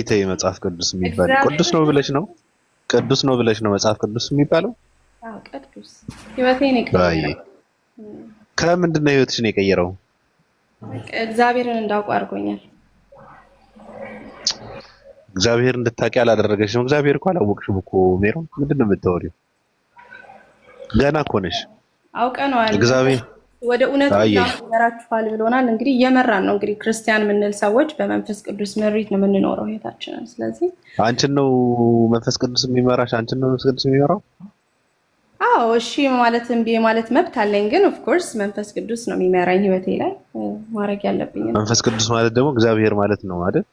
ተይ መጽሐፍ ቅዱስ የሚባል ቅዱስ ነው ብለሽ ነው? ቅዱስ ነው ብለሽ ነው መጽሐፍ ቅዱስ የሚባለው? አዎ ቅዱስ ህይወቴን የቀየረው ከምንድን ነው ህይወትሽን የቀየረው? እግዚአብሔርን እንዳውቅ አድርጎኛል። እግዚአብሔር እንድታውቂ አላደረገሽ ነው። እግዚአብሔር እኮ አላወቅሽም እኮ ሜሮን። ምንድን ነው የምታወሪው? ገና እኮ ነሽ። አውቀነዋል። እግዚአብሔር ወደ እውነት ያመራችኋል ብሎናል። እንግዲህ እየመራን ነው። እንግዲህ ክርስቲያን የምንል ሰዎች በመንፈስ ቅዱስ ምሪት ነው የምንኖረው ህይወታችንን። ስለዚህ አንቺን ነው መንፈስ ቅዱስ የሚመራሽ? አንቺን ነው መንፈስ ቅዱስ የሚመራው? አዎ እሺ ማለት እምቢ ማለት መብት አለኝ። ግን ኦፍ ኮርስ መንፈስ ቅዱስ ነው የሚመራኝ ህይወቴ ላይ ማድረግ ያለብኝ። መንፈስ ቅዱስ ማለት ደግሞ እግዚአብሔር ማለት ነው አይደል?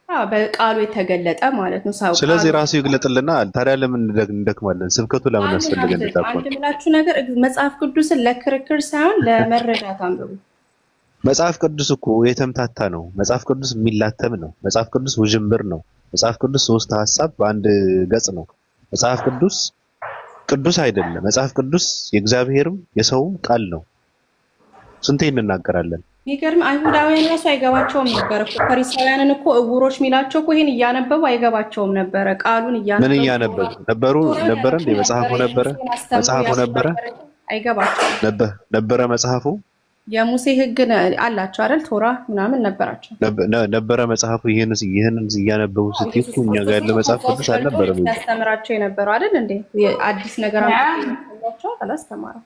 አዎ በቃሉ የተገለጠ ማለት ነው። ሰው ስለዚህ ራሱ ይግለጥልናል። ታዲያ ለምን እንደክማለን? ስብከቱ ለምን አስፈልገን? አንድ ምላችሁ ነገር መጽሐፍ ቅዱስን ለክርክር ሳይሆን ለመረዳት አንብቡ። መጽሐፍ ቅዱስ እኮ የተምታታ ነው። መጽሐፍ ቅዱስ የሚላተም ነው። መጽሐፍ ቅዱስ ውዥንብር ነው። መጽሐፍ ቅዱስ ሶስት ሐሳብ በአንድ ገጽ ነው። መጽሐፍ ቅዱስ ቅዱስ አይደለም። መጽሐፍ ቅዱስ የእግዚአብሔርም የሰውም ቃል ነው። ስንቴ እንናገራለን። የሚገርም አይሁዳውያን ራሱ አይገባቸውም ነበር እኮ። ፈሪሳውያንን እኮ እውሮች ሚላቸው እኮ ይሄን እያነበቡ አይገባቸውም ነበረ። ቃሉን እያነበቡ ምን እያነበቡ ነበረ እንዴ? መጽሐፉ ነበረ አይገባቸውም ነበረ መጽሐፉ። የሙሴ ሕግ አላቸው አይደል? ቶራ ምናምን ነበራቸው ነበረ መጽሐፉ። ይሄንስ እያነበቡ ስትይቁ እኛ ጋር ያለ መጽሐፍ ቅዱስ አልነበረም። ያስተምራቸው የነበረው አይደል እንዴ? አዲስ ነገር አምጥቷቸው አላስተማረም።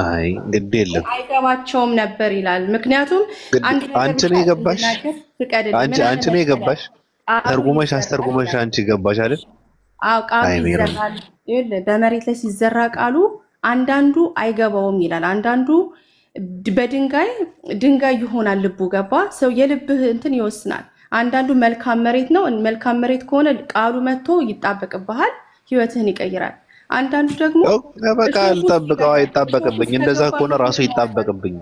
አይ ግድ የለም አይገባቸውም ነበር ይላል። ምክንያቱም አንቺ ነው የገባሽ። አንቺ ነው የገባሽ። ተርጉመሽ አስተርጉመሽ አንቺ ገባሽ አይደል? አዎ ቃሉ ይዘራል። በመሬት ላይ ሲዘራ ቃሉ አንዳንዱ አይገባውም ይላል። አንዳንዱ ድንጋይ ይሆናል ልቡ። ገባ? ሰው የልብህ እንትን ይወስናል። አንዳንዱ መልካም መሬት ነው። መልካም መሬት ከሆነ ቃሉ መጥቶ ይጣበቅብሃል፣ ህይወትህን ይቀይራል። አንዳንዱ ደግሞ በቃ ልጠብቀው አይጣበቅብኝ። እንደዛ ከሆነ ራሱ ይጣበቅብኝ።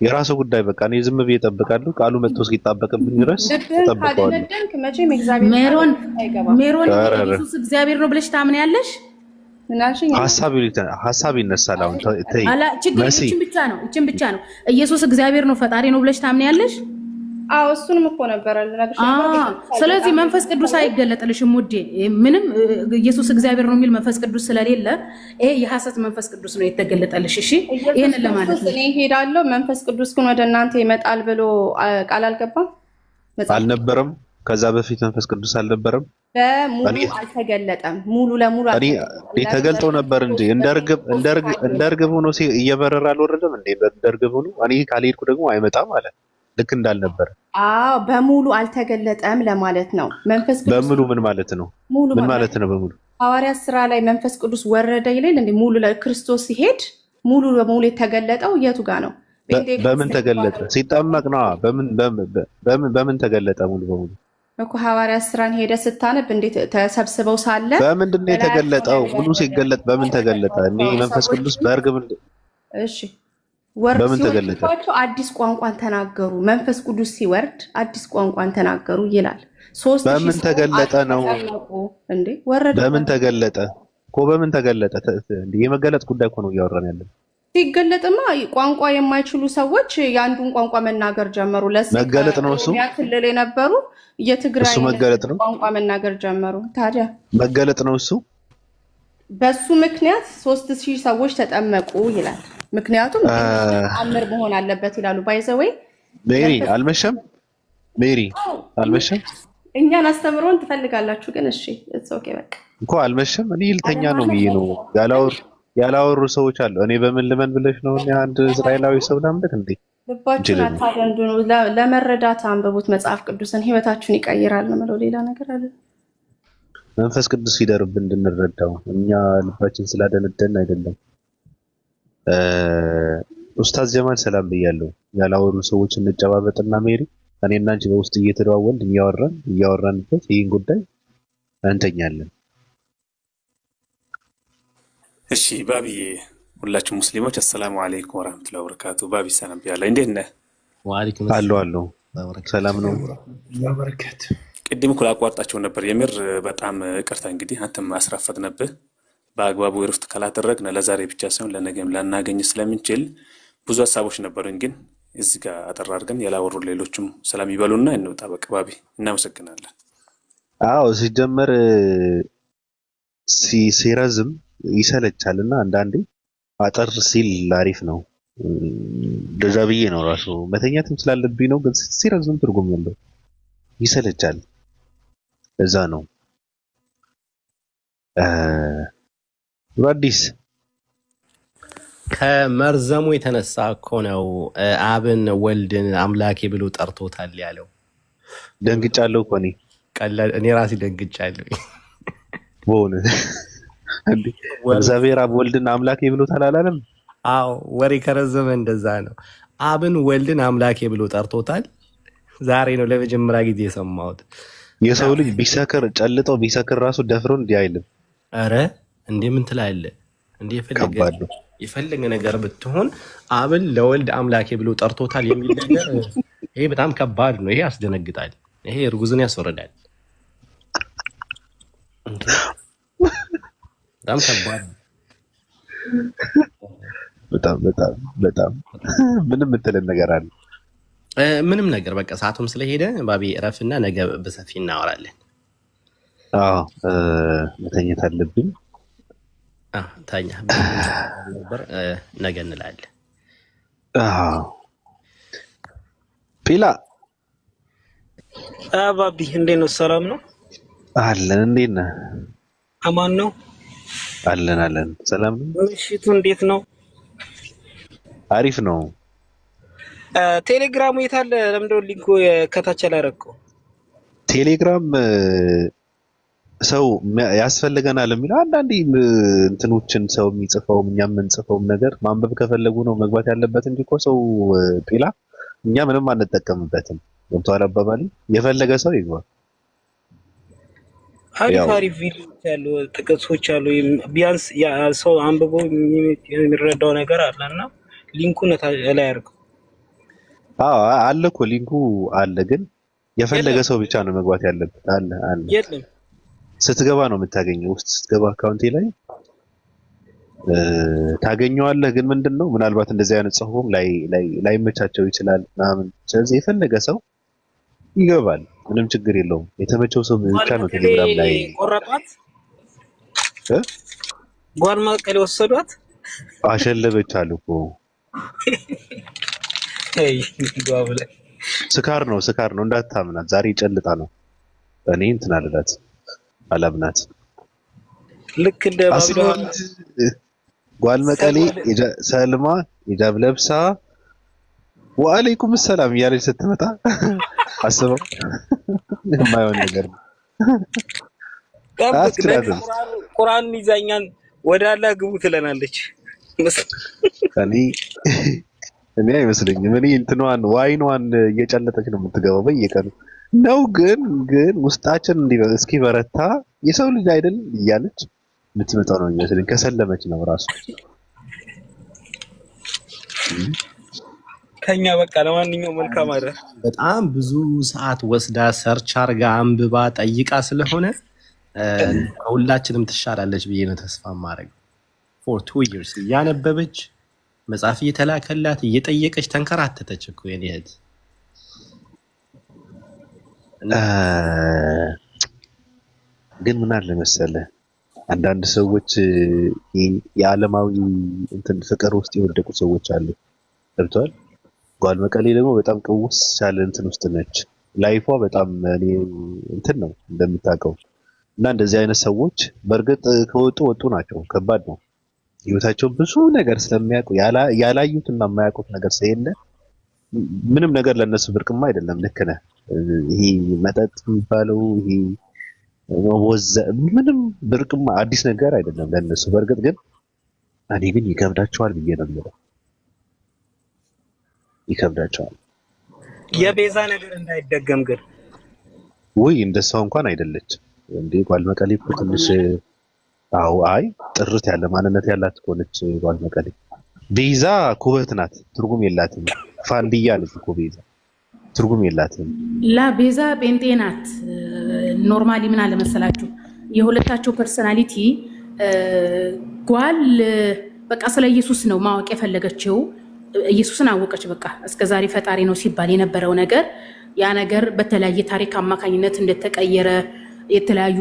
የራሱ ጉዳይ። በቃ እኔ ዝም ብዬ እጠብቃለሁ። ቃሉ መጥቶ እስኪጣበቅብኝ ድረስ እጠብቀዋለሁ። ሜሮን ኢየሱስ እግዚአብሔር ነው ብለሽ ታምኛለሽ? ሀሳብ ይነሳል። አሁን ተይ እችን ብቻ ነው ኢየሱስ እግዚአብሔር ነው ፈጣሪ ነው ብለሽ ታምኛለሽ? አዎ እሱንም እኮ ነበር አልነግርሽ። ስለዚህ መንፈስ ቅዱስ አይገለጥልሽም ውዴ። ምንም ኢየሱስ እግዚአብሔር ነው የሚል መንፈስ ቅዱስ ስለሌለ ይሄ የሐሰት መንፈስ ቅዱስ ነው የተገለጠልሽ። እሺ ይሄን ለማለት ነው። እኔ ሄዳለሁ መንፈስ ቅዱስ ግን ወደ እናንተ ይመጣል ብሎ ቃል አልገባም አልነበረም። ከዛ በፊት መንፈስ ቅዱስ አልነበረም። በሙሉ አልተገለጠም። ሙሉ ለሙሉ ተገልጦ ነበር እንጂ እንደርግብ ሆኖ እየበረረ አልወረደም እንዴ? እንደርግብ ሆኖ እኔ ካልሄድኩ ደግሞ አይመጣም ማለት ልክ እንዳልነበረ። አዎ በሙሉ አልተገለጠም ለማለት ነው። መንፈስ ቅዱስ በሙሉ ምን ማለት ነው? ምን ማለት ነው በሙሉ? ሐዋርያት ሥራ ላይ መንፈስ ቅዱስ ወረደ ይላል እንዴ? ሙሉ ለክርስቶስ ሲሄድ ሙሉ በሙሉ የተገለጠው የቱ ጋር ነው? በምን ተገለጠ? ሲጠመቅ ነው። በምን ተገለጠ ሙሉ በሙሉ እኮ? ሐዋርያት ሥራን ሄደ ስታነብ እንዴት ተሰብስበው ሳለ በምንድን ነው የተገለጠው? ሙሉ ሲገለጥ በምን ተገለጠ? እኔ መንፈስ ቅዱስ በእርግብ እሺ በምን ተገለጠ? አዲስ ቋንቋን ተናገሩ። መንፈስ ቅዱስ ሲወርድ አዲስ ቋንቋን ተናገሩ ይላል። በምን ተገለጠ ነው እንዴ? ወረደ። በምን ተገለጠ እኮ? በምን ተገለጠ? እንዴ የመገለጥ ጉዳይ እኮ ነው እያወራን ያለን። ሲገለጥማ ቋንቋ የማይችሉ ሰዎች የአንዱን ቋንቋ መናገር ጀመሩ። መገለጥ ነው እሱ። ክልል የነበሩ የትግራይ ቋንቋ መናገር ጀመሩ። ታዲያ መገለጥ ነው እሱ። በሱ ምክንያት 3000 ሰዎች ተጠመቁ ይላል። ምክንያቱም አምር መሆን አለበት ይላሉ። ባይዘወይ ሜሪ አልመሸም፣ ሜሪ አልመሸም። እኛን አስተምሮን ትፈልጋላችሁ ግን እሺ ኢትስ ኦኬ በቃ እኮ አልመሸም። እኔ ልተኛ ነው ብዬ ነው ያላወሩ ሰዎች አሉ። እኔ በምን ልመን ብለሽ ነው? እኔ አንድ እስራኤላዊ ሰው ላምልክ እንዴ? ልባችሁን አታደንዱ ነው። ለመረዳት አንብቡት መጽሐፍ ቅዱስን፣ ህይወታችሁን ይቀይራል ነው ማለት ሌላ ነገር አለ። መንፈስ ቅዱስ ይደርብ እንድንረዳው። እኛ ልባችን ስላደነደን አይደለም። ኡስታዝ ጀማል ሰላም ብያለሁ። ያላወሩ ሰዎች እንጨባበጥና ሜሪ እኔና አንቺ በውስጥ እየተደዋወልን እያወራንበት ይህን ጉዳይ እንተኛለን። እሺ ባቢዬ፣ ሁላችሁ ሙስሊሞች አሰላሙ አለይኩም ወራህመቱላሂ ወበረካቱ። ባቢ ሰላም ብያለሁ። እንዴት ነህ? ወአለይኩም አሎ ሰላም ነው በረከት። ቅድም እኮ አቋርጣቸው ነበር። የምር በጣም ይቅርታ። እንግዲህ አንተም ማስራፈት ነበር። በአግባቡ እረፍት ካላደረግን ለዛሬ ብቻ ሳይሆን ለነገም ላናገኝ ስለምንችል ብዙ ሀሳቦች ነበሩን። ግን እዚህ ጋር አጠር አድርገን ያላወሩ ሌሎችም ሰላም ይበሉና እንውጣ። በቃ ባቢ እናመሰግናለን። አዎ ሲጀመር ሲረዝም ይሰለቻልና አንዳንዴ አጠር ሲል አሪፍ ነው። ለዛ ብዬ ነው ራሱ መተኛትም ስላለብኝ ነው። ግን ሲረዝም ትርጉም የለው ይሰለቻል። ለዛ ነው አዲስ ከመርዘሙ የተነሳ እኮ ነው አብን ወልድን አምላኬ ብሎ ጠርቶታል ያለው። ደንግጫለሁ እኮ እኔ ራሴ ደንግጫለሁ። ወone እግዚአብሔር አብ ወልድን አምላኬ ብሎታል አላለም? አዎ ወሬ ከረዘመ እንደዛ ነው። አብን ወልድን አምላኬ ብሎ ጠርቶታል። ዛሬ ነው ለመጀመሪያ ጊዜ የሰማሁት። የሰው ልጅ ቢሰክር ጨልጠው ቢሰክር ራሱ ደፍሮ እንዲህ አይልም። አረ እንዴ ምን ትላለህ? እንዴ የፈለገ ነገር ብትሆን አብን ለወልድ አምላኬ ብሎ ጠርቶታል የሚል ነገር ይሄ በጣም ከባድ ነው። ይሄ ያስደነግጣል። ይሄ እርጉዝን ያስወርዳል። በጣም ከባድ ነው። በጣም ምንም የምትለን ነገር አለ? ምንም ነገር በቃ ሰዓቱም ስለሄደ ባቢ እረፍና ነገ በሰፊ እናወራለን። አዎ መተኛት አለብኝ። ታኛ ነበር ነገ እንላለን። ፒላ ባቢ እንዴት ነው? ሰላም ነው አለን። እንዴት ነህ? አማን ነው አለን። ሰላም ነው። ምሽቱ እንዴት ነው? አሪፍ ነው። ቴሌግራሙ የት አለ? ለምንድነው ሊንኩ ከታች አላረከው? ቴሌግራም ሰው ያስፈልገናል የሚለው አንዳንዴ እንትኖችን ሰው የሚጽፈውም እኛም የምንጽፈውም ነገር ማንበብ ከፈለጉ ነው መግባት ያለበት እንጂ እኮ ሰው ፒላ እኛ ምንም አንጠቀምበትም። ገብቶሃል አባባሌ? የፈለገ ሰው ይግባ። አሪፍ ቪዲዮዎች አሉ፣ ጥቅሶች አሉ። ቢያንስ ያ ሰው አንብቦ የሚረዳው ነገር አለና ሊንኩን ላይ አድርገው። አለ እኮ ሊንኩ አለ፣ ግን የፈለገ ሰው ብቻ ነው መግባት ያለበት። አለ የለም ስትገባ ነው የምታገኘው። ውስጥ ስትገባ አካውንቴ ላይ ታገኘዋለህ። ግን ምንድነው ምናልባት እንደዚህ አይነት ጽሁፍም ላይመቻቸው ይችላል ምናምን። ስለዚህ የፈለገ ሰው ይገባል፣ ምንም ችግር የለውም። የተመቸው ሰው ብቻ ነው ቴሌግራም ላይ ቆረጧት። ጓል ማቀል ወሰዷት፣ አሸለበች አሉ እኮ። ስካር ነው እንዳታምናት። ዛሬ ጨልጣ ነው። እኔ እንትን አላምናት። ልክ እንደ ባቢሎን ጓል መቀሌ ሰልማ ሂጃብ ለብሳ ወአለይኩም ሰላም እያለች ስትመጣ አስበው። የማይሆን ነገር ነው። ቁርአን ይዛኛን ወደ አላህ ግቡ ትለናለች። እኔ አይመስለኝም። እኔ እንትኗን ዋይኗን እየጨለጠች ነው የምትገባው በየቀኑ ነው። ግን ውስጣችን እስኪ በረታ የሰው ልጅ አይደል እያለች የምትመጣው ነው የሚመስለኝ። ከሰለመች ነው ራሱ ከኛ በቃ። ለማንኛውም መልካም አይደል? በጣም ብዙ ሰዓት ወስዳ ሰርች አርጋ አንብባ ጠይቃ ስለሆነ ሁላችንም ትሻላለች ብዬ ነው ተስፋ ማድረግ። for 2 years እያነበበች መጽሐፍ እየተላከላት እየጠየቀች ተንከራተተች እኮ የኔ እህት። ግን ምን አለ መሰለህ አንዳንድ ሰዎች የዓለማዊ እንትን ፍቅር ውስጥ የወደቁ ሰዎች አሉ። ገብቷል። ጓል መቀሌ ደግሞ በጣም ቅውስ ያለ እንትን ውስጥ ነች። ላይፏ በጣም እኔ እንትን ነው እንደምታውቀው። እና እንደዚህ አይነት ሰዎች በእርግጥ ከወጡ ወጡ ናቸው። ከባድ ነው። ህይወታቸው ብዙ ነገር ስለሚያውቁ ያላዩትና የማያውቁት ነገር ስለሌለ ምንም ነገር ለነሱ ብርቅማ አይደለም። ልክ ነህ። ይሄ መጠጥ የሚባለው ይሄ ምንም ብርቅማ አዲስ ነገር አይደለም ለነሱ። በእርግጥ ግን እኔ ግን ይከብዳቸዋል ብዬ ነው የምለው። ይከብዳቸዋል። የቤዛ ነገር እንዳይደገም ግን ወይ እንደሷ እንኳን አይደለች እንዴ ጓል መቀሌ እኮ ትንሽ አይ ጥርት ያለ ማንነት ያላት ሆነች ጓል መቀሌ። ቤዛ ኩበት ናት፣ ትርጉም የላትም። ፋንድያ ነች እኮ ቤዛ፣ ትርጉም የላትም። ላ ቤዛ ጴንጤ ናት። ኖርማሊ ምን አለ መሰላችሁ የሁለታቸው ፐርሰናሊቲ ጓል በቃ ስለ ኢየሱስ ነው ማወቅ የፈለገችው። ኢየሱስን አወቀች። በቃ እስከዛሬ ፈጣሪ ነው ሲባል የነበረው ነገር ያ ነገር በተለያየ ታሪክ አማካኝነት እንደተቀየረ የተለያዩ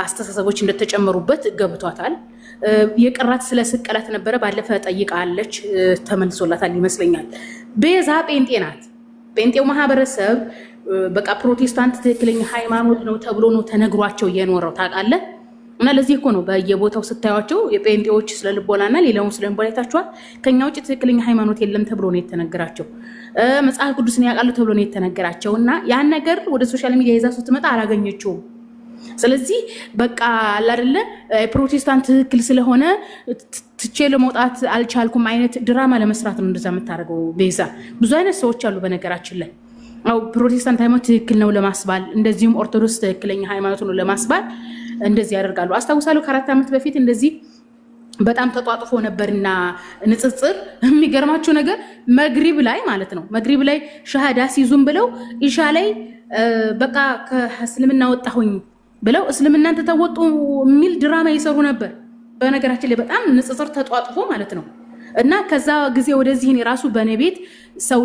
አስተሳሰቦች እንደተጨመሩበት ገብቷታል። የቀራት ስለ ስቅላት ነበረ። ባለፈ ጠይቃለች፣ ተመልሶላታል ይመስለኛል። ቤዛ ጴንጤ ናት። ጴንጤው ማህበረሰብ በቃ ፕሮቴስታንት ትክክለኛ ሃይማኖት ነው ተብሎ ነው ተነግሯቸው የኖረው ታውቃለህ። እና ለዚህ እኮ ነው በየቦታው ስታዩቸው የጴንጤዎች ስለ ልቦናና ሌላውን ስለ ልቦና አይታችኋል። ከኛ ውጭ ትክክለኛ ሃይማኖት የለም ተብሎ ነው የተነገራቸው። መጽሐፍ ቅዱስን ያውቃሉ ተብሎ ነው የተነገራቸው። እና ያን ነገር ወደ ሶሻል ሚዲያ ይዛ ስትመጣ አላገኘችውም። ስለዚህ በቃ አለ አይደለ ፕሮቴስታንት ትክክል ስለሆነ ትቼ ለመውጣት አልቻልኩም አይነት ድራማ ለመስራት ነው እንደዛ የምታደርገው ቤዛ። ብዙ አይነት ሰዎች አሉ በነገራችን ላይ አው ፕሮቴስታንት ሃይማኖት ትክክል ነው ለማስባል፣ እንደዚሁም ኦርቶዶክስ ትክክለኛ ሃይማኖት ነው ለማስባል እንደዚህ ያደርጋሉ። አስታውሳለሁ ከ4 ዓመት በፊት እንደዚህ በጣም ተጧጥፎ ነበርና ንጽጽር። የሚገርማችሁ ነገር መግሪብ ላይ ማለት ነው መግሪብ ላይ ሻሃዳ ሲዙም ብለው ኢሻ ላይ በቃ ከእስልምና ወጣሁኝ ብለው እስልምናን ተተወጡ የሚል ድራማ ይሰሩ ነበር። በነገራችን ላይ በጣም ንጽጽር ተጧጥፎ ማለት ነው። እና ከዛ ጊዜ ወደዚህ እኔ ራሱ በነቤት ሰው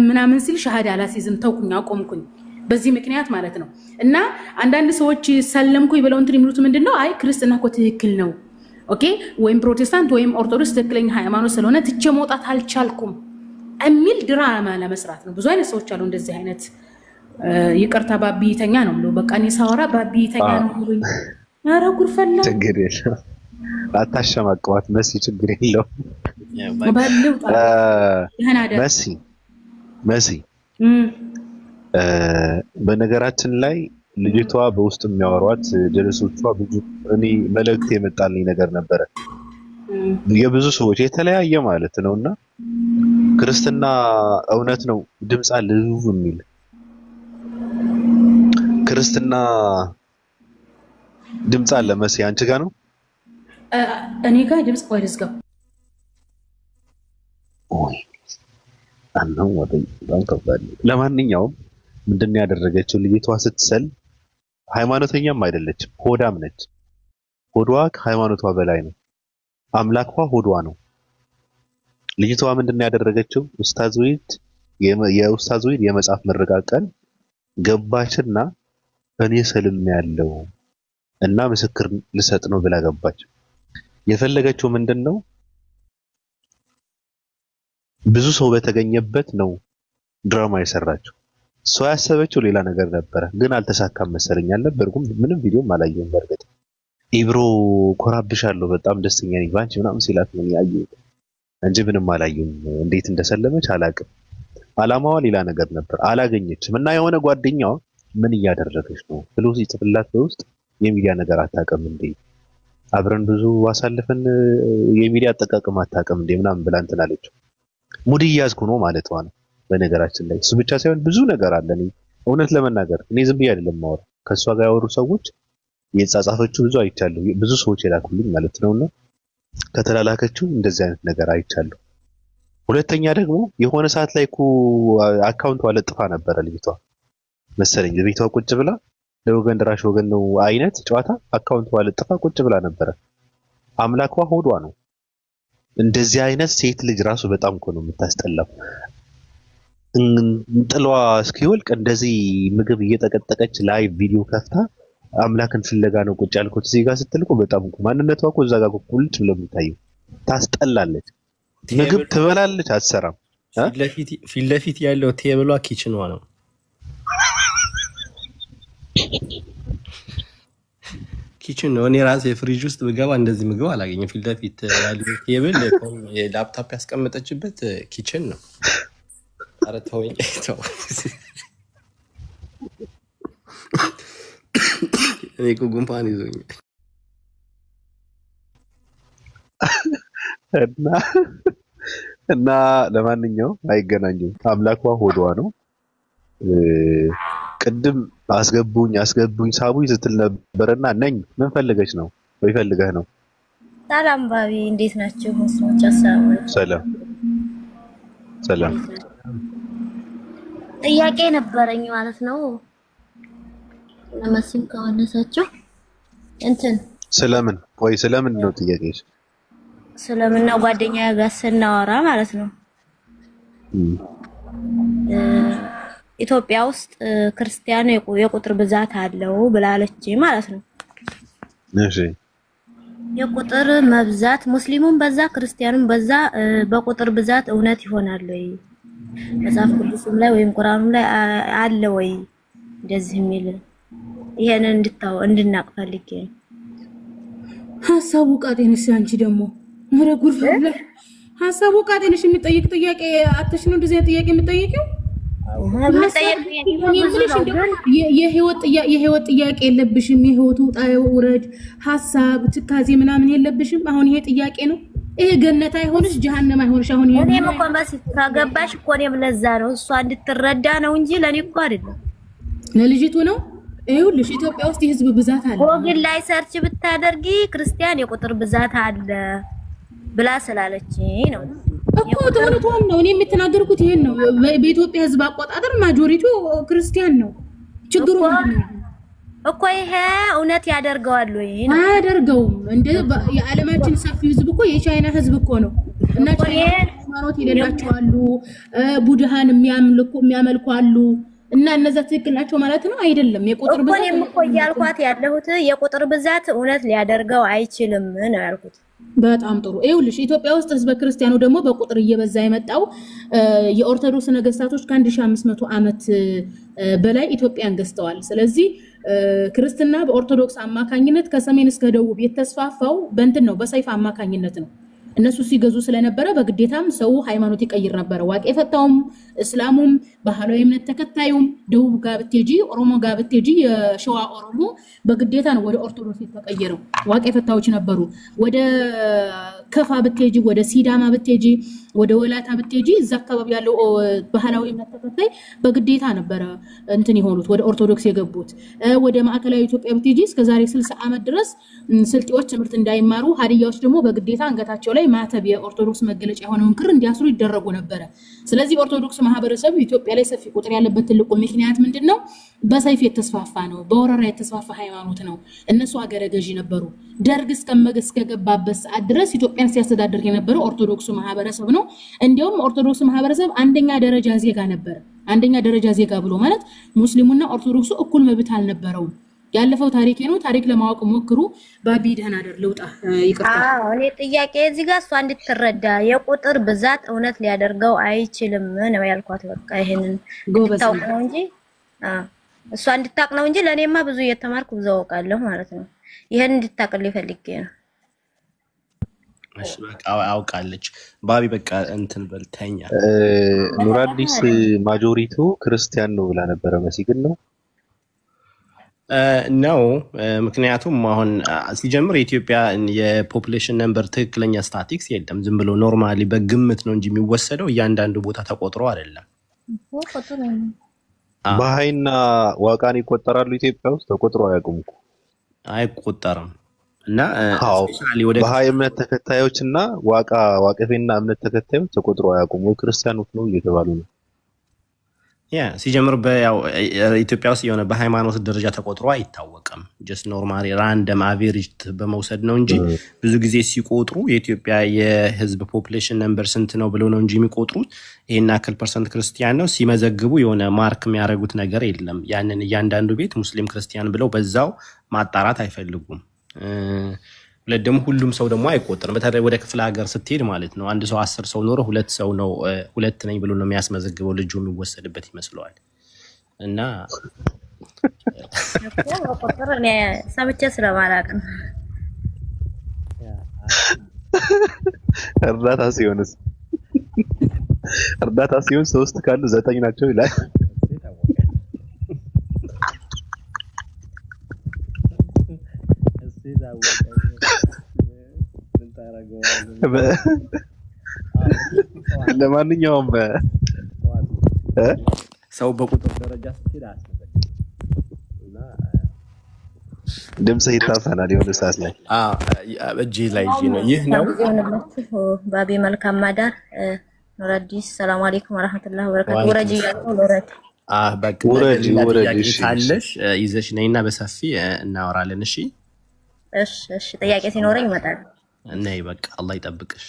ምናምን ሲል ሻሃዳ አላሲዝም ተውኩኝ፣ አቆምኩኝ በዚህ ምክንያት ማለት ነው። እና አንዳንድ ሰዎች ሰለምኩኝ ብለው እንትን የሚሉት ምንድነው አይ ክርስትና እኮ ትክክል ነው ኦኬ ወይም ፕሮቴስታንት ወይም ኦርቶዶክስ ትክክለኛ ሃይማኖት ስለሆነ ትቼ መውጣት አልቻልኩም የሚል ድራማ ለመስራት ነው። ብዙ አይነት ሰዎች አሉ እንደዚህ አይነት። ይቅርታ ባቢተኛ ነው ብሎ በቃ እኔ ሳወራ ባቢተኛ ነው ብሎ ኧረ ጉድ ፈላ። ችግር የለም አታሸማቀዋት መሲ፣ ችግር የለው መሲ በነገራችን ላይ ልጅቷ በውስጥ የሚያወሯት ጀለሶቿ ብዙ እኔ መልእክት የመጣልኝ ነገር ነበረ የብዙ ሰዎች የተለያየ ማለት ነውና ክርስትና እውነት ነው ድምጽ አለ የሚል ክርስትና ድምጽ አለ መሲ አንቺ ጋር ነው እኔ ጋር ድምጽ ወይስ ጋር አናው ወደይ በጣም ከባድ። ለማንኛውም ምንድነው ያደረገችው ልጅቷ ስትሰል ሃይማኖተኛም አይደለችም፣ ሆዳም ነች። ሆዷ ከሃይማኖቷ በላይ ነው። አምላኳ ሆዷ ነው። ልጅቷ ምንድነው ያደረገችው ኡስታዝ ወይድ የኡስታዝ ወይድ የመጽሐፍ ምርቃት ቀን ገባችና እኔ ሰልም ያለው እና ምስክር ልሰጥ ነው ብላ ገባች። የፈለገችው ምንድነው ብዙ ሰው በተገኘበት ነው ድራማ የሰራችው። ሰው ያሰበችው ሌላ ነገር ነበር፣ ግን አልተሳካም መሰለኝ። አልነበርኩም ምንም ቪዲዮም አላየሁም። በርግጥ ኢብሮ ኮራብሻለሁ በጣም ደስተኛ ነኝ ባንቺ ምናምን ሲላት ነው ያየሁት እንጂ ምንም አላየሁም። እንዴት እንደሰለመች አላቅም። አላማዋ ሌላ ነገር ነበር፣ አላገኘችም። እና የሆነ ጓደኛዋ ምን እያደረገች ነው ብሎ ሲጽፍላት በውስጥ የሚዲያ ነገር አታውቅም እንዴ አብረን ብዙ አሳልፈን የሚዲያ አጠቃቀም አታውቅም እንዴ ምናምን ብላ እንትን አለችው። ሙድ እያዝኩ ነው ማለቷ ነው። በነገራችን ላይ እሱ ብቻ ሳይሆን ብዙ ነገር አለ። እውነት ለመናገር እኔ ዝም ብዬ አይደለም ማወራ፣ ከሷ ጋር ያወሩ ሰዎች የጻጻፈችው ብዙ አይቻለሁ፣ ብዙ ሰዎች የላኩልኝ ማለት ነውና ከተላላከችው እንደዚህ አይነት ነገር አይቻለሁ። ሁለተኛ ደግሞ የሆነ ሰዓት ላይ እኮ አካውንቷ ለጥፋ ነበር ልጅቷ መሰለኝ ቤቷ ቁጭ ብላ ለወገን ድራሽ ወገን ነው አይነት ጨዋታ አካውንቷ ለጥፋ ቁጭ ብላ ነበር። አምላኳ ሆዷ ነው። እንደዚህ አይነት ሴት ልጅ ራሱ በጣም እኮ ነው የምታስጠላው። ጥሏ እስኪወልቅ እንደዚህ ምግብ እየጠቀጠቀች ላይቭ ቪዲዮ ከፍታ አምላክን ፍለጋ ነው ቁጭ ያልኩት እዚህ ጋር ስትል እኮ በጣም እኮ ማንነቷ እኮ እዛ ጋር ቁልጭ ብሎ የሚታየው ታስጠላለች። ምግብ ትበላለች አትሰራም። ፊት ለፊት ያለው ቴብሏ ኪችኗ ነው። ኪችን ነው። እኔ ራሴ ፍሪጅ ውስጥ ብገባ እንደዚህ ምግብ አላገኘም። ፊት ለፊት ያለው ቴብል ላፕቶፕ ያስቀመጠችበት ኪችን ነው። ኧረ ተወኝ ተው። እኔ እኮ ጉንፋን ይዞኛል። እና ለማንኛውም አይገናኙም። አምላኳ ሆዷ ነው። ቅድም አስገቡኝ ሳቡኝ ስትል ነበርና ነኝ ምን ፈልገሽ ነው ወይ ፈልገህ ነው? ሰላም ባቢ እንዴት ናችሁ? ሙስሊሞች አሰላሙ ሰላም ሰላም። ጥያቄ ነበረኝ ማለት ነው። ለመስም ከወነሳችሁ እንትን ስለምን ነው ጥያቄሽ? ስለምን ነው ጓደኛዬ ጋር ስናወራ ማለት ነው ኢትዮጵያ ውስጥ ክርስቲያኑ የቁጥር ብዛት አለው ብላለች ማለት ነው። እሺ የቁጥር መብዛት ሙስሊሙን በዛ ክርስቲያኑን በዛ በቁጥር ብዛት እውነት ይሆናል ወይ? መጽሐፍ ቅዱስም ላይ ወይም ቁርአኑም ላይ አለ ወይ እንደዚህ የሚል? ይሄንን እንድናቅ ፈልጌ ነው። ሐሳቡ ቃጤንሽ አንቺ ደግሞ መረጉር ፈለ ሐሳቡ ቃጤንሽ የሚጠይቅ ጥያቄ አትሽ ነው እንደዚህ ጥያቄ የሚጠይቀው? የህይወት ጥያቄ የለብሽም? የህይወቱ ውጣ ውረድ ሐሳብ ትካዜ ምናምን የለብሽም? አሁን ይሄ ጥያቄ ነው። ይሄ ገነት አይሆንሽ ጀሃነም አይሆንሽ። አሁን ይሄ እኔም እኮ ካገባሽ እኮ እኔም ለዛ ነው እሷ እንድትረዳ ነው እንጂ ለኔ እኮ አይደለም። ለልጅቱ ነው። ይኸውልሽ ኢትዮጵያ ውስጥ የህዝብ ብዛት አለ። ጎግል ላይ ሰርች ብታደርጊ ክርስቲያን የቁጥር ብዛት አለ ብላ ስላለች ነው እኮ ተወልቷን ነው። እኔ የምትናገርኩት ይሄን ነው። በኢትዮጵያ ህዝብ አቆጣጠር ማጆሪቲው ክርስቲያን ነው። ችግሩ እኮ ይሄ እውነት ያደርገዋል ወይ? አያደርገውም። እንደ የዓለማችን ሰፊ ህዝብ እኮ የቻይና ህዝብ እኮ ነው። እና ሃይማኖት የሌላቸው አሉ፣ ቡድሃን የሚያመልኩ አሉ። እና እነዛ ትክክል ናቸው ማለት ነው አይደለም? የቁጥር ብዛት እኮ ያልኳት ያለሁት የቁጥር ብዛት እውነት ሊያደርገው አይችልም ነው ያልኩት። በጣም ጥሩ። ይኸውልሽ ኢትዮጵያ ውስጥ ህዝበ ክርስቲያኑ ደግሞ በቁጥር እየበዛ የመጣው የኦርቶዶክስ ነገስታቶች ከ1500 ዓመት በላይ ኢትዮጵያን ገዝተዋል። ስለዚህ ክርስትና በኦርቶዶክስ አማካኝነት ከሰሜን እስከ ደቡብ የተስፋፋው በእንትን ነው፣ በሰይፍ አማካኝነት ነው። እነሱ ሲገዙ ስለነበረ በግዴታም ሰው ሃይማኖት ይቀይር ነበር። ዋቄ ፈታውም እስላሙም ባህላዊ እምነት ተከታዩም ደቡብ ጋር ብትሄጂ ኦሮሞ ጋር ብትሄጂ የሸዋ ኦሮሞ በግዴታ ነው ወደ ኦርቶዶክስ የተቀየረው። ዋቄ ፈታዎች ነበሩ። ወደ ከፋ ብትሄጂ፣ ወደ ሲዳማ ብትሄጂ፣ ወደ ወላታ ብትሄጂ እዛ አካባቢ ያለው ባህላዊ እምነት ተከታይ በግዴታ ነበር እንትን የሆኑት ወደ ኦርቶዶክስ የገቡት። ወደ ማዕከላዊ ኢትዮጵያ ብትሄጂ እስከዛሬ 60 ዓመት ድረስ ስልጤዎች ትምህርት እንዳይማሩ፣ ሀዲያዎች ደግሞ በግዴታ አንገታቸው ላይ ማተብ የኦርቶዶክስ መገለጫ የሆነውን ክር እንዲያስሩ ይደረጉ ነበር። ስለዚህ ኦርቶዶክስ ማህበረሰብ ኢትዮጵያ ላይ ሰፊ ቁጥር ያለበት ትልቁ ምክንያት ምንድነው? በሰይፍ የተስፋፋ ነው። በወረራ የተስፋፋ ሃይማኖት ነው። እነሱ አገረ ገዢ ነበሩ። ደርግ እስከገባበት ሰዓት ድረስ ኢትዮጵያን ሲያስተዳድር የነበረው ኦርቶዶክስ ማህበረሰብ ነው። እንዲያውም ኦርቶዶክስ ማህበረሰብ አንደኛ ደረጃ ዜጋ ነበር። አንደኛ ደረጃ ዜጋ ብሎ ማለት ሙስሊሙና ኦርቶዶክሱ እኩል መብት አልነበረውም። ያለፈው ታሪክ ነው። ታሪክ ለማወቅ ሞክሩ። ባቢ ደህና አይደል? ልውጣ ይቅርታ። እኔ ጥያቄ እዚህ ጋር እሷ እንድትረዳ የቁጥር ብዛት እውነት ሊያደርገው አይችልም ነው ያልኳት። በቃ ይሄንን እንድታውቅ ነው እንጂ እሷ እንድታውቅ ነው እንጂ ለኔማ ብዙ እየተማርኩ ብዙ አውቃለሁ ማለት ነው። ይሄን እንድታውቅልኝ ፈልጌ ነው። እሺ በቃ አውቃለች። ባቢ በቃ እንትን በልተኛ። ኑራዲስ ማጆሪቲው ክርስቲያን ነው ብላ ነበረ። መሲግን ነው ነው ምክንያቱም አሁን ሲጀምር የኢትዮጵያ የፖፑሌሽን ነምበር ትክክለኛ ስታቲክስ የለም። ዝም ብሎ ኖርማሊ በግምት ነው እንጂ የሚወሰደው እያንዳንዱ ቦታ ተቆጥሮ አይደለም። ባህይና ዋቃን ይቆጠራሉ ኢትዮጵያ ውስጥ ተቆጥሮ አያውቁም እኮ አይቆጠርም። እና ስፔሻሊ ወደ ባህይ እምነት ተከታዮችና ዋቀፌና እምነት ተከታዮች ተቆጥሮ አያውቁም። ወይ ክርስቲያኖች ነው እየተባሉ ነው። ያ ሲጀምር በያው ኢትዮጵያ ውስጥ የሆነ በሃይማኖት ደረጃ ተቆጥሮ አይታወቅም። ጀስት ኖርማሊ ራንደም አቬሬጅ በመውሰድ ነው እንጂ ብዙ ጊዜ ሲቆጥሩ የኢትዮጵያ የህዝብ ፖፑሌሽን ነምበር ስንት ነው ብለው ነው እንጂ የሚቆጥሩት ይሄን አክል ፐርሰንት ክርስቲያን ነው ሲመዘግቡ የሆነ ማርክ የሚያደርጉት ነገር የለም። ያንን እያንዳንዱ ቤት ሙስሊም ክርስቲያን ብለው በዛው ማጣራት አይፈልጉም። ሁለት ደግሞ ሁሉም ሰው ደግሞ አይቆጠርም። በተለይ ወደ ክፍለ ሀገር ስትሄድ ማለት ነው አንድ ሰው 10 ሰው ኖሮ ሁለት ሰው ነው ሁለት ነኝ ብሎ ነው የሚያስመዘግበው። ልጁ የሚወሰድበት ይመስለዋል። እና ቁጥር እኔ ሰምቼ ስለማላውቅ ነው። እርዳታ ሲሆን 3 ካሉ 9 ናቸው ይላል። ለማንኛውም ሰው በቁጥር ደረጃ ስትሄድ እና ድምጽ ይታፈናል የሆነ ሰዓት ላይ እጄ ላይ ነው። ይህ ነው ባቢ መልካም ማዳር ኑረዲስ ሰላም አለይኩም ወራህመቱላሂ ወበረካቱ። ወረጂ ኑረት በቃ ወረጂ ታለሽ ይዘሽ ነይና በሰፊ እናወራለን። እሺ እሺ ጥያቄ ሲኖረኝ እመጣለሁ። ነይ በቃ አላህ ይጠብቅሽ።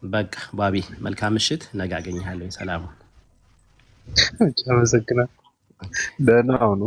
በቃ ባቢ መልካም ምሽት፣ ነገ አገኝሃለሁ። ሰላም። አመሰግናለሁ። ደህና ሁኑ።